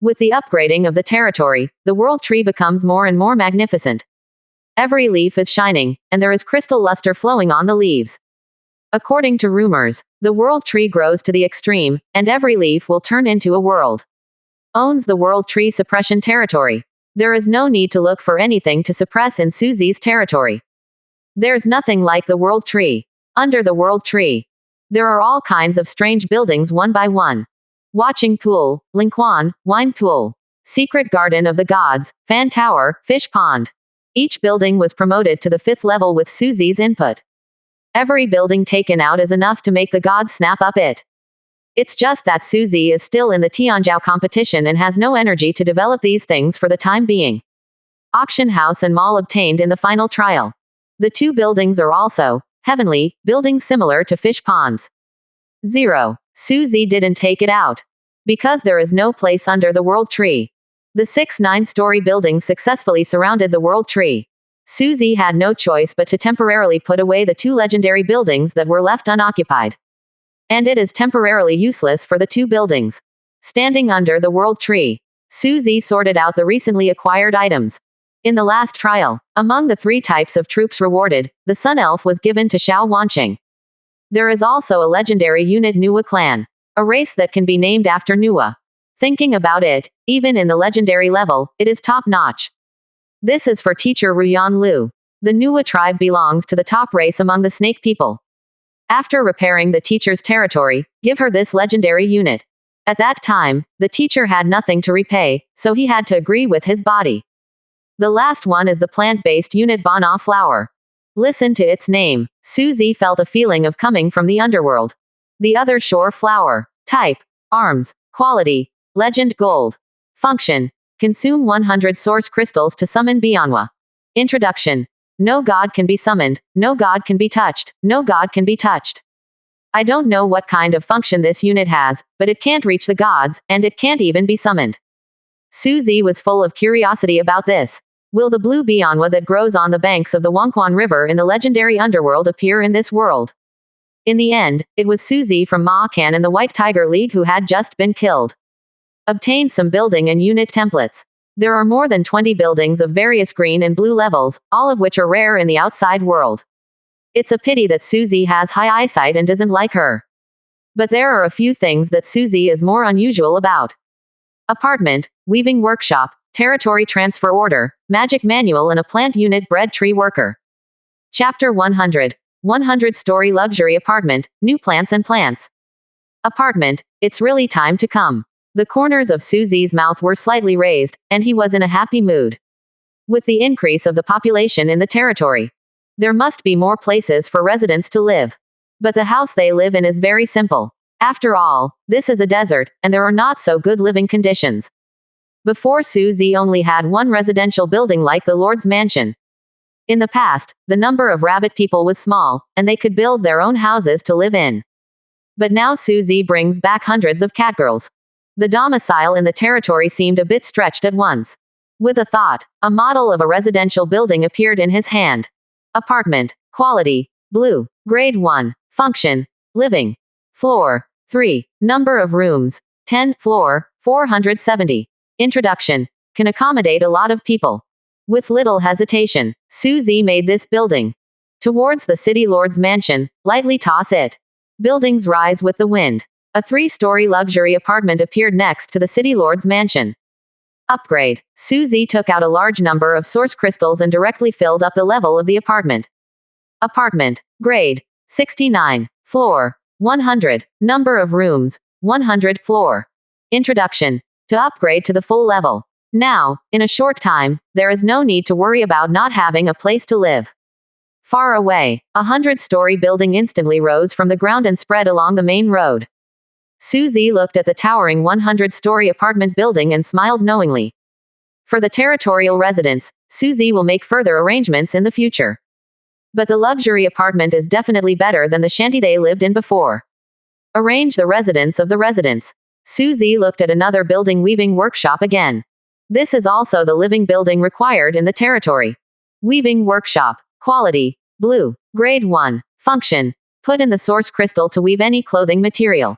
With the upgrading of the territory, the world tree becomes more and more magnificent. Every leaf is shining, and there is crystal luster flowing on the leaves. According to rumors, the world tree grows to the extreme, and every leaf will turn into a world. Owns the world tree suppression territory. There is no need to look for anything to suppress in Su Zi's territory. There's nothing like the world tree. Under the world tree, there are all kinds of strange buildings one by one. Watching pool, Lingquan, wine pool, secret garden of the gods, fan tower, fish pond. Each building was promoted to the 5th level with Su Zi's input. Every building taken out is enough to make the gods snap up it. It's just that Su Zi is still in the Tianzhou competition and has no energy to develop these things for the time being. Auction house and mall obtained in the final trial. The two buildings are also heavenly buildings similar to fish ponds. 0. Su Zi didn't take it out. Because there is no place under the world tree. The 6 9-story buildings successfully surrounded the world tree. Su Zi had no choice but to temporarily put away the 2 legendary buildings that were left unoccupied. And it is temporarily useless for the 2 buildings. Standing under the world tree, Su Zi sorted out the recently acquired items. In the last trial, among the 3 types of troops rewarded, the Sun Elf was given to Xiao Wanqing. There is also a legendary unit Nuwa clan. A race that can be named after Nuwa. Thinking about it, even in the legendary level, it is top-notch. This is for teacher Ruyan Lu. The Nuwa tribe belongs to the top race among the snake people. After repairing the teacher's territory, give her this legendary unit. At that time, the teacher had nothing to repay, so he had to agree with his body. The last one is the plant-based unit Bana flower. Listen to its name. Su Zi felt a feeling of coming from the underworld. The other shore flower. Type. Arms. Quality. Legend gold. Function. Consume 100 source crystals to summon Bianhua. Introduction. No god can be summoned, no god can be touched, no god can be touched. I don't know what kind of function this unit has, but it can't reach the gods, and it can't even be summoned. Su Zi was full of curiosity about this. Will the blue Bianhua that grows on the banks of the Wangquan River in the legendary underworld appear in this world? In the end, it was Su Zi from Ma Can and the White Tiger League who had just been killed. Obtained some building and unit templates. There are more than 20 buildings of various green and blue levels, all of which are rare in the outside world. It's a pity that Su Zi has high eyesight and doesn't like her. But there are a few things that Su Zi is more unusual about. Apartment, weaving workshop, territory transfer order, magic manual and a plant unit bread tree worker. Chapter 100. 100-story luxury apartment, new plants and plants. Apartment, it's really time to come. The corners of Su Zi's mouth were slightly raised, and he was in a happy mood. With the increase of the population in the territory, there must be more places for residents to live. But the house they live in is very simple. After all, this is a desert, and there are not so good living conditions. Before Su Zi only had one residential building like the Lord's Mansion. In the past, the number of rabbit people was small, and they could build their own houses to live in. But now Su Zi brings back hundreds of catgirls. The domicile in the territory seemed a bit stretched at once. With a thought, a model of a residential building appeared in his hand. Apartment. Quality. Blue. Grade 1. Function. Living. Floor. 3. Number of rooms. 10. Floor. 470. Introduction. Can accommodate a lot of people. With little hesitation, Su Zi made this building. Towards the city lord's mansion, lightly toss it. Buildings rise with the wind. A 3-story luxury apartment appeared next to the city lord's mansion. Upgrade. Su Zi took out a large number of source crystals and directly filled up the level of the apartment. Apartment. Grade. 69. Floor. 100. Number of rooms. 100. Floor. Introduction. To upgrade to the full level, Now, in a short time, there is no need to worry about not having a place to live. Far away, a 100-story building instantly rose from the ground and spread along the main road. Suzy looked at the towering 100-story apartment building and smiled knowingly. For the territorial residents, Suzy will make further arrangements in the future. But the luxury apartment is definitely better than the shanty they lived in before. Arrange the residence of the residents. Suzy looked at another building weaving workshop again. This is also the living building required in the territory. Weaving workshop. Quality. Blue. Grade 1. Function. Put in the source crystal to weave any clothing material.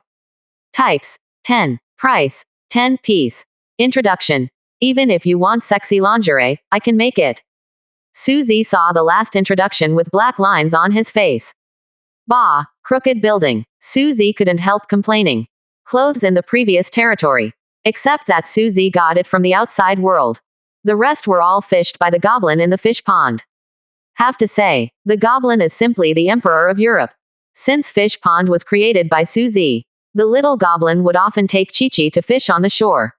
Types. 10. Price. 10 piece. Introduction. Even if you want sexy lingerie, I can make it. Suzy saw the last introduction with black lines on his face. Bah, crooked building. Suzy couldn't help complaining. Clothes in the previous territory. Except that Suzy got it from the outside world. The rest were all fished by the goblin in the fish pond. Have to say, the goblin is simply the emperor of Europe. Since fish pond was created by Suzy, the little goblin would often take Chi-Chi to fish on the shore.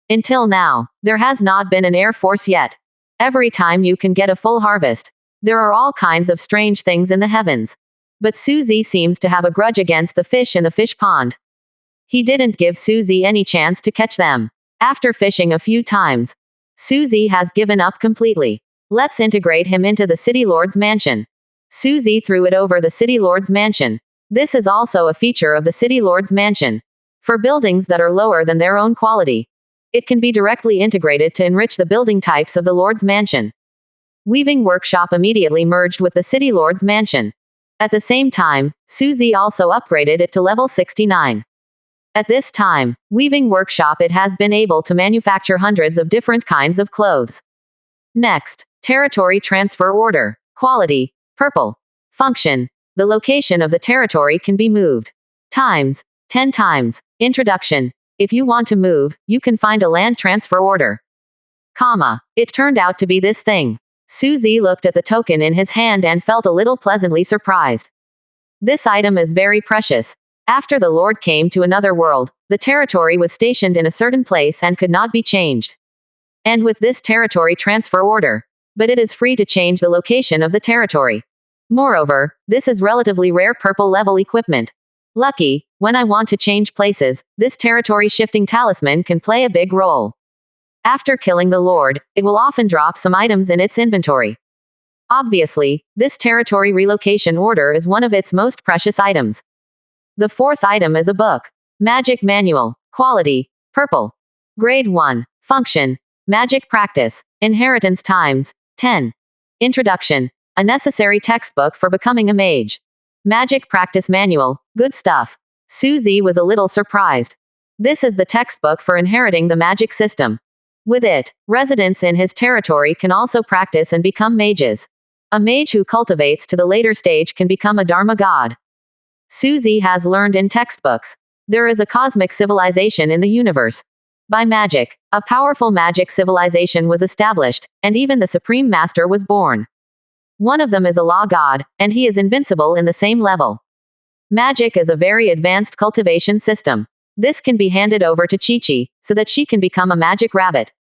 Until now, there has not been an air force yet. Every time you can get a full harvest, there are all kinds of strange things in the heavens. But Suzy seems to have a grudge against the fish in the fish pond. He didn't give Suzy any chance to catch them. After fishing a few times, Suzy has given up completely. Let's integrate him into the city lord's mansion. Suzy threw it over the city lord's mansion. This is also a feature of the city lord's mansion. For buildings that are lower than their own quality, it can be directly integrated to enrich the building types of the lord's mansion. Weaving workshop immediately merged with the city lord's mansion. At the same time, Suzy also upgraded it to level 69. At this time, weaving workshop it has been able to manufacture hundreds of different kinds of clothes. Next, territory transfer order. Quality. Purple. Function. The location of the territory can be moved. Times. 10 times. Introduction. If you want to move, you can find a land transfer order. Comma. It turned out to be this thing. Suzy looked at the token in his hand and felt a little pleasantly surprised. This item is very precious. After the Lord came to another world, the territory was stationed in a certain place and could not be changed. And with this territory transfer order, but it is free to change the location of the territory. Moreover, this is relatively rare purple level equipment. Lucky, when I want to change places, this territory shifting talisman can play a big role. After killing the Lord, it will often drop some items in its inventory. Obviously, this territory relocation order is one of its most precious items. The fourth item is a book. Magic Manual. Quality. Purple. Grade 1. Function. Magic Practice. Inheritance times. 10. Introduction. A necessary textbook for becoming a mage. Magic Practice Manual. Good stuff. Suzy was a little surprised. This is the textbook for inheriting the magic system. With it, residents in his territory can also practice and become mages. A mage who cultivates to the later stage can become a Dharma god. Suzy has learned in textbooks. There is a cosmic civilization in the universe. By magic, a powerful magic civilization was established, and even the Supreme Master was born. One of them is a law god, and he is invincible in the same level. Magic is a very advanced cultivation system. This can be handed over to Chi-Chi, so that she can become a magic rabbit.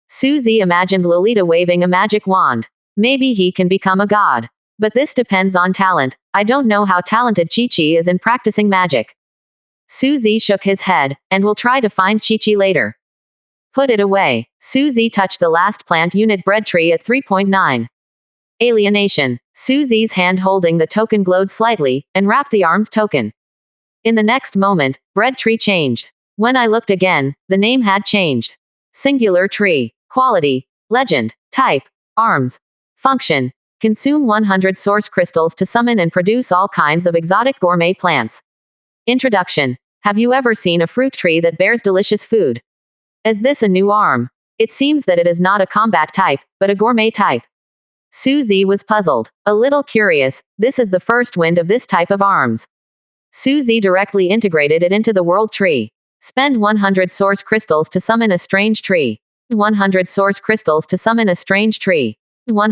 Suzy imagined Lolita waving a magic wand. Maybe he can become a god. But this depends on talent. I don't know how talented Chi-Chi is in practicing magic. Suzy shook his head, and will try to find Chi-Chi later. Put it away. Suzy touched the last plant unit bread tree at 3.9. Alienation. Suzy's hand holding the token glowed slightly, and wrapped the arm's token. In the next moment, bread tree changed. When I looked again, the name had changed. Singular tree. Quality. Legend. Type. Arms. Function. Consume 100 source crystals to summon and produce all kinds of exotic gourmet plants. Introduction. Have you ever seen a fruit tree that bears delicious food? Is this a new arm? It seems that it is not a combat type, but a gourmet type. Suzy was puzzled. A little curious, this is the first wind of this type of arms. Suzy directly integrated it into the world tree. Spend 100 source crystals to summon a strange tree. 100 source crystals to summon a strange tree.